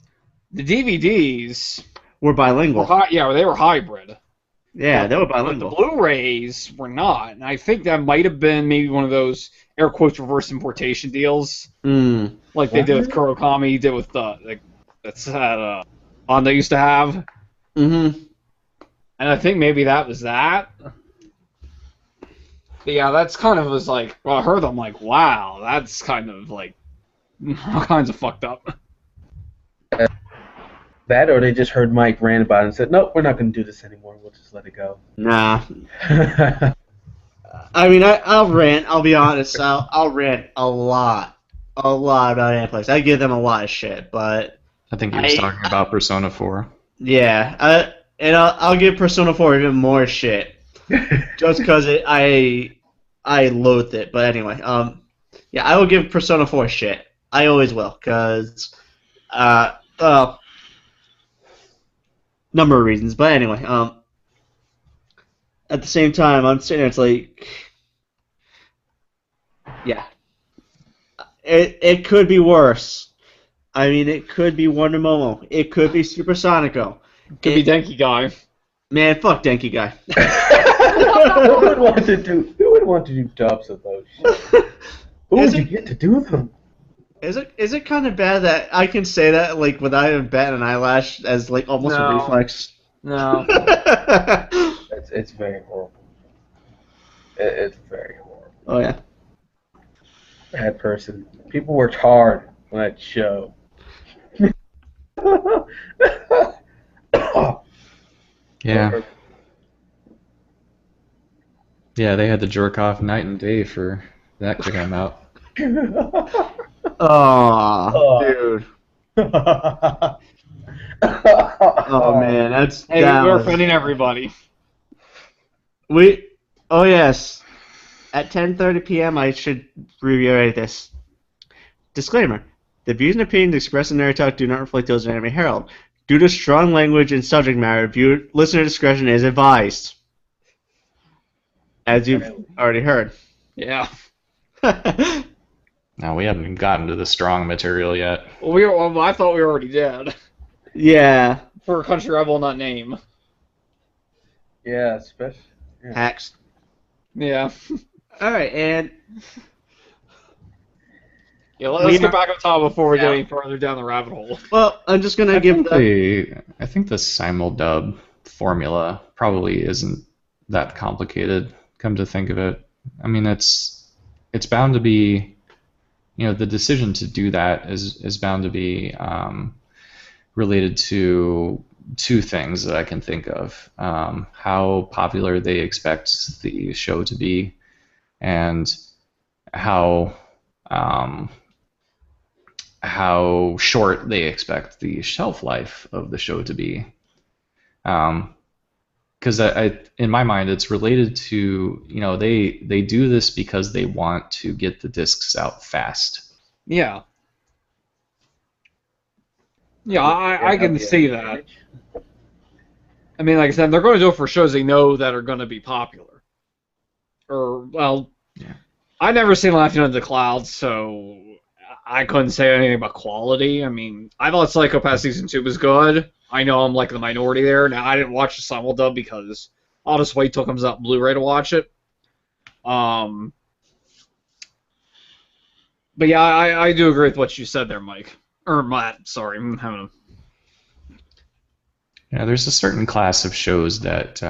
The DVDs We're bilingual. they were hybrid. Yeah, they were But the bilingual. Blu-rays were not, and I think that might have been maybe one of those air quotes reverse importation deals, Hmm. like they did with Kurokami, did with that's that Honda used to have, Mm-hmm. and I think maybe that was that. But yeah, that's kind of was like, well, I heard them like, wow, that's kind of like all kinds of fucked up. That, or they just heard Mike rant about it and said, "Nope, we're not going to do this anymore. We'll just let it go." Nah. I mean, I'll rant. I'll be honest. I'll rant a lot about Aniplex. I give them a lot of shit, but I think he was talking about Persona 4. yeah, and I'll give Persona 4 even more shit just because I loathed it. But anyway, yeah, I will give Persona 4 shit. I always will, because well, number of reasons. But anyway, at the same time, I'm sitting there, it's like, yeah, it could be worse. I mean, it could be Wonder Momo. It could be Super Sonico. Could be Denki Guy. Man, fuck Denki Guy. Who would want to do dubs of those shit? Who would you get to do them? Is it kind of bad that I can say that like without even batting an eyelash as like almost a No. reflex? No. It's very horrible. It's very horrible. Oh yeah. Bad person. People worked hard on that show. Yeah. Yeah, they had to jerk off night and day for that to come out. Oh, dude. Oh man, that's Hey, that we're was- offending everybody. Oh yes. At 10:30 p.m. I should reiterate this. Disclaimer. The views and opinions expressed in Nerd Talk do not reflect those of Anime Herald. Due to strong language and subject matter, listener discretion is advised. As you've already heard. Yeah. No, we haven't even gotten to the strong material yet. Well, I thought we already did. Yeah. For a country I will not name. Yeah, especially. Yeah. Hacks. Yeah. Alright, and Yeah, let's get back on top before we get any further down the rabbit hole. well, I'm just gonna give I think the simuldub formula probably isn't that complicated, come to think of it. I mean, it's bound to be, the decision to do that is bound to be related to two things that I can think of. How popular they expect the show to be, and how short they expect the shelf life of the show to be. Because in my mind, it's related to, they do this because they want to get the discs out fast. Yeah. Yeah, I can see that. I mean, like I said, they're going to do it for shows they know that are going to be popular. Yeah. I've never seen Laughing Under the Clouds, so I couldn't say anything about quality. I mean, I thought Psychopath Season 2 was good. I know I'm like the minority there. Now, I didn't watch the simuldub because I'll just wait till it comes out Blu-ray to watch it. But yeah, I do agree with what you said there, Mike. Or Matt, sorry. I'm having Yeah, there's a certain class of shows that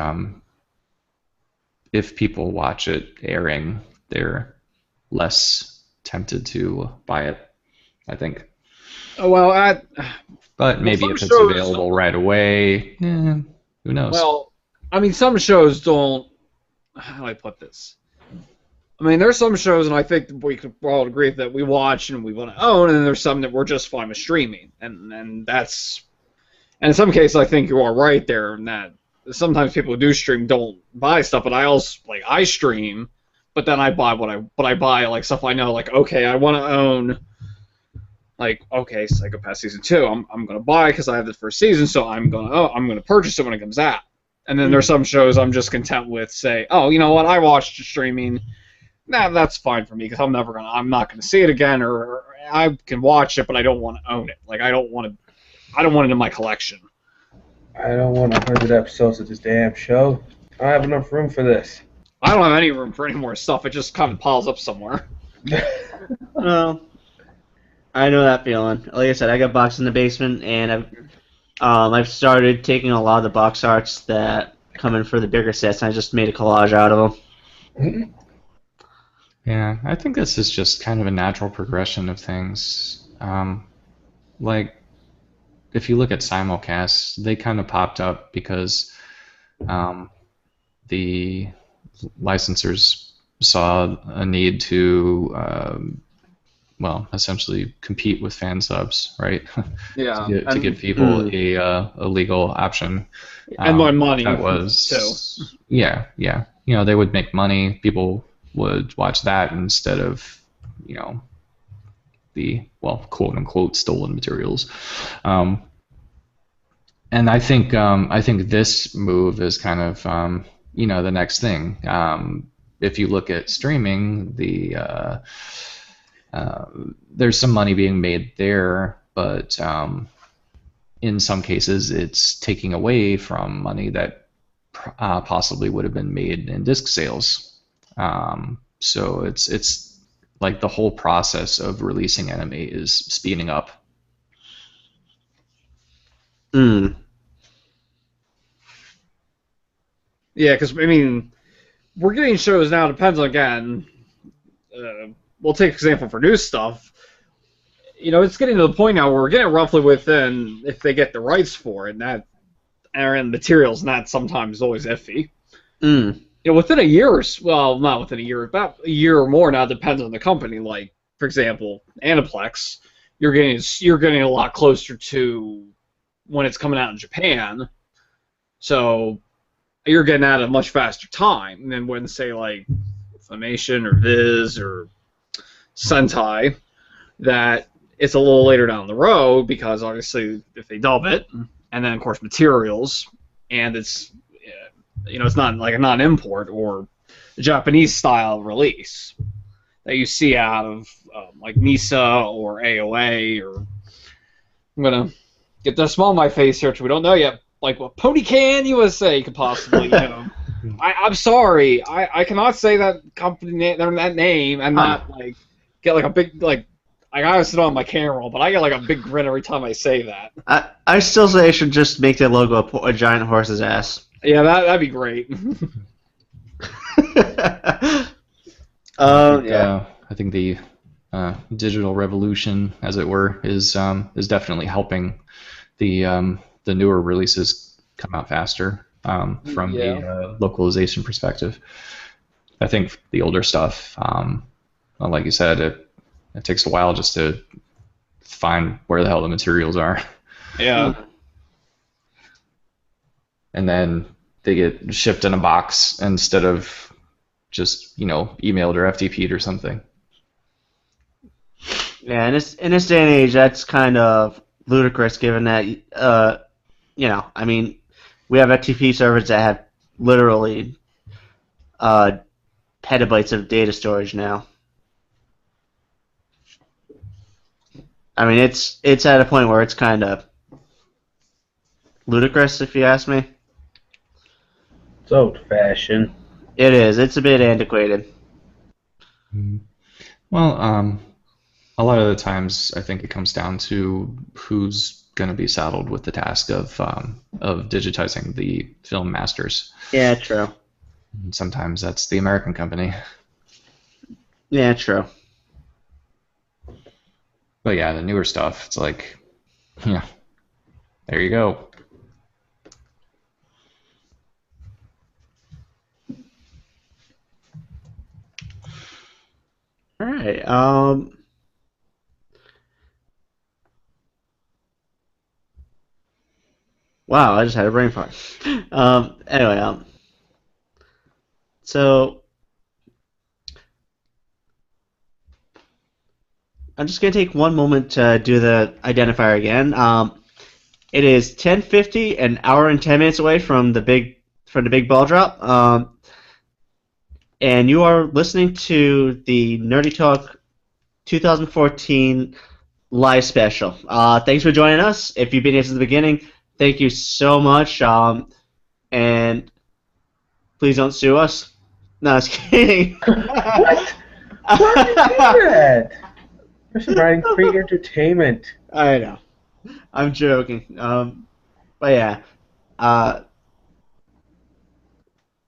if people watch it airing, they're less tempted to buy it, I think. But maybe some if it's shows- available right away, who knows? Well, I mean, some shows don't. How do I put this? I mean, there's some shows, and I think we could all agree that we watch and we want to own, and then there's some that we're just fine with streaming, and that's. And in some cases, I think you are right there in that sometimes people who do stream don't buy stuff, but I also I stream, but then I buy what I buy like stuff I know, like okay, I want to own okay, Psychopath season 2, I'm gonna buy because I have the first season, so I'm gonna purchase it when it comes out. And then there's some shows I'm just content with, say, oh, you know what, I watched streaming, that's fine for me because I'm not gonna see it again, or I can watch it, but I don't want to own it. Like I don't want it in my collection. I don't want 100 episodes of this damn show. I don't have enough room for this. I don't have any room for any more stuff. It just kind of piles up somewhere. Well, I know that feeling. Like I said, I got boxes in the basement, and I've started taking a lot of the box arts that come in for the bigger sets, and I just made a collage out of them. Yeah, I think this is just kind of a natural progression of things. Like, if you look at simulcasts, they kind of popped up because the licensors saw a need to, essentially compete with fan subs, right? Yeah. to give people a legal option. And more money. That was too. Yeah. You know, they would make money. People would watch that instead of, the quote unquote stolen materials. And I think this move is kind of the next thing. If you look at streaming, there's some money being made there, but in some cases it's taking away from money that possibly would have been made in disc sales. So it's like the whole process of releasing anime is speeding up. Yeah, because I mean, we're getting shows now. Depends on, again. We'll take example for new stuff. It's getting to the point now where we're getting roughly within, if they get the rights for it, and that are in materials, and that sometimes is always iffy. Within a year, not within a year, about a year or more now, depends on the company. Like, for example, Aniplex, you're getting a lot closer to when it's coming out in Japan, so you're getting at a much faster time than when, say, like Funimation or Viz or Sentai, that it's a little later down the road, because obviously if they dub it, and then of course materials, and it's it's not like a non-import or a Japanese style release that you see out of like Misa or AOA, or I'm gonna get the small on my face here, which we don't know yet, like what Ponycan USA could possibly I'm sorry, I cannot say that company name, that name, and not like get like a big I gotta sit on my camera roll, but I get like a big grin every time I say that. I still say I should just make that logo a giant horse's ass. Yeah, that'd be great. I think the digital revolution, as it were, is definitely helping the newer releases come out faster from the localization perspective. I think the older stuff, like you said, it takes a while just to find where the hell the materials are. Yeah. And then they get shipped in a box instead of just emailed or FTP'd or something. Yeah, in this day and age, that's kind of ludicrous, given that I mean, we have FTP servers that have literally petabytes of data storage now. I mean, it's at a point where it's kind of ludicrous, if you ask me. It's old-fashioned. It is. It's a bit antiquated. Well, a lot of the times, I think it comes down to who's going to be saddled with the task of digitizing the film masters. Yeah, true. And sometimes that's the American company. Yeah, true. But yeah, the newer stuff, it's like, there you go. All right. Wow, I just had a brain fart. Anyway, so I'm just gonna take one moment to do the identifier again. It is 10:50, an hour and 10 minutes away from the big ball drop. And you are listening to the Nerdy Talk 2014 live special. Thanks for joining us. If you've been here since the beginning, thank you so much. And please don't sue us. No, I was kidding. What? Why would you do that? We're providing free entertainment. I know. I'm joking. But yeah. I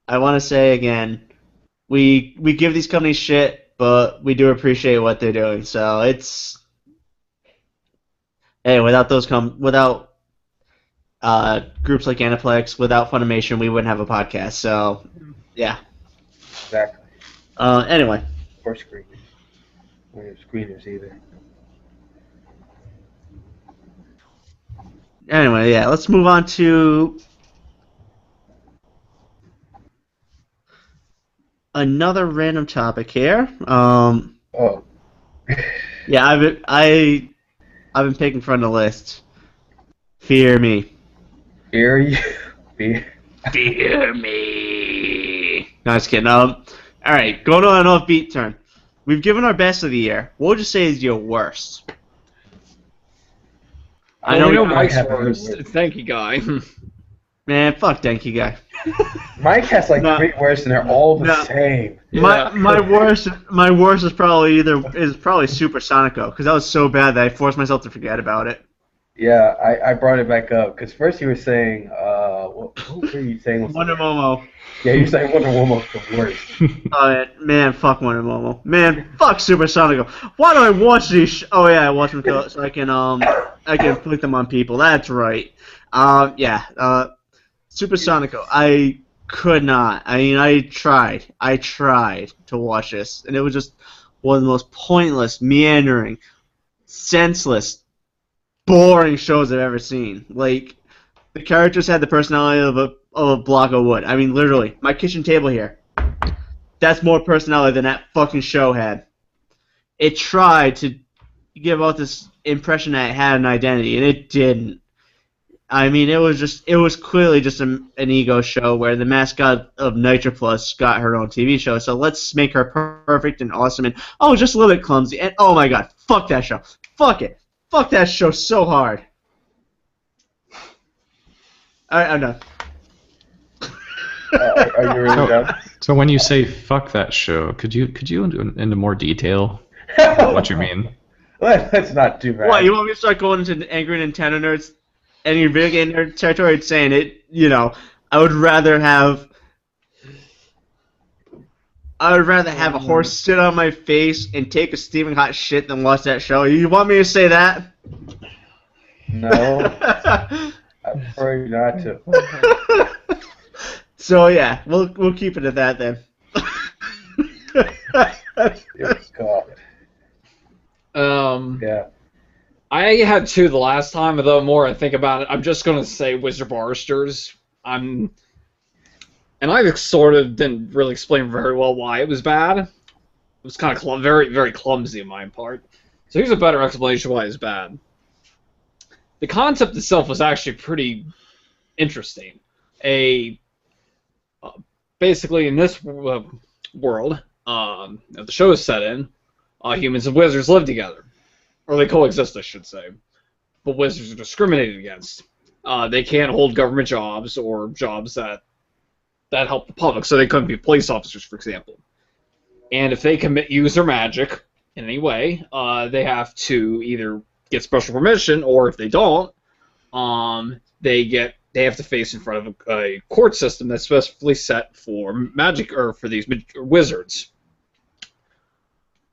want to say again, we give these companies shit, but we do appreciate what they're doing. So it's without groups like Aniplex, without Funimation, we wouldn't have a podcast. So yeah. Exactly. Anyway. Or screeners. We don't have screeners either. Anyway, yeah, let's move on to another random topic here. Oh. Yeah, I've been picking from the list. Fear me. Fear you. Fear me. No, just kidding. All right, going on an offbeat turn. We've given our best of the year. What would you say is your worst? I know I Mike's have a worst. good word. Thank you, guy. Man, fuck Denki guy. Mike has like No. 3 words and they're all the No. same. My worst is probably Super Sonico, because that was so bad that I forced myself to forget about it. Yeah, I brought it back up because first you were saying, what were you saying? Wonder Momo. Yeah, you were saying Wonder Woman's the worst. Oh man, fuck Wonder Momo. Man, fuck Super Sonico. Why do I watch these? Oh yeah, I watch them so I can inflict them on people. That's right. Super Sonico. I could not. I mean, I tried to watch this, and it was just one of the most pointless, meandering, senseless, boring shows I've ever seen. Like, the characters had the personality of a block of wood. I mean, literally, my kitchen table here. That's more personality than that fucking show had. It tried to give out this impression that it had an identity, and it didn't. I mean, it was clearly just an ego show where the mascot of Nitro Plus got her own TV show. So let's make her perfect and awesome and just a little bit clumsy. And oh my god, fuck that show. Fuck it. Fuck that show so hard. Alright, I'm done. Are you really done? So when you say "fuck that show," could you into more detail what you mean? Let's not do that. What, you want me to start going into angry Nintendo nerds? Any video game nerd territory? It's saying it, I would rather have a horse sit on my face and take a steaming hot shit than watch that show. You want me to say that? No, I prefer you not to. So yeah, we'll keep it at that then. Yes, God. Yeah. I had 2 the last time, although the more I think about it, I'm just going to say Wizard Barsters. And I sort of didn't really explain very well why it was bad. It was kind of very, very clumsy on my part. So here's a better explanation why it's bad. The concept itself was actually pretty interesting. Basically, in this world, that the show is set in, humans and wizards live together. Or they coexist, I should say. But wizards are discriminated against. They can't hold government jobs or jobs that help the public, so they couldn't be police officers, for example. And if they use their magic in any way, they have to either get special permission, or if they don't, they have to face in front of a court system that's specifically set for magic or for these wizards.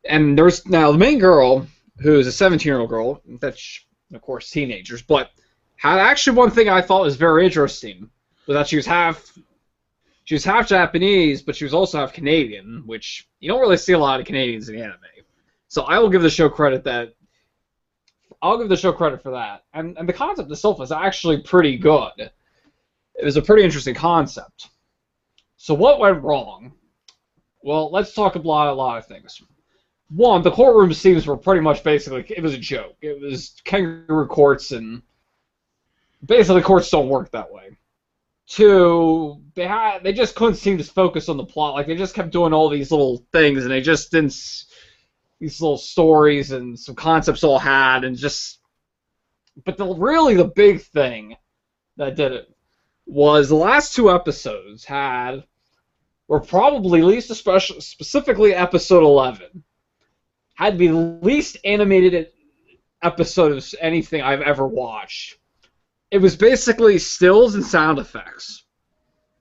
And there's now the main girl, who's a 17-year-old girl, that's, of course, teenagers, but had actually one thing I thought was very interesting, was that she was half Japanese, but she was also half Canadian, which you don't really see a lot of Canadians in anime. So I will give the show credit for that. And the concept itself is actually pretty good. it was a pretty interesting concept. So what went wrong? Well, let's talk a lot of things. One, the courtroom scenes were pretty much basically, it was a joke. It was kangaroo courts, and basically courts don't work that way. Two, they just couldn't seem to focus on the plot. Like, they just kept doing all these little things, and they just didn't, these little stories and some concepts all had, and just, but really the big thing that did it was the last 2 episodes were probably least specifically episode 11 had the least animated episode of anything I've ever watched. It was basically stills and sound effects.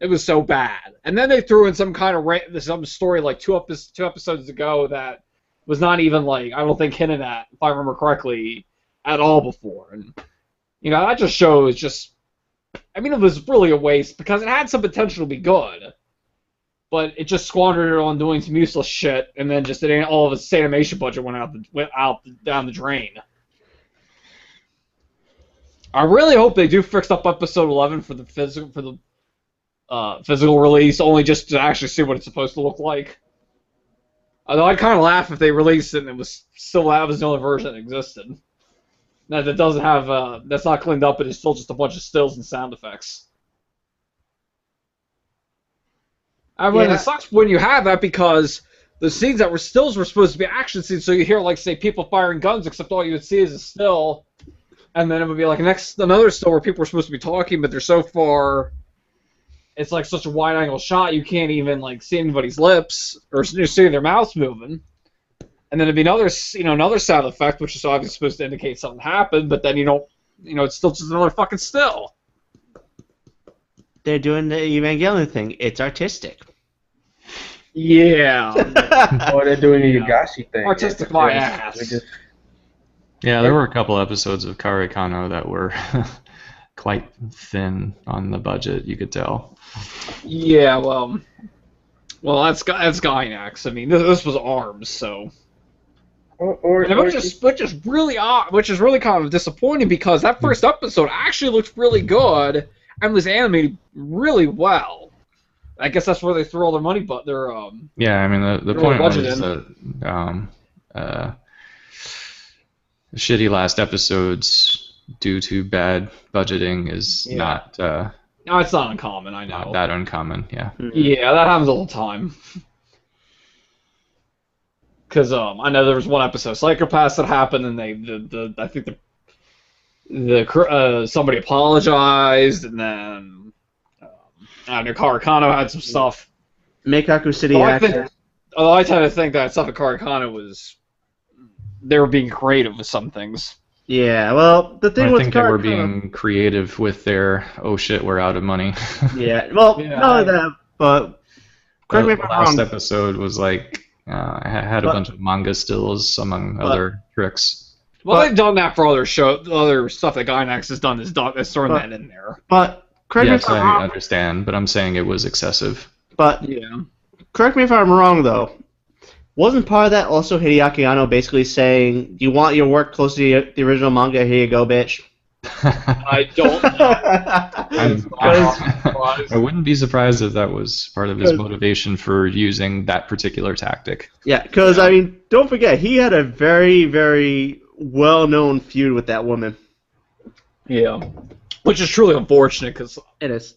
It was so bad. And then they threw in some kind of some story like two episodes ago that was not even like, I don't think hinted at, if I remember correctly, at all before. And you know, that just shows just, I mean, it was really a waste because it had some potential to be good, but it just squandered it on doing some useless shit, and then just all of its animation budget went out down the drain. I really hope they do fix up episode 11 for the physical release, only just to actually see what it's supposed to look like. Although I'd kind of laugh if they released it and it was still that was the only version that existed. That doesn't have that's not cleaned up, but it's still just a bunch of stills and sound effects. I mean, it sucks when you have that because the scenes that were stills were supposed to be action scenes, so you hear, like, say, people firing guns, except all you would see is a still, and then it would be like another still where people were supposed to be talking, but they're so far, it's like such a wide-angle shot, you can't even, like, see anybody's lips, or see their mouths moving. And then it'd be another sound effect, which is obviously supposed to indicate something happened, but then it's still just another fucking still. They're doing the Evangelion thing. It's artistic. Yeah. Or they're doing the Yagashi thing. Artistic my ass. Yeah, there were a couple episodes of Karekano that were quite thin on the budget, you could tell. Yeah, well, that's Gainax. I mean, this was ARMS, so. Which is really odd, which is really kind of disappointing because that first episode actually looked really good and was animated really well. I guess that's where they threw all their money, but yeah, I mean the point was that shitty last episodes due to bad budgeting is not. No, it's not uncommon. I know. Not that uncommon. Yeah. Yeah, that happens all the time. Because I know there was one episode, Psychopaths, that happened, and I think somebody apologized, and then I know Karekano had some stuff. Meikaku City actor. Although I tend to think that stuff at Karekano they were being creative with some things. Yeah, well, the thing with I think they were being creative with their, oh shit, we're out of money. Yeah, well, not only that, but correct me if I'm wrong. The last episode was like, had a bunch of manga stills among other tricks. Well, they've done that for other stuff that Gainax has done is throwing that in there. But correct me if I'm wrong. I understand, but I'm saying it was excessive. But correct me if I'm wrong, though. Wasn't part of that also Hideaki Anno basically saying, "You want your work close to the original manga? Here you go, bitch." I don't know. I wouldn't be surprised if that was part of his motivation for using that particular tactic. Yeah, because, I mean, don't forget, he had a very, very well-known feud with that woman. Yeah. Which is truly unfortunate, because... It is.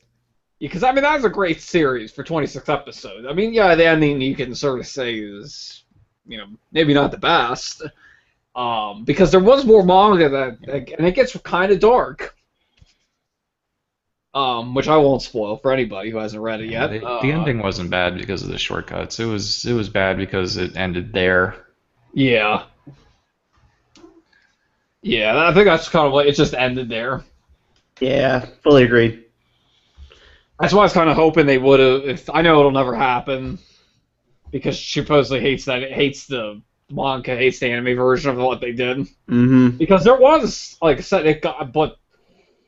Because, I mean, that was a great series for 26 episodes. I mean, yeah, the ending you can sort of say is, maybe not the best. Because there was more manga and it gets kind of dark. Which I won't spoil for anybody who hasn't read it yet. The ending wasn't bad because of the shortcuts. It was bad because it ended there. Yeah. Yeah, I think that's kind of like it just ended there. Yeah, fully agreed. That's why I was kind of hoping they would have. I know it'll never happen because she supposedly hates the manga, hates the anime version of what they did. Mm-hmm. Because there was, like I said, but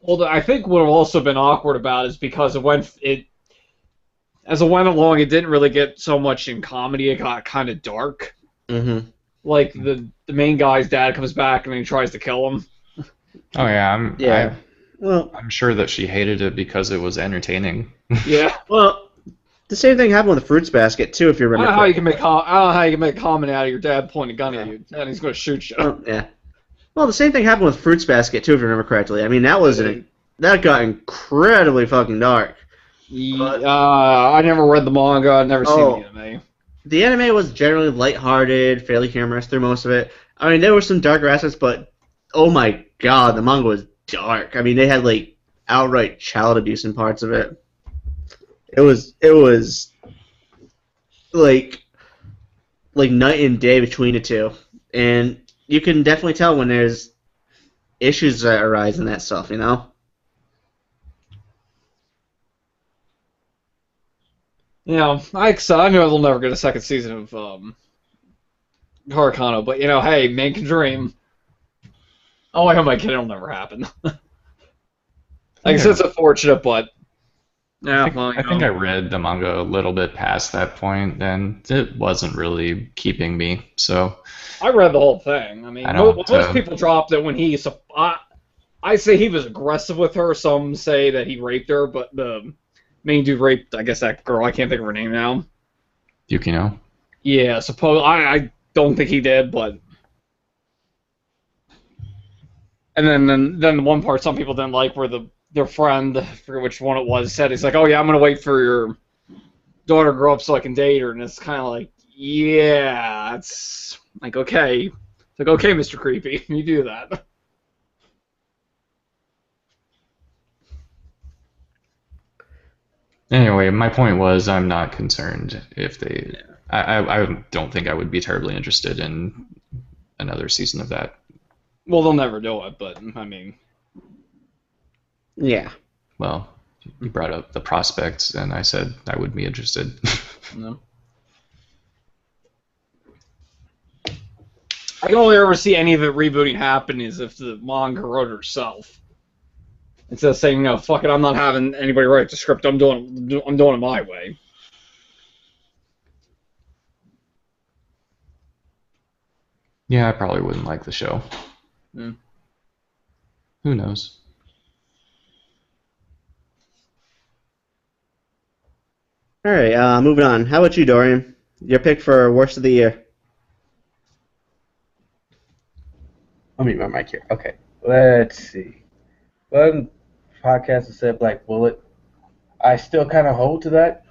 I think what would have also been awkward about is because as it went along, it didn't really get so much in comedy. It got kind of dark. Mm-hmm. Like the main guy's dad comes back and then he tries to kill him. Oh yeah, Well, I'm sure that she hated it because it was entertaining. Yeah. well, the same thing happened with Fruits Basket too, if you I remember. don't know how you correctly. can make I don't know how you can make a comment out of your dad pointing a gun at Yeah. you and he's going to shoot you. Well, yeah. Well, the same thing happened with Fruits Basket too, if you remember correctly. I mean, that got incredibly fucking dark. I never read the manga. I've never seen Oh. the anime. The anime was generally lighthearted, fairly humorous through most of it. I mean, there were some darker aspects, but oh my god, the manga was dark. I mean, they had like outright child abuse in parts of it. It was like night and day between the two, and you can definitely tell when there's issues that arise in that stuff. You know. Yeah, I know they'll never get a second season of Harakano, but hey, man can dream. Oh, I hope my kid it'll never happen. I guess it's unfortunate, but yeah, I think I read the manga a little bit past that point, and it wasn't really keeping me. So I read the whole thing. I mean, most people dropped it when I say he was aggressive with her. Some say that he raped her, but the main dude raped, I guess, that girl. I can't think of her name now. Yukino. Yeah, I don't think he did, but. And then the one part some people didn't like where their friend, I forget which one it was, said he's like, "Oh yeah, I'm gonna wait for your daughter to grow up so I can date her," and it's kind of like, yeah, it's like okay, it's like okay, Mr. Creepy, you do that. Anyway, my point was I'm not concerned if they. I don't think I would be terribly interested in another season of that. Well, they'll never do it, but I mean. Yeah. Well, you brought up the prospects, and I said I would be interested. No. I can only ever see any of it rebooting happen is if the manga wrote it herself. Instead of saying, no, fuck it, I'm not having anybody write the script, I'm doing it my way. Yeah, I probably wouldn't like the show. Mm. Who knows? All right, moving on. How about you, Dorian? Your pick for worst of the year? I'll mute my mic here. Okay, let's see. One podcast that said Black Bullet. I still kind of hold to that,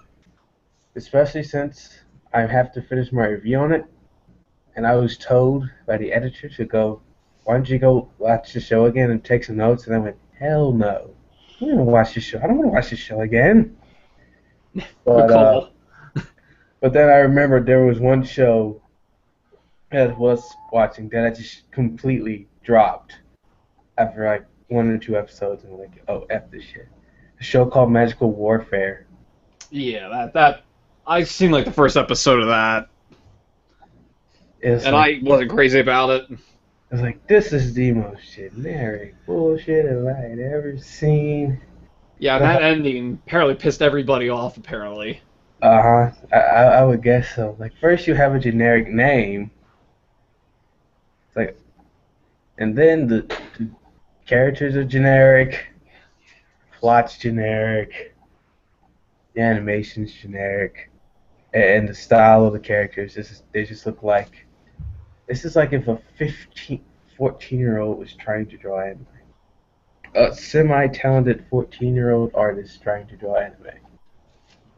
especially since I have to finish my review on it. And I was told by the editor to go, why don't you go watch the show again and take some notes? And I went, hell no. I don't want to watch the show. I don't want to watch the show again. But then I remembered there was one show that I was watching that I just completely dropped after like 1 or 2 episodes, and I'm like, oh, F this shit. A show called Magical Warfare. Yeah, that I've seen like the first episode of that, and I wasn't crazy about it. I was like, this is the most generic bullshit I've ever seen. Yeah, that ending apparently pissed everybody off, apparently. Uh-huh. I would guess so. Like, first you have a generic name. It's like, and then the characters are generic. Plot's generic. The animation's generic. And the style of the characters, they just look like... This is like if a 14-year-old was trying to draw anime. A semi-talented 14-year-old artist trying to draw anime.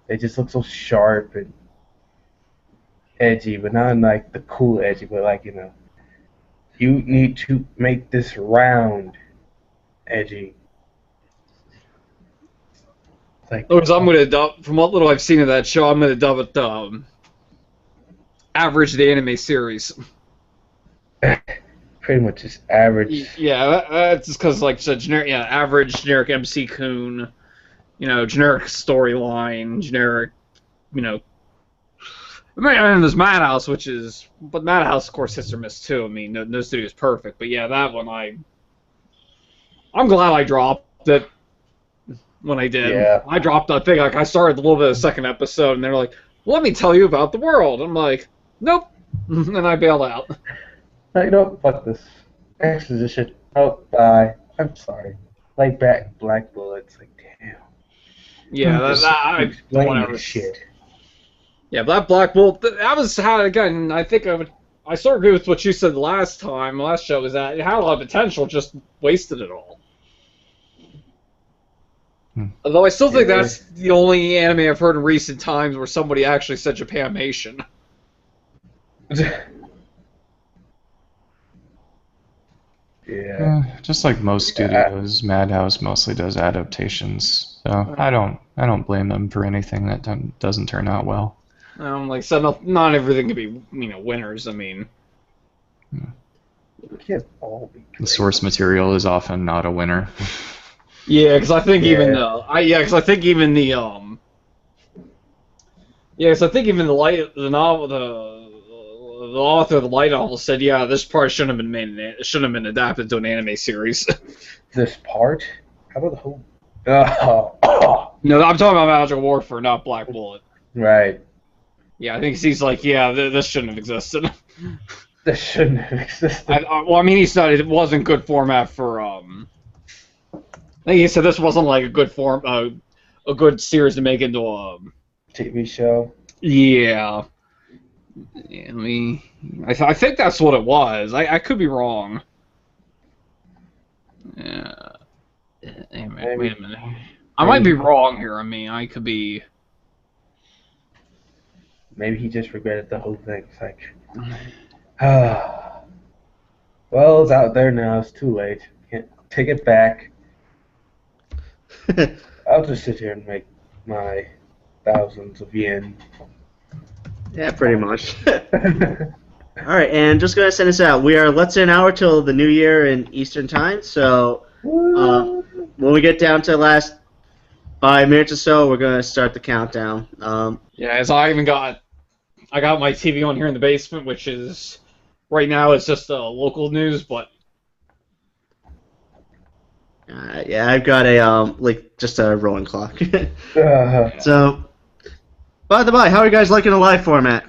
They just look so sharp and edgy, but not in like the cool edgy, but like, you need to make this round edgy. It's like, I'm gonna dub, from what little I've seen of that show, I'm gonna dub it average the anime series. pretty much just average. Yeah, that's just because like generic, average generic MC Kun, generic storyline, generic, I mean, and there's Madhouse, but Madhouse of course hits or miss too. I mean, no studio's perfect, but yeah, that one I'm glad I dropped it when I did. Yeah. I dropped. I think I started a little bit of the second episode, and they're like, "Let me tell you about the world." I'm like, "Nope," and I bailed out. Like, no, fuck this. Exposition. Oh, bye. I'm sorry. like Black Bullets. Like, damn. Yeah, Explain whatever. this shit. Yeah, that Black Bolt. That was how again. I think I sort of agree with what you said last show, is that it had a lot of potential, just wasted it all. Although I still think that's the only anime I've heard in recent times where somebody actually said Japanimation. Yeah. Just like most studios, Madhouse mostly does adaptations, so I don't blame them for anything that doesn't turn out well. Like I said, not everything can be winners. I mean, We can't all be The great. source material is often not a winner. yeah, because I think even the novel, the author of the light novel said, yeah, this part shouldn't have been adapted to an anime series. This part? How about the whole... Oh. No, I'm talking about Magical Warfare, not Black Bullet. Right. Yeah, I think he's like, yeah, this shouldn't have existed. This shouldn't have existed. Well, I mean, he said it wasn't good format for. I think he said this wasn't like a good a good series to make into a. TV show. Yeah. I think that's what it was. I could be wrong. Yeah. Wait a minute. I might be wrong here. I mean, I could be. Maybe he just regretted the whole thing. It's like, well, it's out there now. It's too late. Can't take it back. I'll just sit here and make my thousands of yen. Yeah, pretty much. All right, and just going to send this out. We are less than an hour till the new year in Eastern Time, so when we get down to the last 5 minutes or so, we're going to start the countdown. Yeah, as I got my TV on here in the basement, which is right now it's just local news, but yeah, I've got a just a rolling clock. So, by the by, how are you guys liking the live format?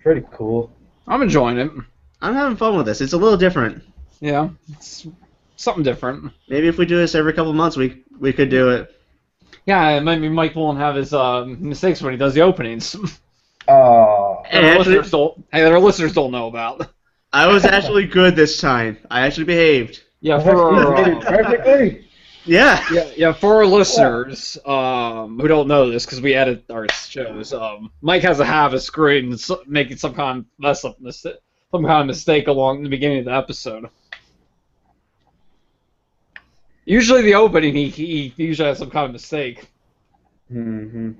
Pretty cool. I'm enjoying it. I'm having fun with this. It's a little different. Yeah, it's something different. Maybe if we do this every couple months, we could do it. Yeah, maybe Mike won't have his mistakes when he does the openings. Oh. That our listeners don't know about. I was actually good this time. I actually behaved. Yeah, Perfectly. Yeah. Yeah, for our listeners who don't know this, because we edit our shows, Mike has a habit of screwing, making some kind of mistake along the beginning of the episode. Usually the opening, he usually has some kind of mistake. Mm-hmm.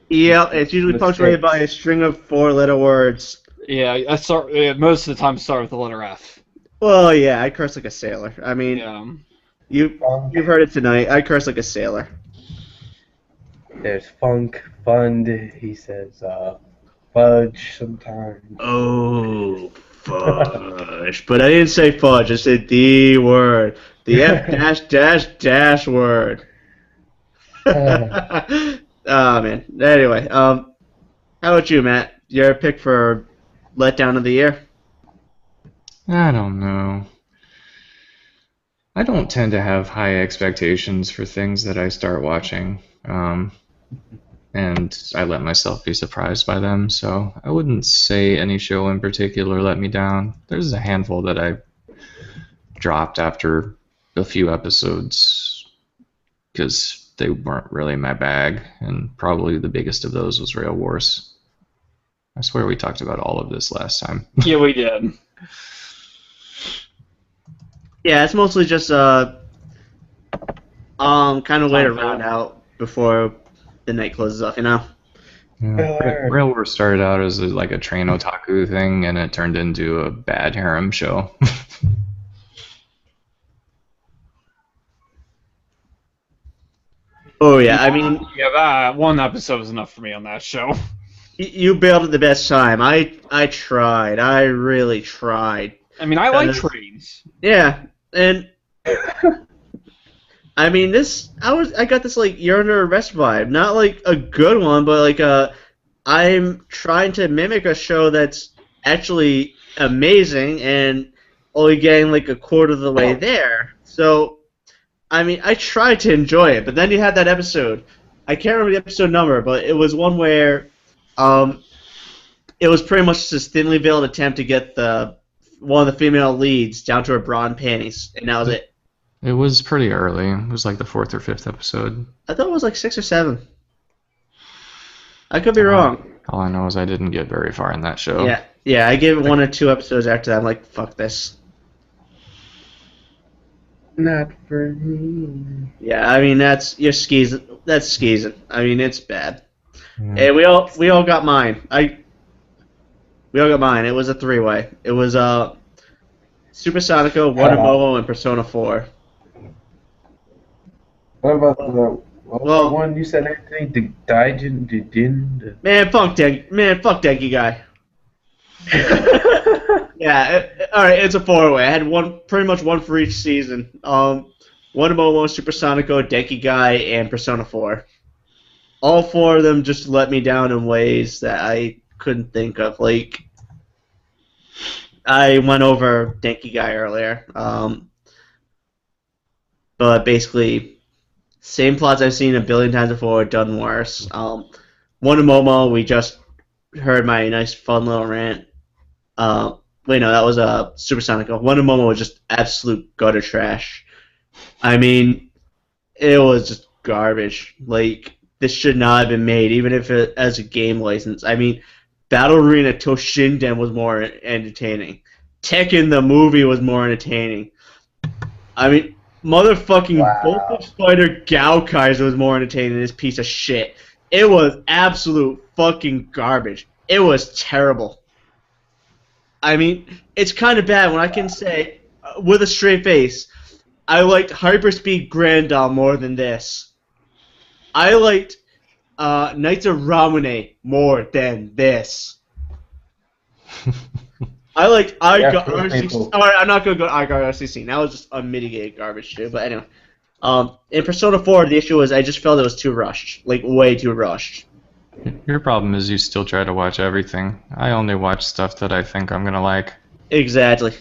Yeah, it's usually punctuated by a string of 4-letter words. Yeah, most of the time start with the letter F. Well, yeah, I curse like a sailor. I mean, Yeah. you've heard it tonight. I curse like a sailor. There's fund. He says fudge sometimes. Oh, fudge. But I didn't say fudge. I said the word. The F word. Oh, man. Anyway, how about you, Matt? Your pick for letdown of the year? I don't know. I don't tend to have high expectations for things that I start watching, and I let myself be surprised by them, so I wouldn't say any show in particular let me down. There's a handful that I dropped after a few episodes because they weren't really my bag, and probably the biggest of those was Rail Wars. I swear we talked about all of this last time. Yeah, we did. Yeah, it's mostly just kind of way to round out before the night closes off, you know? Yeah. Rail Wars started out as like a train otaku thing, and it turned into a bad harem show. Oh, yeah, I mean, Yeah, that one episode was enough for me on that show. you bailed at the best time. I tried. I really tried. I mean, I like trains. Yeah, and I mean I got this like You're Under Arrest vibe. Not like a good one, but like I'm trying to mimic a show that's actually amazing and only getting like a quarter of the way there. So I mean, I tried to enjoy it, but then you had that episode. I can't remember the episode number, but it was one where, it was pretty much this thinly veiled attempt to get one of the female leads down to her bra and panties, and that was it. It was pretty early. It was like the 4th or 5th episode. I thought it was like 6 or 7. I could be wrong. All I know is I didn't get very far in that show. Yeah, I gave it 1 or 2 episodes after that. I'm like, fuck this. Not for me. Yeah, I mean that's skeezing. That's skeezing. I mean it's bad. Yeah. Hey, we all got mine. We all got mine. It was a 3-way. It was Super Sonico, Wonder Momo, and Persona 4. What about the one you said? Anything? The Daijin? Man, fuck Denki guy. Yeah, all right. It's a 4-way. I had pretty much one for each season. Wonder Momo, Super Sonico, Denki guy, and Persona 4. All 4 of them just let me down in ways that I couldn't think of. Like, I went over Denki guy earlier, but basically, same plots I've seen a billion times before, done worse. Wonder Momo, we just heard my nice, fun little rant. Wait, no, that was Super Sonico. Wonder Momo was just absolute gutter trash. I mean, it was just garbage. Like, this should not have been made, even if it as a game license. I mean, Battle Arena Toshinden was more entertaining. Tekken the movie was more entertaining. I mean, motherfucking Voltage Fighter Gaokaiser was more entertaining than this piece of shit. It was absolute fucking garbage. It was terrible. I mean, it's kind of bad when I can say, with a straight face, I liked Hyperspeed Grandal more than this. I liked Knights of Ramune more than this. I liked RCC. Alright, I'm not going to go RCC. That was just unmitigated garbage, too. But anyway. In Persona 4, the issue was I just felt it was too rushed. Like, way too rushed. Your problem is you still try to watch everything. I only watch stuff that I think I'm gonna like. Exactly.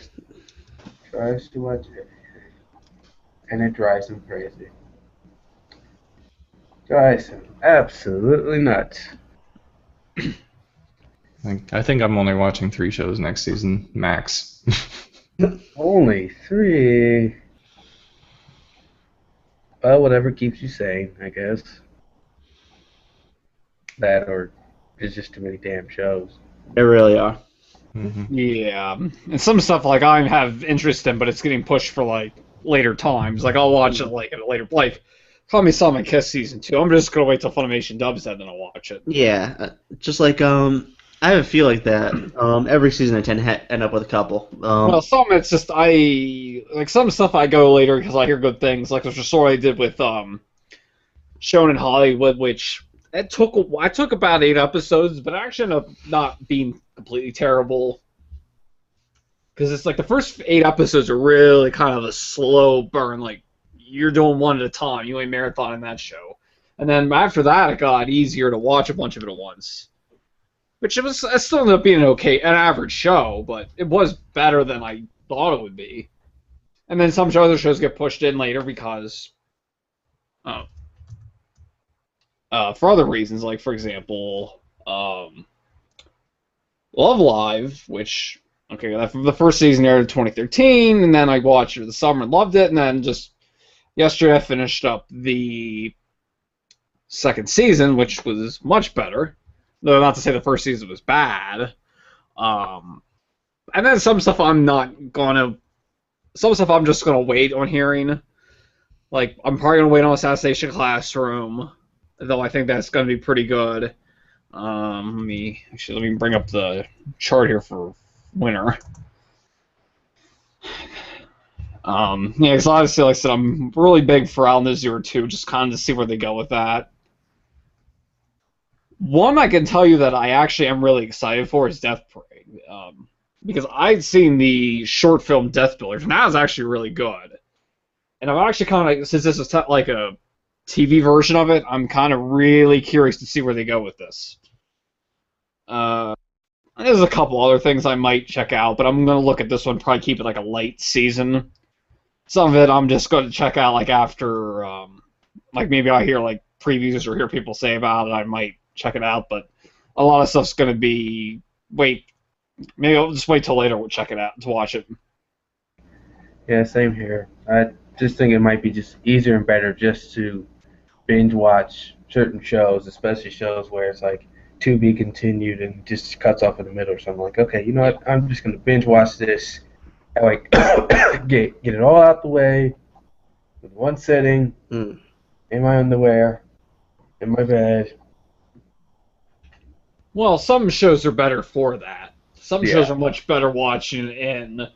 Tries to watch it, and it drives him crazy. Drives him absolutely nuts. I think I'm only watching 3 shows next season, max. Only 3. Well, whatever keeps you sane, I guess. That or there's just too many damn shows. They really are. Mm-hmm. Yeah, and some stuff like I have interest in, but it's getting pushed for like later times. Like I'll watch it like at a later, like Call Me Salt and Kiss season 2. I'm just gonna wait till Funimation dubs that, then I'll watch it. Yeah, just like I have a feel like that. Every season I tend to end up with a couple. Well, some it's just some stuff I go later because I hear good things. Like there's a story I did with Shonen Hollywood, which I took about 8 episodes, but I actually ended up not being completely terrible. Because it's like the first 8 episodes are really kind of a slow burn. Like, you're doing one at a time. You ain't marathoning that show. And then after that, it got easier to watch a bunch of it at once. Which it still ended up being an average show, but it was better than I thought it would be. And then some other shows get pushed in later because... for other reasons, like, for example, Love Live, which, the first season aired in 2013, and then I watched it in the summer and loved it, and then just yesterday I finished up the second season, which was much better. Though not to say the first season was bad. And then some stuff I'm just gonna wait on hearing. Like, I'm probably gonna wait on Assassination Classroom. Though I think that's going to be pretty good. Let me bring up the chart here for winter. Because obviously, like I said, I'm really big for Island of Zero 2, just kind of to see where they go with that. One I can tell you that I actually am really excited for is Death Parade. Because I'd seen the short film Death Builders, and that was actually really good. And I'm actually kind of, since this is like a TV version of it, I'm kind of really curious to see where they go with this. There's a couple other things I might check out, but I'm going to look at this one, probably keep it like a light season. some of it I'm just going to check out like after, like maybe I hear like previews or hear people say about it. I might check it out, but a lot of stuff's going to be maybe I'll just wait till later. We'll check it out to watch it. Yeah, same here. I just think it might be just easier and better just to binge watch certain shows, especially shows where it's like to be continued and just cuts off in the middle or something. Like, okay, you know what? I'm just gonna binge watch this. And like get it all out the way with one sitting in my underwear in my bed. Well, some shows are better for that. Some Yeah. shows are much better watching in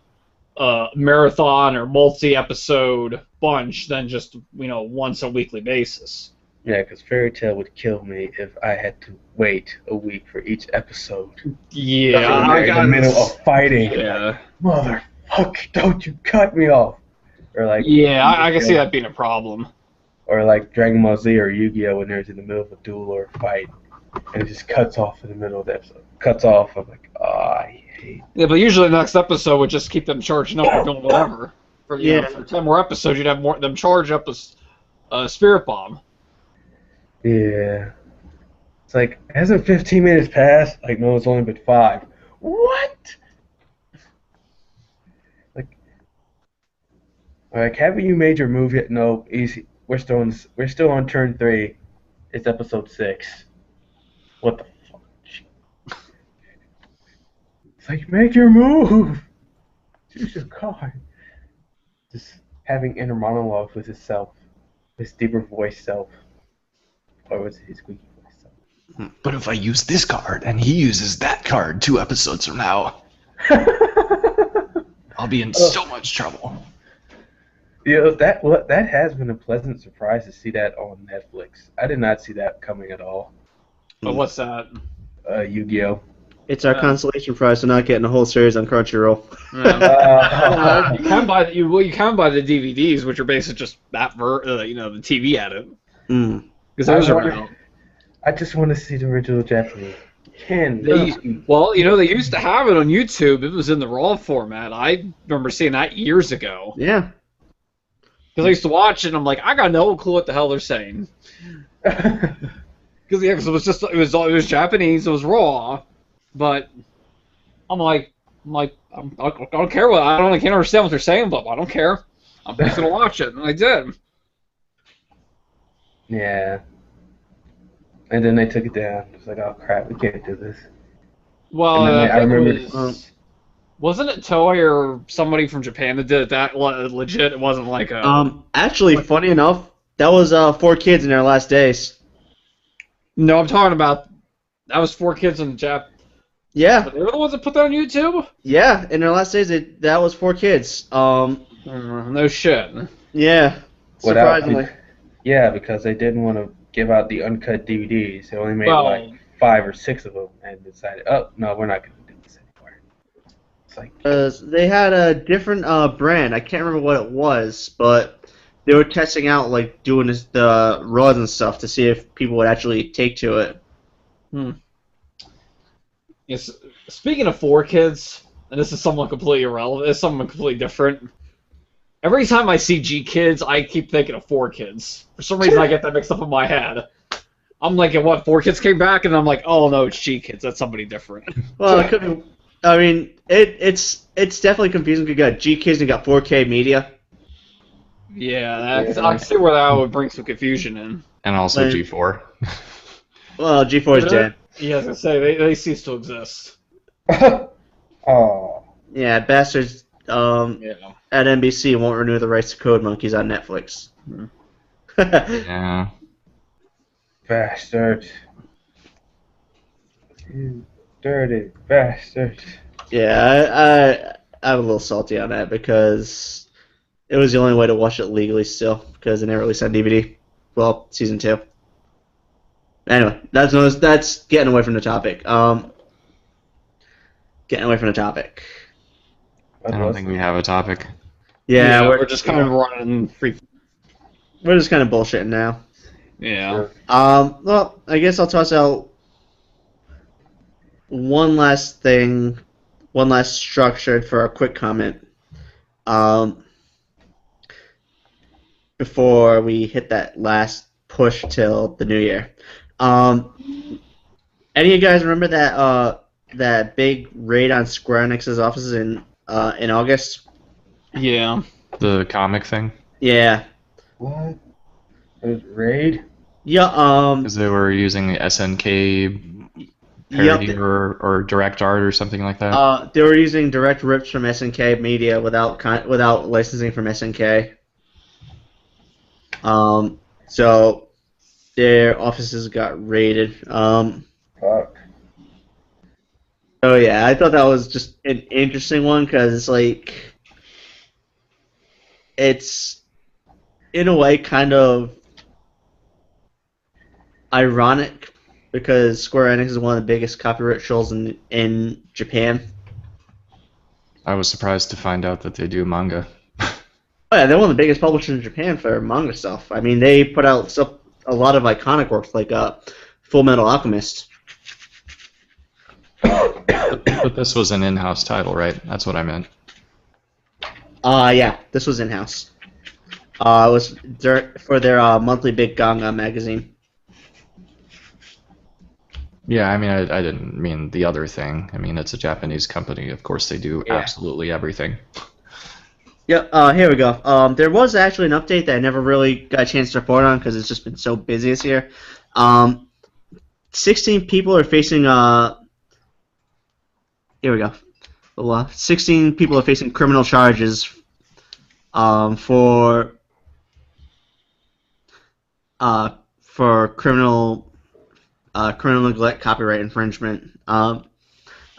marathon or multi-episode bunch than just once a weekly basis. Yeah, because Fairy Tale would kill me if I had to wait a week for each episode. Yeah, in the middle of fighting. Yeah, Motherfucker, don't you cut me off. Or like I can see that being a problem. Or like Dragon Ball Z or Yu-Gi-Oh! When they're in the middle of a duel or a fight, and it just cuts off in the middle of the episode. Cuts off. I'm like, I hate. Yeah, but usually the next episode would just keep them charging up or doing whatever. For 10 more episodes, you'd have them charge up a spirit bomb. Yeah. It's like, hasn't 15 minutes passed? Like, no, it's only been 5. What? Like, haven't you made your move yet? No, easy. We're still on turn 3. It's episode 6. What the fuck? It's like, make your move. Choose your card. Just having inner monologues with himself, his deeper voice self, or was it his squeaky voice self? But if I use this card and he uses that card 2 episodes from now, I'll be in so much trouble. Yeah, that has been a pleasant surprise to see that on Netflix. I did not see that coming at all. But what's that? Yu-Gi-Oh. It's our consolation prize for not getting a whole series on Crunchyroll. You can buy the DVDs, which are basically just that the TV edit. Because those are out. I just want to see the original Japanese. They used to have it on YouTube. It was in the RAW format. I remember seeing that years ago. Yeah. Because I used to watch it, and I'm like, I got no clue what the hell they're saying. Because it was Japanese, it was raw, but I don't care I can't understand what they're saying, but I don't care. I'm just gonna watch it, and I did. Yeah. And then they took it down. It's like, oh crap, we can't do this. Well, I remember. Wasn't it Toei or somebody from Japan that did that legit? It wasn't like a. Actually, funny enough, that was 4 kids in their last days. No, I'm talking about that was 4 kids in Jap. Yeah. But they were the ones that put that on YouTube. Yeah, in their last days, that was 4 kids. No shit. Yeah. Surprisingly. Yeah, because they didn't want to give out the uncut DVDs. They only made like 5 or 6 of them and decided, oh no, we're not going to do this anymore. It's like they had a different brand. I can't remember what it was, but they were testing out like doing the RAWs and stuff to see if people would actually take to it. Yes. Speaking of 4 kids, and this is somewhat completely irrelevant. It's something completely different. Every time I see G Kids, I keep thinking of 4 Kids. For some reason, I get that mixed up in my head. I'm like, what? 4 Kids came back, and I'm like, oh no, it's G Kids. That's somebody different. Well, it could be. I mean, it's definitely confusing. You got G Kids and you got 4K Media. Yeah, I see where that would bring some confusion in. And also G4. Well, G4 is dead. Yeah, I was gonna say they cease to exist. oh. Yeah, bastards. At NBC won't renew the rights to Code Monkeys on Netflix. Yeah. Bastard. You dirty bastard. Yeah, I'm a little salty on that because it was the only way to watch it legally still because they never released on DVD. Well, season 2. Anyway, that's getting away from the topic. Getting away from the topic. I don't think we have a topic. Yeah, we're just kind of running free. We're just kind of bullshitting now. Yeah. Well, I guess I'll toss out one last structure for a quick comment. before we hit that last push till the new year. Any of you guys remember that big raid on Square Enix's offices in August? Yeah. The comic thing? Yeah. What? It was Raid? Yeah. Because they were using the SNK parody Yep. or direct art or something like that. They were using direct rips from SNK Media without licensing from SNK. So their offices got raided. Fuck. Oh yeah, I thought that was just an interesting one because it's in a way kind of ironic because Square Enix is one of the biggest copyright trolls in Japan. I was surprised to find out that they do manga. Oh yeah, they're one of the biggest publishers in Japan for manga stuff. I mean, they put out a lot of iconic works like Full Metal Alchemist. But this was an in-house title, right? That's what I meant. Yeah, this was in-house. It was for their monthly Big Ganga magazine. Yeah, I mean, I didn't mean the other thing. I mean, it's a Japanese company. Of course, they do Yeah. absolutely everything. Yep. Here we go. There was actually an update that I never really got a chance to report on because it's just been so busy this year. 16 people are facing Here we go. Well, 16 people are facing criminal charges for criminal neglect, copyright infringement.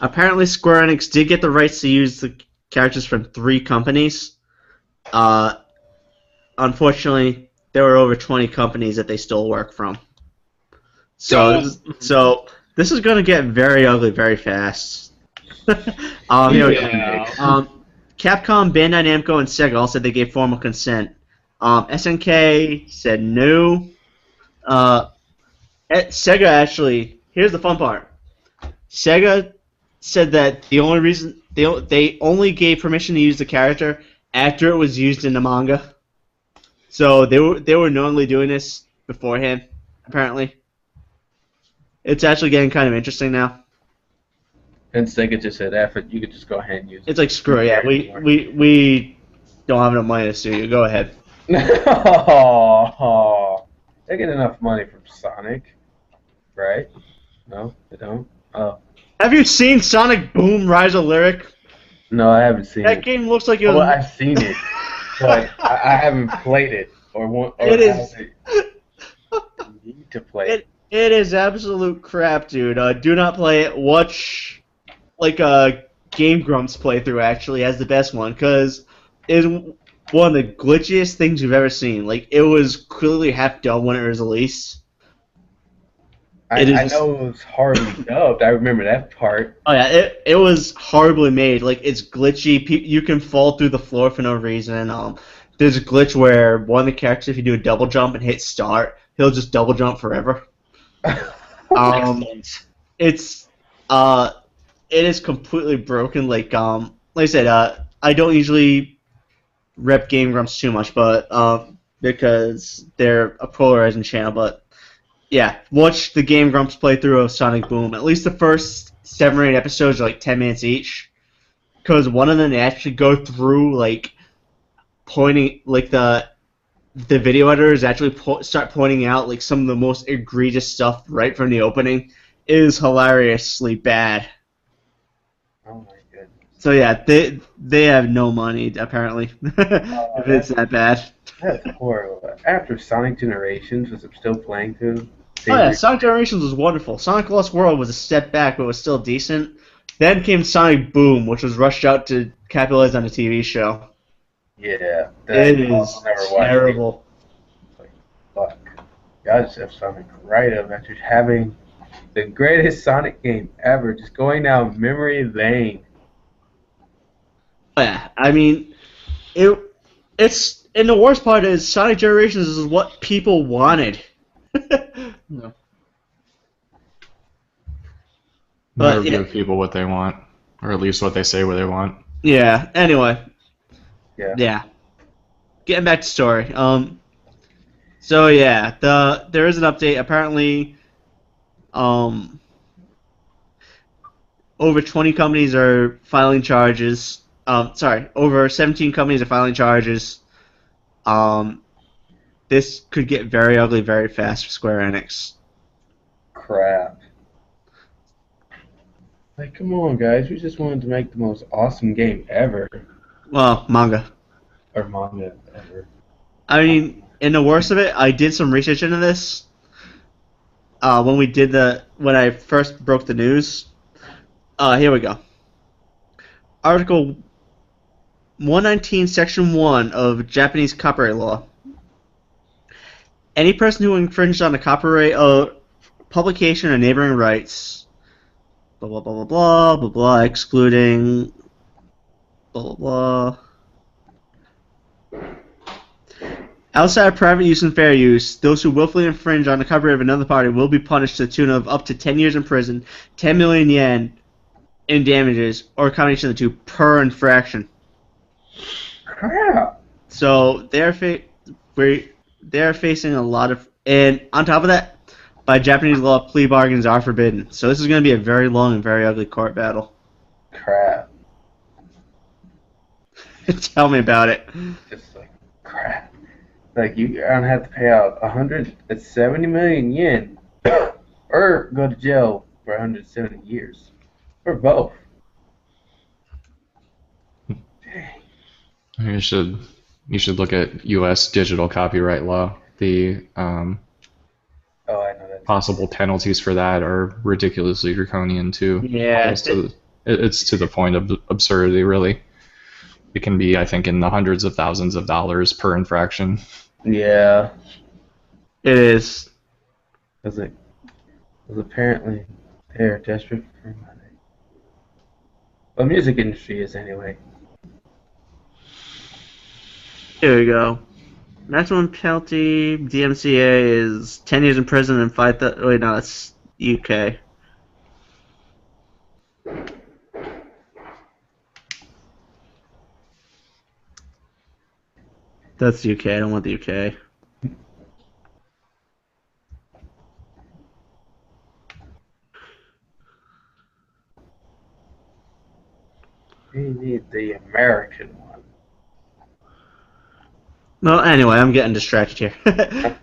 Apparently, Square Enix did get the rights to use the characters from 3 companies. Unfortunately, there were over 20 companies that they stole work from. So this is going to get very ugly very fast. Here we go. Capcom, Bandai Namco, and Sega all said they gave formal consent. SNK said no. Sega actually, here's the fun part. Sega said that the only reason they only gave permission to use the character after it was used in the manga. So they were knowingly doing this beforehand, apparently. It's actually getting kind of interesting now. And Sega just said, "F it, you could just go ahead and use it." It's like screw it, yeah. We don't have enough money to sue you. Go ahead. Oh, they get enough money from Sonic, right? No, they don't. Oh, Have you seen Sonic Boom: Rise of Lyric? no, I haven't seen That it. game looks like it was. Well, I've seen it, but I haven't played it or want. Or It is- need to play it. It is absolute crap, dude. Do not play it. Watch Game Grumps playthrough actually has the best one because it's one of the glitchiest things you've ever seen. Like it was clearly half done when it was released. I know it was horribly dubbed. I remember that part. Oh yeah, it was horribly made. Like it's glitchy. You can fall through the floor for no reason. There's a glitch where one of the characters, if you do a double jump and hit start, he'll just double jump forever. It is completely broken. Like I said, I don't usually rep Game Grumps too much, but because they're a polarizing channel. But yeah, watch the Game Grumps playthrough of Sonic Boom. At least the first 7 or 8 episodes are like 10 minutes each, because one of them they actually go through pointing the video editors actually start pointing out some of the most egregious stuff right from the opening. It is hilariously bad. Oh my goodness. So yeah, they have no money apparently if it's that bad. That's horrible. After Sonic Generations, was it still playing too? Oh yeah, Sonic Generations was wonderful. Sonic Lost World was a step back, but was still decent. Then came Sonic Boom, which was rushed out to capitalize on a TV show. Yeah. It is terrible. Fuck. Y'all just have Sonic right up after having the greatest Sonic game ever, just going down memory lane. Yeah, I mean, it's and the worst part is Sonic Generations is what people wanted. No. But, Never yeah. give people what they want, or at least what they say what they want. Yeah. Anyway. Yeah. Yeah. Getting back to story. So yeah, there is an update. Apparently, over 20 companies are filing charges. Over 17 companies are filing charges. This could get very ugly very fast for Square Enix. Crap. Like, come on, guys. We just wanted to make the most awesome game ever. Well, manga. Or manga ever. I mean, in the worst of it, I did some research into this. When I first broke the news. Here we go. Article 119, Section 1 of Japanese copyright law. Any person who infringes on the copyright publication or neighboring rights, blah blah blah blah blah blah blah, excluding blah blah blah. Outside of private use and fair use, those who willfully infringe on the copyright of another party will be punished to the tune of up to 10 years in prison, 10 million yen in damages, or a combination of the two per infraction. Crap. So they're facing a lot of, and on top of that, by Japanese law, plea bargains are forbidden. So this is going to be a very long and very ugly court battle. Crap. Tell me about it. Just like, crap. Like, you're going to have to pay out 170 million yen or go to jail for 170 years. Or both. You should look at U.S. digital copyright law. The Oh, I know that. possible penalties for that are ridiculously draconian too. Yeah. It's to the point of absurdity, really. It can be, I think, in the hundreds of thousands of dollars per infraction. Yeah. It is. Because apparently they're desperate for money. Well, the music industry is anyway. Here we go. Maximum penalty DMCA is 10 years in prison and 5,000. Wait, no, that's UK. That's UK. I don't want the UK. We need the American one. Well, anyway, I'm getting distracted here.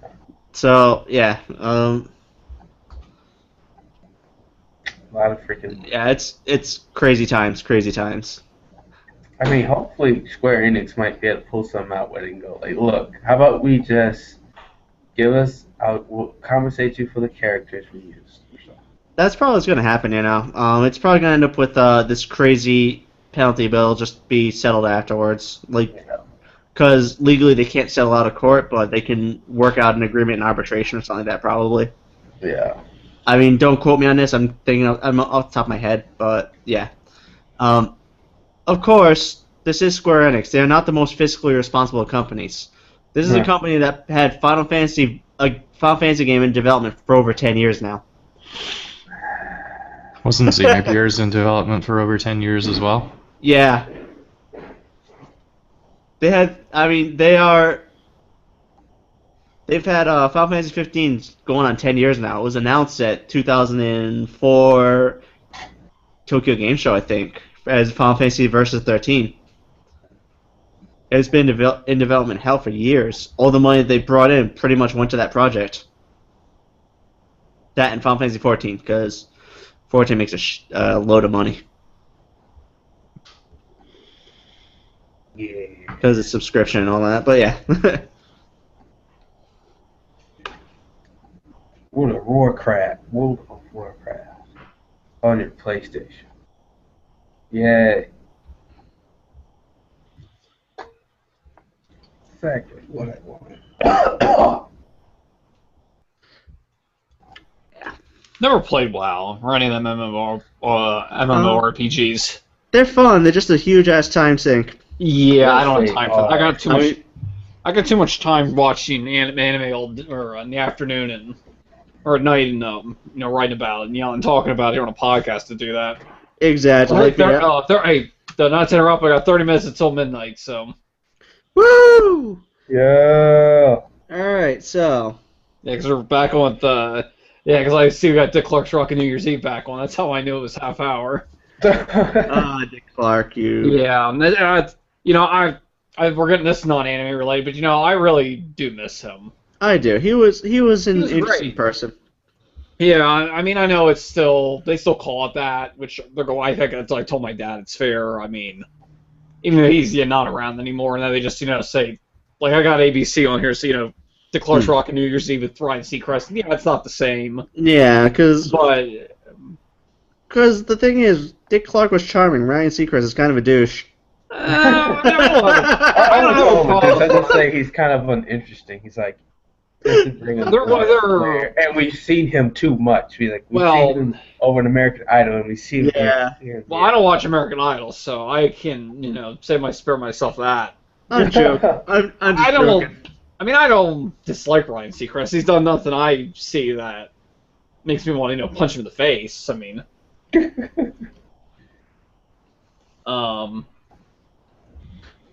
So yeah, A lot of freaking. yeah, it's crazy times, crazy times. I mean, hopefully Square Enix might be able to pull something out where they can go, like, look, how about we just we'll compensate you for the characters we used. So. That's probably what's going to happen, you know. It's probably going to end up with this crazy penalty bill just be settled afterwards, like, because legally they can't settle out of court, but they can work out an agreement in arbitration or something like that, probably. Yeah. I mean, don't quote me on this. I'm off the top of my head, but yeah. Of course, this is Square Enix. They're not the most fiscally responsible companies. This is a company that had Final Fantasy game in development for over 10 years now. Wasn't Xenogears in development for over 10 years as well? Yeah. They've had Final Fantasy 15 going on 10 years now. It was announced at 2004 Tokyo Game Show, I think, as Final Fantasy Versus 13. It's been in development hell for years. All the money they brought in pretty much went to that project. That and Final Fantasy 14, because 14 makes a load of money. Yeah. Because it's subscription and all that, but yeah. World of Warcraft on your PlayStation. Yeah. Exactly what I want. Never played WoW or any of them MMORPGs. They're fun. They're just a huge ass time sink. Yeah, I don't have time for that. I got too I much. mean- I got too much time watching anime or in the afternoon or at night and writing about it and yelling, talking about it here on a podcast to do that. Exactly. Hey, not to interrupt, I got 30 minutes until midnight, so. Woo! Yeah. All right, so Yeah, because we're back on the. Yeah, because I see we got Dick Clark's Rockin' New Year's Eve back on. That's how I knew it was half hour. Dick Clark, you. Yeah, we're getting this non-anime related, but I really do miss him. I do. He was an was interesting great. person. Yeah, I mean, I know they still call it that, which they're going. I think I told my dad it's fair. I mean, even though he's not around anymore, and then they just say, like, I got ABC on here, so Dick Clark's Rockin' New Year's Eve with Ryan Seacrest. Yeah, it's not the same. Yeah, because the thing is, Dick Clark was charming. Ryan Seacrest is kind of a douche. I don't know. I just say he's kind of uninteresting. He's like, and we've seen him too much. We've seen him over an American Idol, and we've seen him. Well, I don't watch American Idol, so I can spare myself that. I'm joking. I'm just joking. I don't dislike Ryan Seacrest. He's done nothing I see that makes me want to punch him in the face. I mean,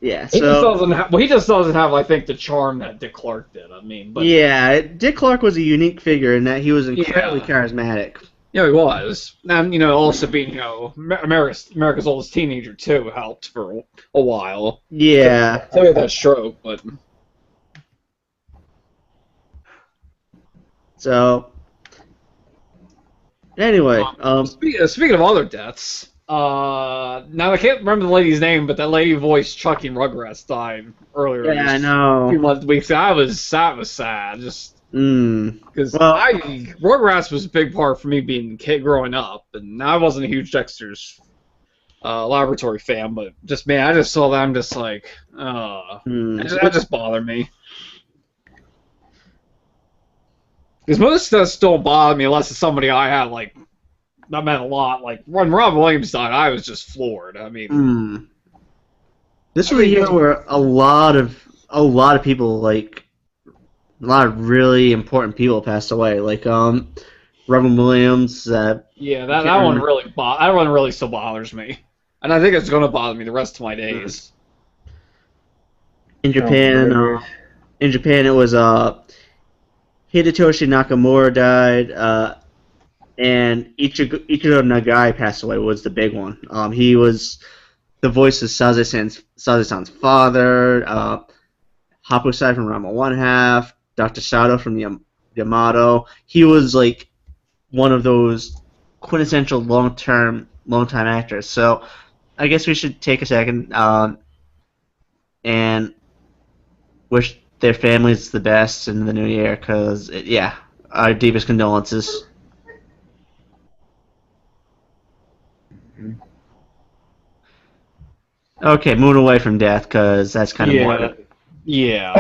yeah. He just doesn't have I think the charm that Dick Clark did. I mean, but yeah, Dick Clark was a unique figure in that he was incredibly charismatic. Yeah, he was, and also being America's oldest teenager too helped for a while. Yeah. So he had that stroke, but. So, anyway, speaking of other deaths, now I can't remember the lady's name, but that lady voiced Chucky in Rugrats died earlier. Yeah, I know. Few weeks. That was sad. Just because Rugrats was a big part for me being a kid growing up, and I wasn't a huge Dexter's Laboratory fan, but just I just saw that. I'm just like, that just bothered me. Because most stuff still bother me unless it's somebody I had, that meant a lot. Like, when Robin Williams died, I was just floored. I mean... This was a year where a lot of people, a lot of really important people passed away. Like, Robin Williams... yeah, that one really still bothers me. And I think it's going to bother me the rest of my days. In Japan, it was, Hidetoshi Nakamura died, and Ichigo Nagai passed away was the big one. He was the voice of Saze-san's father, Hapusai from Ranma 1/2, Dr. Sato from Yamato. He was one of those quintessential long-time actors. So I guess we should take a second and wish their families the best in the new year, because, our deepest condolences. Okay, moving away from death, because that's kind of morbid. Yeah.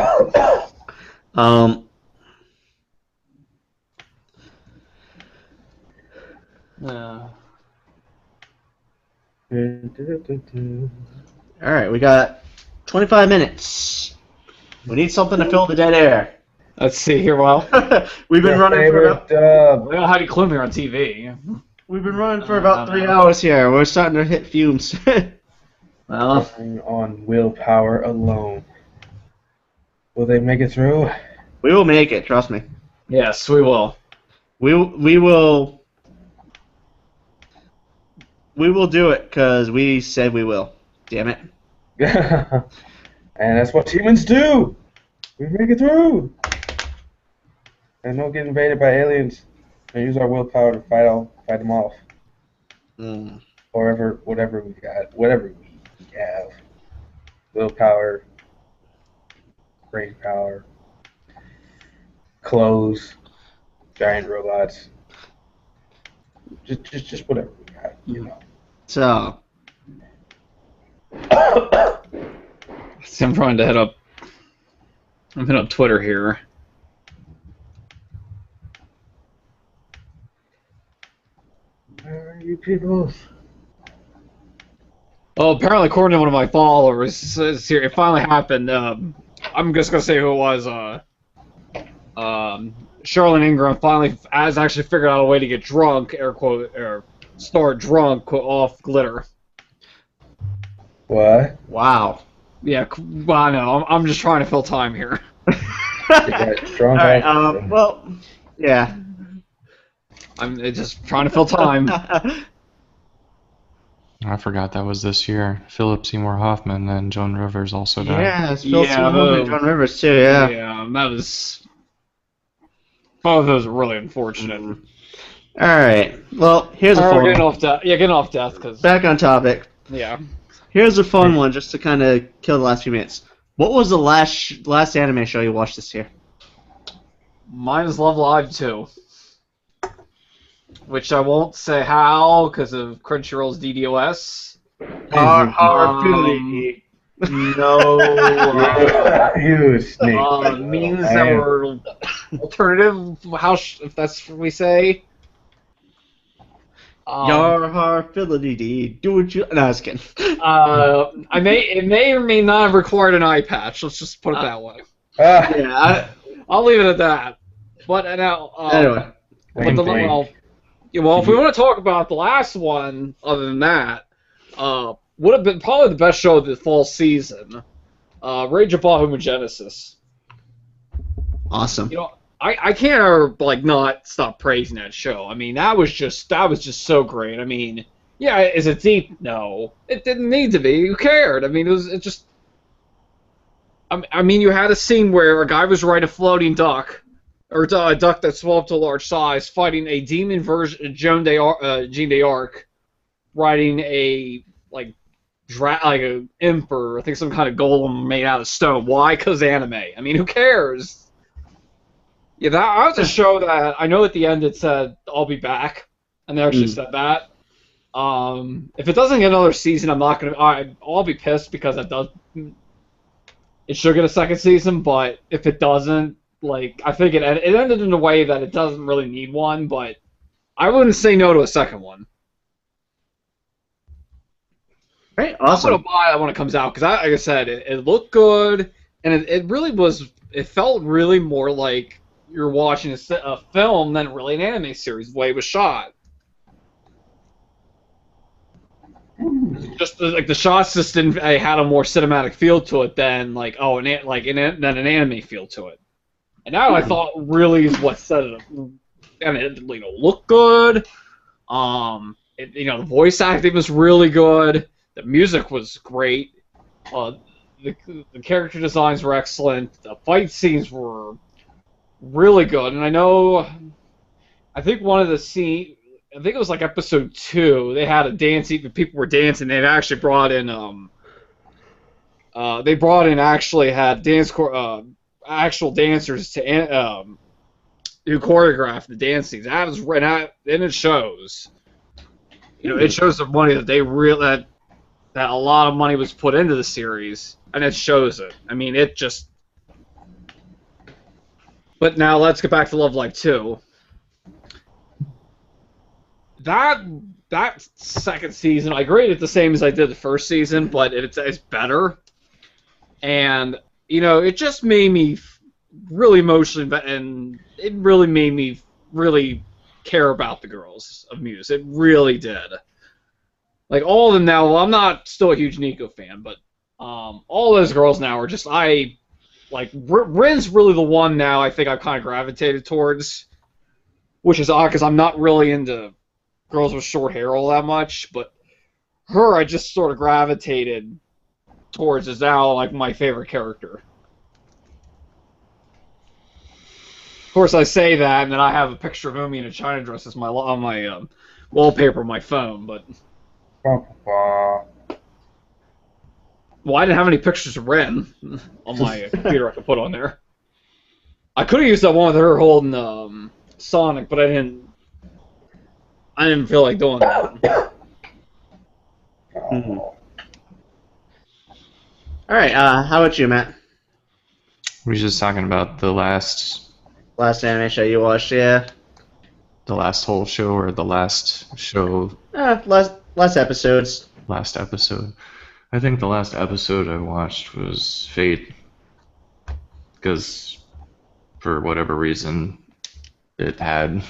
Alright, we got 25 minutes. We need something to fill the dead air. Let's see here. Well, we've been running for about... Heidi Klum here on TV. We've been running for about 3 hours here. We're starting to hit fumes. Well, on willpower alone. Will they make it through? We will make it. Trust me. Yes, we will. We will. We will do it because we said we will. Damn it. And that's what humans do. We make it through. And don't get invaded by aliens. And use our willpower to fight them off. Or whatever we got, whatever we have. Willpower, brain power, clothes, giant robots. Just whatever we got, So. I'm trying to head up. I'm hitting up Twitter here. Where are you people? Well, apparently, according to one of my followers, here it finally happened. I'm just gonna say who it was. Charlotte Ingram finally has actually figured out a way to get drunk, air quote, or start drunk off glitter. What? Wow. Yeah, well, I know. I'm just trying to fill time here. Yeah, strong All right. cast. Well, yeah. I'm just trying to fill time. I forgot that was this year. Philip Seymour Hoffman and Joan Rivers also died. Yeah, it's Phil Yeah, Seymour and Joan Rivers too. Yeah. that was. Both of those are really unfortunate. All right. Well, here's a We're fun getting one. off death. Yeah, getting off death because Back on topic. yeah. Here's a fun one, just to kind of kill the last few minutes. What was the last anime show you watched this year? Mine is Love Live 2. Which I won't say how because of Crunchyroll's DDoS. Our No You snake. means that were alternative. If that's what we say. Your harfility, do what you. No, I was kidding. It may or may not have required an eye patch. Let's just put it that way. Yeah. I'll leave it at that. But now, Anyway. but the, well, if we want to talk about the last one, other than that, would have been probably the best show of the fall season. Rage of Bahamut. Awesome. You know, I can't not stop praising that show. I mean, that was just so great. I mean, yeah, is it deep? No, it didn't need to be. Who cared? I mean, it just. I mean, you had a scene where a guy was riding a floating duck, or a duck that swelled up to a large size, fighting a demon version, Jean d'Arc, riding a like an imp or I think some kind of golem made out of stone. Why? Because anime. I mean, who cares? Yeah, that was a show that I know at the end it said I'll be back, and they actually said that. If it doesn't get another season, I'm not gonna. I'll be pissed because it should get a second season, but if it doesn't, I think it ended in a way that it doesn't really need one, but I wouldn't say no to a second one. Great, awesome. I'm gonna buy that when it comes out because, like I said, it looked good, and it really was. It felt really more like you're watching a film than really an anime series. The way it was shot, just the shots just didn't. They had a more cinematic feel to it than than an anime feel to it. And that I thought really is what set it up. And it looked good. The voice acting was really good. The music was great. The character designs were excellent. The fight scenes were really good. And I think one of the scenes, I think it was episode 2, they had a dance, people were dancing. They'd actually brought in, actual dancers to who choreographed the dance scenes. That was and it shows. It shows the money that they that a lot of money was put into the series, and it shows it. I mean, it just. But now let's get back to Love Live 2. That second season, I grade it the same as I did the first season, but it's better. And it just made me really emotionally, and it really made me really care about the girls of Muse. It really did. All of them now. Well, I'm not still a huge Nico fan, but all those girls now are just Rin's really the one now. I think I've kind of gravitated towards, which is odd because I'm not really into girls with short hair all that much. But her, I just sort of gravitated towards is now my favorite character. Of course, I say that, and then I have a picture of Umi in a China dress as on my wallpaper on my phone. But I didn't have any pictures of Ren on my computer I could put on there. I could have used that one with her holding Sonic, but I didn't feel like doing that. Mm-hmm. All right. How about you, Matt? We were just talking about the last Anime show you watched, yeah. The last whole show or the last show? Last episodes. Last episode. I think the last episode I watched was Fate. Because, for whatever reason, it had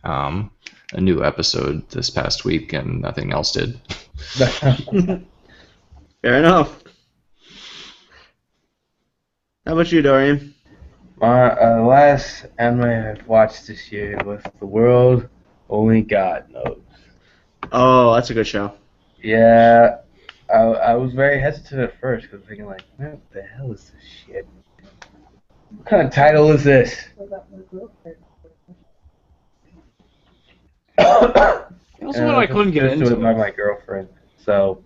a new episode this past week and nothing else did. Fair enough. How about you, Dorian? My last anime I've watched this year was The World Only God Knows. Oh, that's a good show. Yeah, I was very hesitant at first because thinking like, what the hell is this shit? What kind of title is this? Also, what I couldn't get Just into. with my girlfriend, so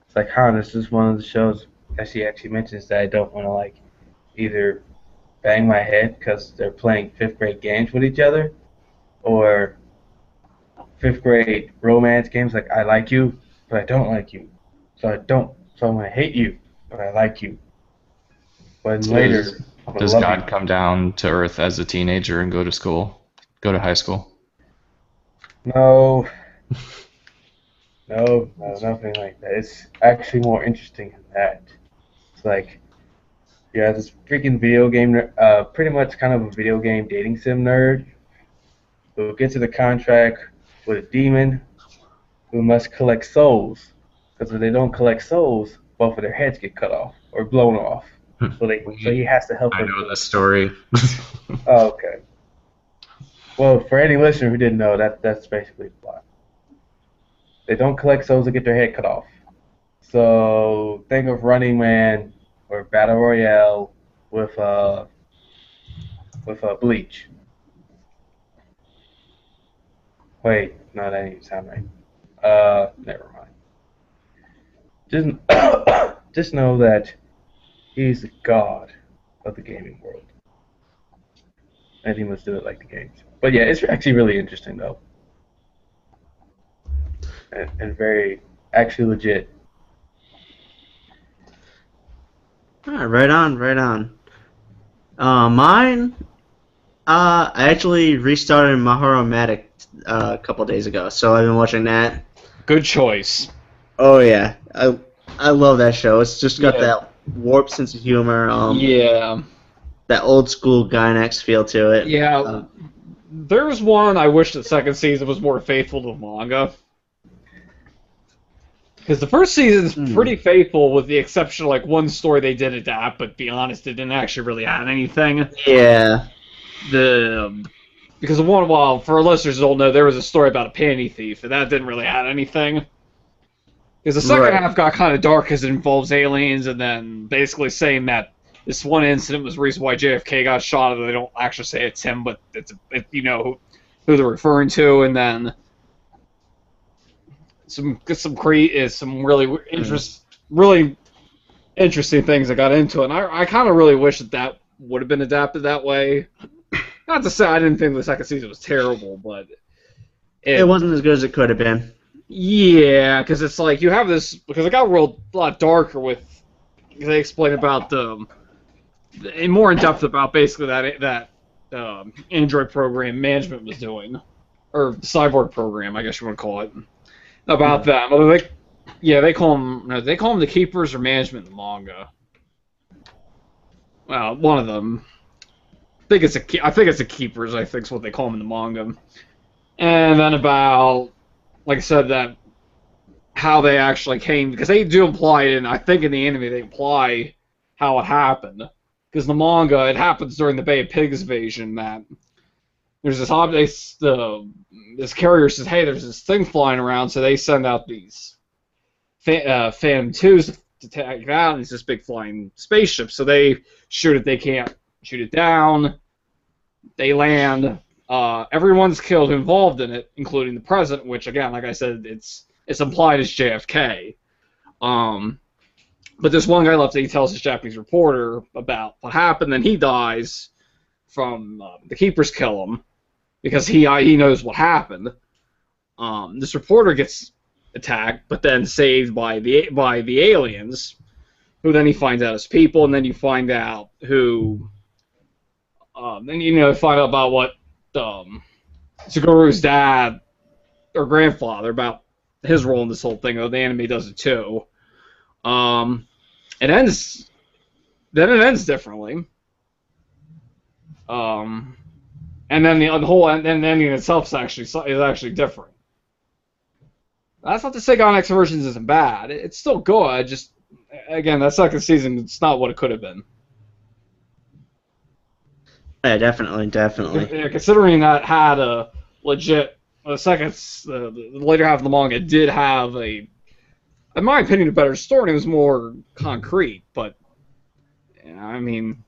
it's like, this is one of the shows that she actually mentions that I don't want to like either bang my head because they're playing fifth grade games with each other, or fifth grade romance games like I like you, but I don't like you, so I'm gonna hate you, but I like you. But later, I'm gonna Does love God you. come down to Earth as a teenager and go to high school? No, no, nothing like that. It's actually more interesting than that. It's like, yeah, this freaking video game, pretty much kind of a video game dating sim nerd who gets in a contract with a demon who must collect souls. Because if they don't collect souls, both of their heads get cut off or blown off. So he has to help I her. know this story. Oh, okay. Well, for any listener who didn't know, that's basically the plot. They don't collect souls to get their head cut off. So think of Running Man or Battle Royale with Bleach. Wait, no, that didn't sound right. Never mind. Just know that he's the god of the gaming world, and he must do it like the games. But yeah, it's actually really interesting though, and very actually legit. All right, right on, right on. Mine. I actually restarted Mahoromatic a couple days ago, so I've been watching that. Good choice. Oh yeah, I love that show. It's just got Yeah. that warped sense of humor, Yeah. that old school Gainax feel to it. Yeah. There's one I wish the second season was more faithful to the manga. Because the first season's pretty faithful, with the exception of like one story they did adapt, but to be honest, it didn't actually really add anything. Yeah. Because well, for our listeners who don't know, there was a story about a panty thief, and that didn't really add anything. Because the second Right. half got kind of dark because it involves aliens, and then basically saying that this one incident was the reason why JFK got shot, and they don't actually say it's him, but you know who they're referring to, and then some really really interesting things that got into it. And I kind of really wish that would have been adapted that way. Not to say I didn't think the second season was terrible, but It wasn't as good as it could have been. yeah, because it's like you have this, because it got a lot darker with, they explain about more in depth about basically that Android program management was doing, or cyborg program, I guess you want to call it, about that. They call them the keepers or management in the manga. Well, one of them. I think it's the keepers. I think is what they call them in the manga. And then about, like I said, that how they actually came, because they do imply it, and I think in the anime they imply how it happened. Because in the manga, it happens during the Bay of Pigs invasion that there's this object. This carrier says, "Hey, there's this thing flying around," so they send out these Phantom 2s to take it out, and it's this big flying spaceship. So they shoot it. They can't shoot it down. They land. Everyone's killed involved in it, including the president, which, again, like I said, it's implied as JFK. But there's one guy left that he tells his Japanese reporter about what happened, then he dies from the keepers kill him because he knows what happened. This reporter gets attacked, but then saved by the aliens, who then he finds out as people, and then you find out who. Then find out about what Sugoro's dad or grandfather, about his role in this whole thing. Though the anime does it too. It ends differently. And then the whole ending itself is actually different. That's not to say Gainax versions isn't bad. It's still good. Just again, that second season, it's not what it could have been. Yeah, definitely. Yeah, considering that had a legit the later half of the manga did have a, in my opinion, a better story. It was more concrete, but yeah, I mean,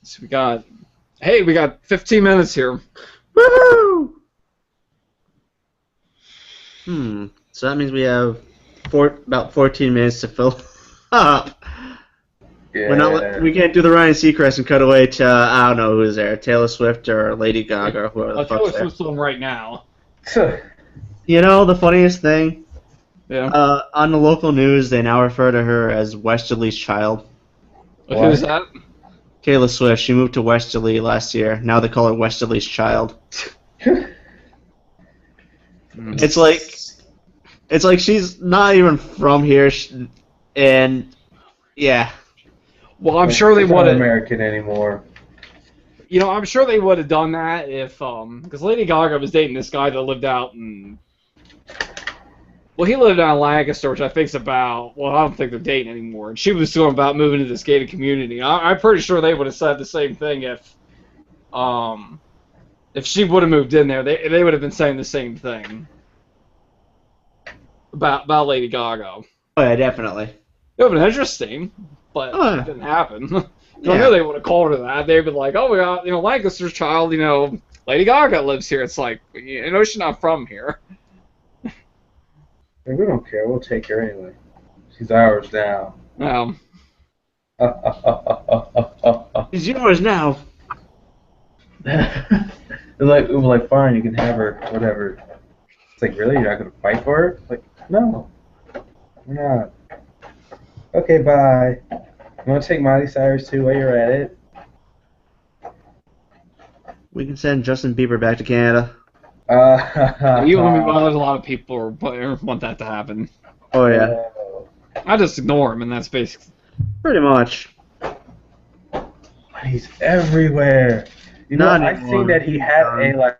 so we got 15 minutes here. Woohoo! So that means we have about 14 minutes to fill up. Yeah. We can't do the Ryan Seacrest and cut away to I don't know who's there, Taylor Swift or Lady Gaga or whoever the Taylor fuck's there. Swift's on right now. You know the funniest thing? Yeah. On the local news, they now refer to her as Westerly's child. Who's that? Taylor Swift. She moved to Westerly last year. Now they call her Westerly's child. It's like she's not even from here, and yeah. Well, I'm sure they She's not would have. American anymore. You know, I'm sure they would have done that if, because Lady Gaga was dating this guy that lived out in. Well, he lived out in Lancaster, which I think's about. Well, I don't think they're dating anymore. And she was talking about moving to this gated community. I'm pretty sure they would have said the same thing if she would have moved in there. They would have been saying the same thing about Lady Gaga. Oh yeah, definitely. It would have been interesting, but it didn't happen. I Yeah. knew they would have called her that. They'd been like, "Oh, we got Lancaster's child. Lady Gaga lives here." It's like, she's not from here. We don't care. We'll take her anyway. She's ours now. She's yours now. We're like, fine, you can have her, whatever. It's like, really? You're not gonna fight for her? It's like, no, we're not. Okay, bye. You want to take Miley Cyrus too while you're at it? We can send Justin Bieber back to Canada. There's a lot of people who want that to happen. Oh yeah, I just ignore him, and that's basically. pretty much. He's everywhere. You know, Not I anymore. seen that he had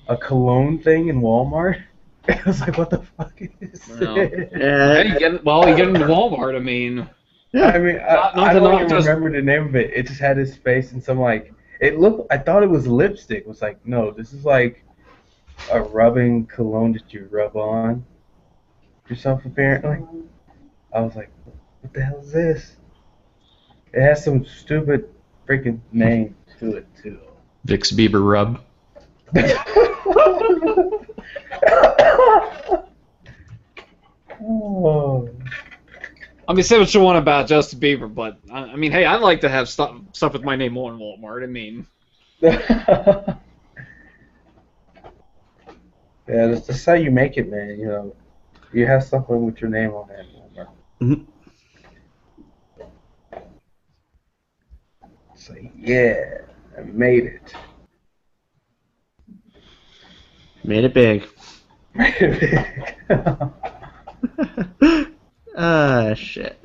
a cologne thing in Walmart. I was like, what the fuck is No. this? Yeah, Yeah, you get into Walmart. I mean, I mean, Not I to don't knock even just- remember the name of it. It just had his face and some I thought it was lipstick. It was like, no, this is like a rubbing cologne that you rub on yourself, apparently. I was like, what the hell is this? It has some stupid freaking name to it, too. Vicks Bieber rub. Oh. I mean, say what you want about Justin Bieber, but I mean, hey, I'd like to have stuff with my name on Walmart. I mean, Yeah, that's how you make it, man. You know, you have something with your name on it. Mhm. It's like, yeah, I made it. made it big. Made it. Shit.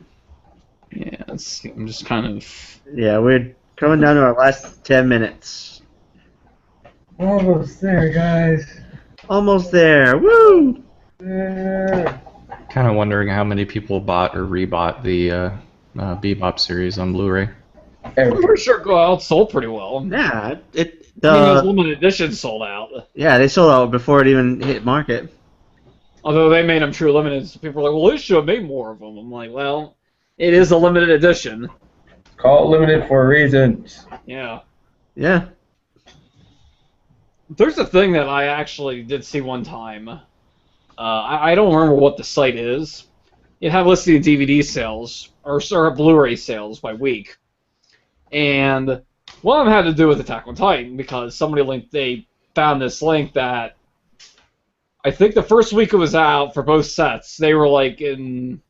yeah, I'm just kind of. Yeah, we're coming down to our last 10 minutes. Almost there, guys. Almost there. Woo! Yeah. Kind of wondering how many people bought or rebought the Bebop series on Blu-ray. I'm pretty sure Go Out sold pretty well. Yeah, Those limited editions sold out. yeah, they sold out before it even hit market. Although they made them true limited, so people are like, well, they should have made more of them. I'm like, well, it is a limited edition. Call it limited for a reason. Yeah. Yeah. There's a thing that I actually did see one time. I don't remember what the site is. It had listed DVD sales, or Blu-ray sales by week. And one of them had to do with Attack on Titan, because they found this link that I think the first week it was out for both sets, they were like in.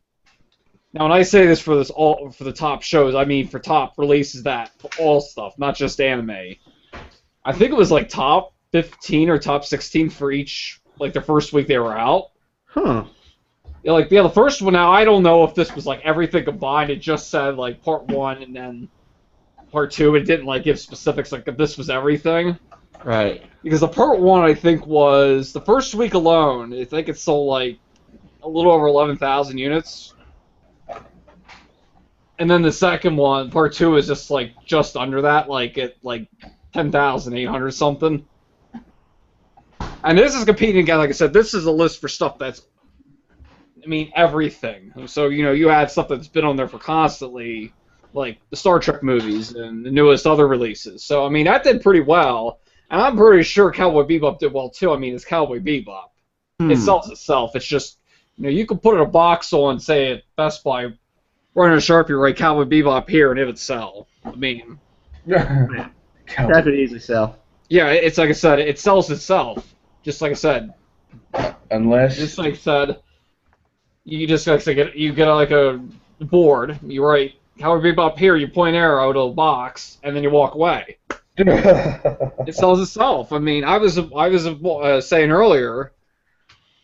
Now, when I say this for the top shows, I mean for top releases for all stuff, not just anime. I think it was like top 15 or top 16 for each, like the first week they were out. Huh. Yeah, the first one. Now I don't know if this was like everything combined. It just said like part 1 and then part 2. It didn't like give specifics like if this was everything. Right. Because the part 1, I think, was the first week alone. I think it sold like a little over 11,000 units. And then the second one, part 2, is just like just under that, like at like 10,800 something. And this is competing again. Like I said, this is a list for stuff that's, I mean, everything. So you had stuff that's been on there for constantly, like the Star Trek movies and the newest other releases. So I mean, that did pretty well, and I'm pretty sure Cowboy Bebop did well too. I mean, it's Cowboy Bebop. It sells itself. It's just you can put a box on, say at Best Buy, run a Sharpie, write Cowboy Bebop here, and it would sell. I mean, That could easily sell. yeah, it's like I said, it sells itself. Just like I said. Unless Just like I said, you just like you get like a board. You write Cowboy Bebop here. You point arrow to a box, and then you walk away. It sells itself. I mean, I was saying earlier.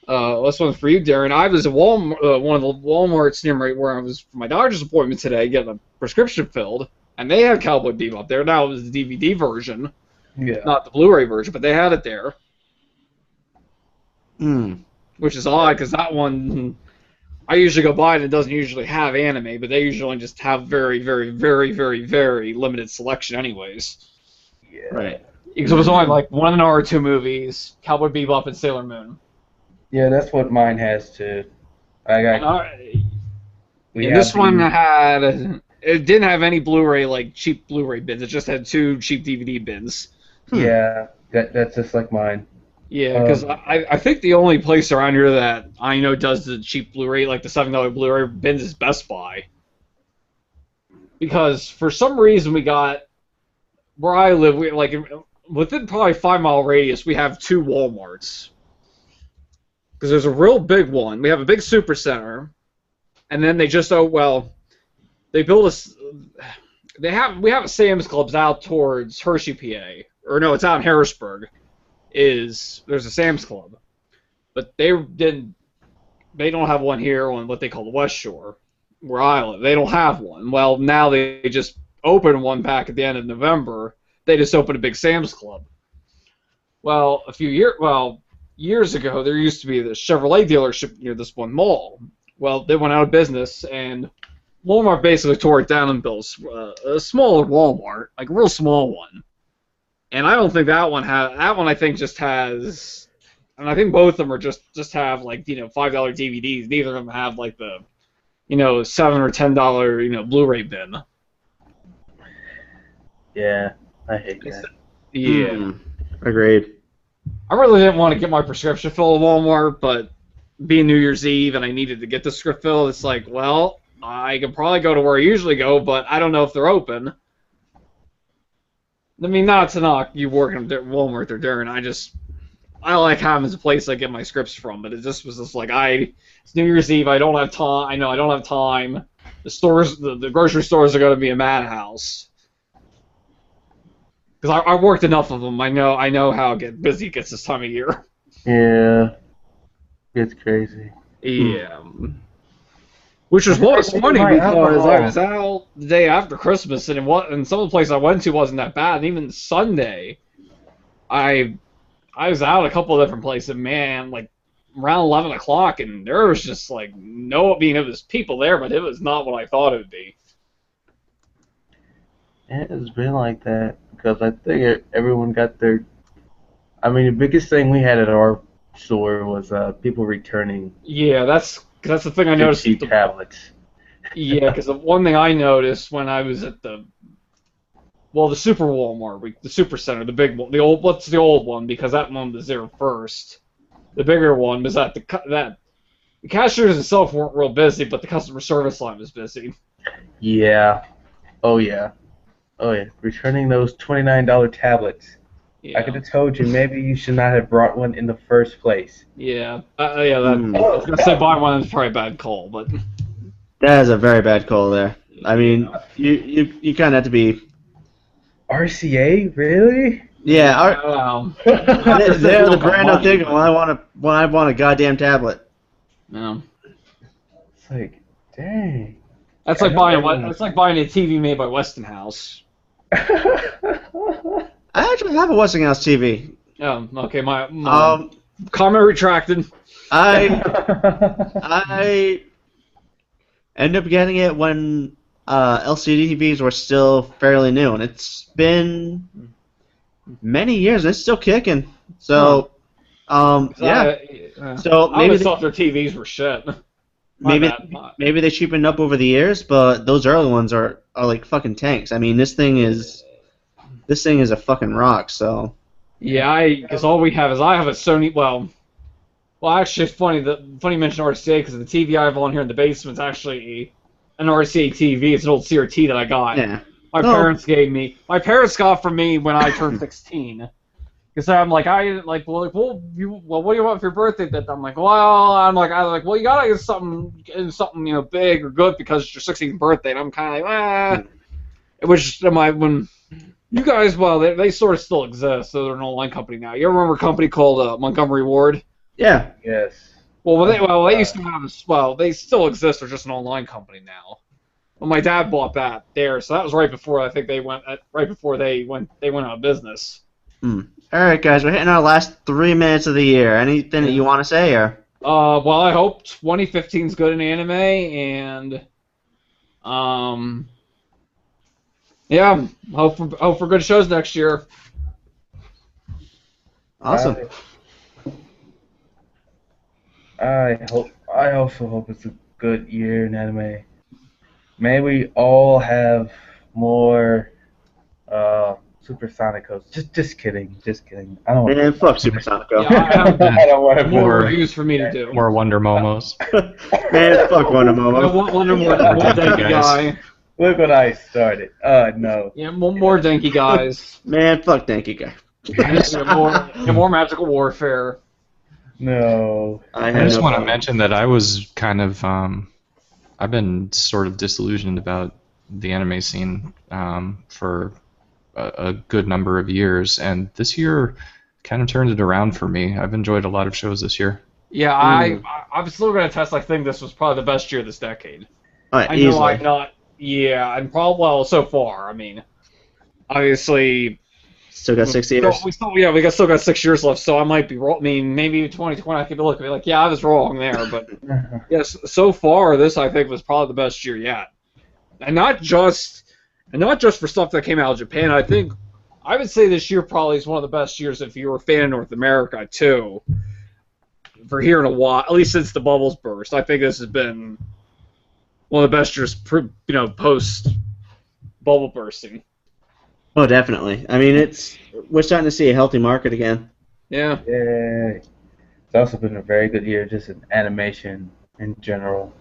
This one's for you, Darren. I was at Walmart, one of the Walmarts near where I was for my doctor's appointment today, getting a prescription filled, and they had Cowboy Bebop there. Now it was the DVD version, not the Blu-ray version, but they had it there. Which is odd, because that one, I usually go buy it, and it doesn't usually have anime, but they usually just have very, very, very, very, very limited selection anyways. Yeah. Right. Because it was only like 1 or 2 movies, Cowboy Bebop and Sailor Moon. Yeah, that's what mine has too. This one it didn't have any Blu-ray, like cheap Blu-ray bins. It just had 2 cheap DVD bins. Yeah, that's just like mine. Yeah, because I think the only place around here that I know does the cheap Blu-ray, like the $7 Blu-ray bins, is Best Buy. Because for some reason we got, where I live, within probably 5-mile radius, we have 2 Walmarts. Because there's a real big one. We have a big super center, and then they just they built we have a Sam's Club's out towards Hershey, PA, or no, it's out in Harrisburg. There's a Sam's Club, but they don't have one here on what they call the West Shore, where I live. They don't have one. Well, now they just opened one back at the end of November. They just opened a big Sam's Club. Well, years ago, there used to be the Chevrolet dealership near this one mall. Well, they went out of business, and Walmart basically tore it down and built a smaller Walmart, like a real small one. And I don't think that one I think just has, and I think both of them are just have like $5 DVDs. Neither of them have like the $7 or $10 Blu-ray bin. Yeah, I hate that. Yeah, Agreed. I really didn't want to get my prescription filled at Walmart, but being New Year's Eve and I needed to get the script filled, it's like, well, I could probably go to where I usually go, but I don't know if they're open. I mean, not to knock you working at Walmart or Darren. I like having as a place I get my scripts from, but it just was just like it's New Year's Eve. I don't have time. I know I don't have time. The stores, the grocery stores are going to be a madhouse. Because I worked enough of them. I know how busy it gets this time of year. Yeah, it's crazy. Yeah. Which was what was funny because I was out the day after Christmas, and some of the places I went to wasn't that bad. And even Sunday, I was out a couple of different places, man, like around 11 o'clock, and there was just like it was people there, but it was not what I thought it would be. It has been like that because I think everyone got their. I mean, the biggest thing we had at our store was people returning. Yeah, that's the thing I noticed. Cheap tablets. Yeah, because the one thing I noticed when I was at the Super Walmart, the Super Center, the big one, the old one, because that one was there first. The bigger one was that the cashiers themselves weren't real busy, but the customer service line was busy. Yeah. Oh yeah. Returning those $29 tablets. Yeah. I could have told you maybe you should not have brought one in the first place. Yeah. I was gonna say buying one is probably a bad call, but That is a very bad call there. I mean, you kind of have to be. RCA, really? Yeah, wow. they're the brand I'm thinking when I want a goddamn tablet. No. It's like, dang. That's like buying a TV made by Westinghouse. I actually have a Westinghouse TV. Oh, okay. My comment retracted. I end up getting it when LCD TVs were still fairly new, and it's been many years, and it's still kicking. So, yeah. So I maybe always thought their TVs were shit. maybe maybe they cheapened up over the years, but those early ones are like fucking tanks. I mean, this thing is a fucking rock. So Yeah, because all we have is I have a Sony. Well, actually, it's funny you mention RCA because the TV I have on here in the basement is actually an RCA TV. It's an old CRT that I got. yeah. My parents gave me. My parents got from me when I turned 16. Because I'm like, what do you want for your birthday? That I'm like, well, you gotta get something, big or good because it's your 16th birthday. And I'm kind of like, It was just when you guys, they sort of still exist. So they're an online company now. You ever remember a company called Montgomery Ward? Yeah. Yes. They used to have they still exist. They're just an online company now. Well, my dad bought that there, so that was right before they went out of business. All right, guys, we're hitting our last 3 minutes of the year. Anything that you want to say, or? I hope 2015 is good in anime, and yeah, hope for good shows next year. Awesome. I also hope it's a good year in anime. May we all have more Supersonicos. Just kidding. I don't want Man, fuck Supersonico. Yeah, I don't want more reviews for me to do. More Wonder Momos. Man, fuck Wonder I Momo. want more Denki guy. Look what I started. No. Yeah, more Denki guys. Man, fuck Denki guy. More Magical Warfare. No. I just want to mention that I was kind of, I've been sort of disillusioned about the anime scene for a good number of years, and this year kind of turned it around for me. I've enjoyed a lot of shows this year. Yeah, I'm still gonna test. I think this was probably the best year this decade. All right, I know easily. I'm not. Yeah, I'm probably so far. I mean, obviously. Still got 6 years. We still got 6 years left, so I might be wrong. I mean, maybe 2020 I could look at it like, yeah, I was wrong there, but yes, so far this I think was probably the best year yet, and not just for stuff that came out of Japan. I would say this year probably is one of the best years if you're a fan of North America too. For here in a while, at least since the bubbles burst, I think this has been one of the best years, post bubble bursting. Oh, definitely. I mean, we're starting to see a healthy market again. Yeah. Yeah. It's also been a very good year just in animation in general.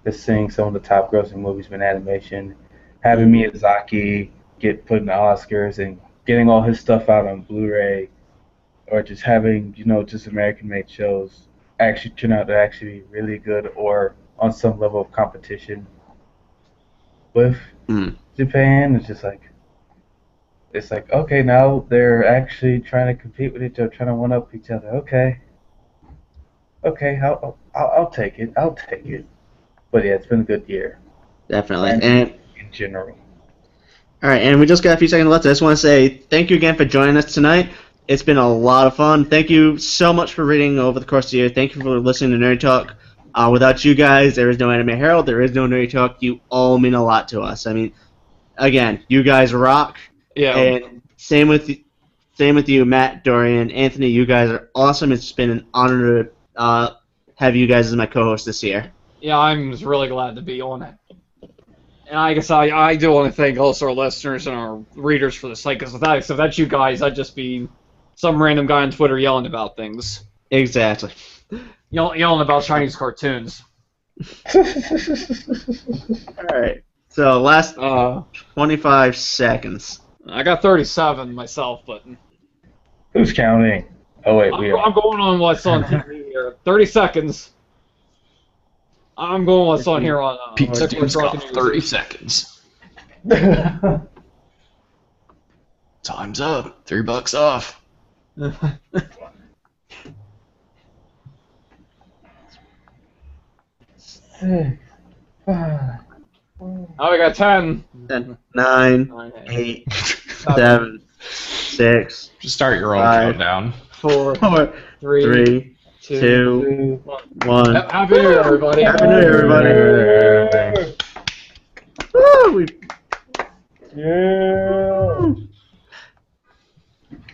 Just seeing some of the top grossing movies in animation. Having Miyazaki get put in the Oscars and getting all his stuff out on Blu-ray, or just having, just American-made shows actually turn out to actually be really good or on some level of competition with Japan. It's like, okay, now they're actually trying to compete with each other, trying to one-up each other. Okay, I'll take it. But yeah, it's been a good year. Definitely. And in general. all right, and we just got a few seconds left. I just want to say thank you again for joining us tonight. It's been a lot of fun. Thank you so much for reading over the course of the year. Thank you for listening to Nerdy Talk. Without you guys, there is no Anime Herald. There is no Nerdy Talk. You all mean a lot to us. I mean, again, you guys rock. Yeah. And same with you, Matt, Dorian, Anthony. You guys are awesome. It's been an honor to have you guys as my co-host this year. Yeah, I'm just really glad to be on it. And I guess I do want to thank also our listeners and our readers for the site, because if that's you guys, I'd just be some random guy on Twitter yelling about things. Exactly. Yelling about Chinese cartoons. All right. So last 25 seconds. I got 37 myself, but Who's counting? Oh wait, we are. I'm going on what's on TV here. 30 seconds. I'm going what's on here on Pizza Network Team's got Drunken 30 News. seconds. Time's up. $3 off. Oh, we got 10. 10, 9, 8, 7, 6, Just start your own 5, countdown. 4, 4, 3, 3, 2, 2, 1. Happy New Year, everybody. Happy New Year, everybody. Woo! Yeah.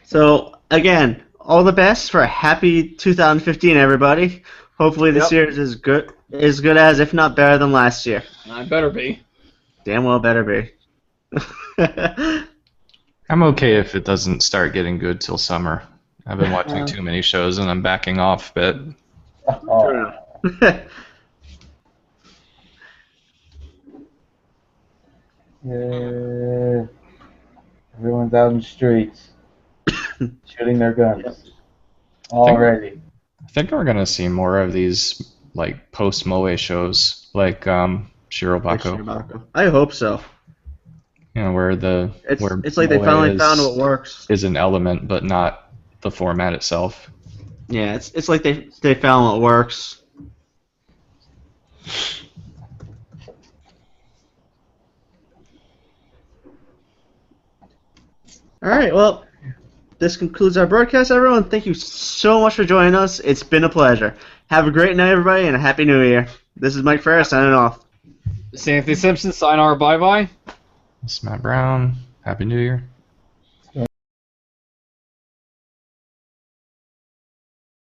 So again, all the best for a happy 2015, everybody. Hopefully this year is as good as, if not better than last year. I better be. Damn well better be. I'm okay if it doesn't start getting good till summer. I've been watching too many shows and I'm backing off a bit. Oh. Yeah. Everyone's out in the streets shooting their guns already. I think we're gonna see more of these like post Moe shows, like Shirobako. I hope so. You know, where It's like they Moe finally found what works. is an element, but not the format itself. Yeah, it's like they found what works. All right, well, this concludes our broadcast, everyone. Thank you so much for joining us. It's been a pleasure. Have a great night, everybody, and a happy new year. This is Mike Ferris signing off. This is Anthony Simpson. Sign our bye-bye. This is Matt Brown. Happy New Year.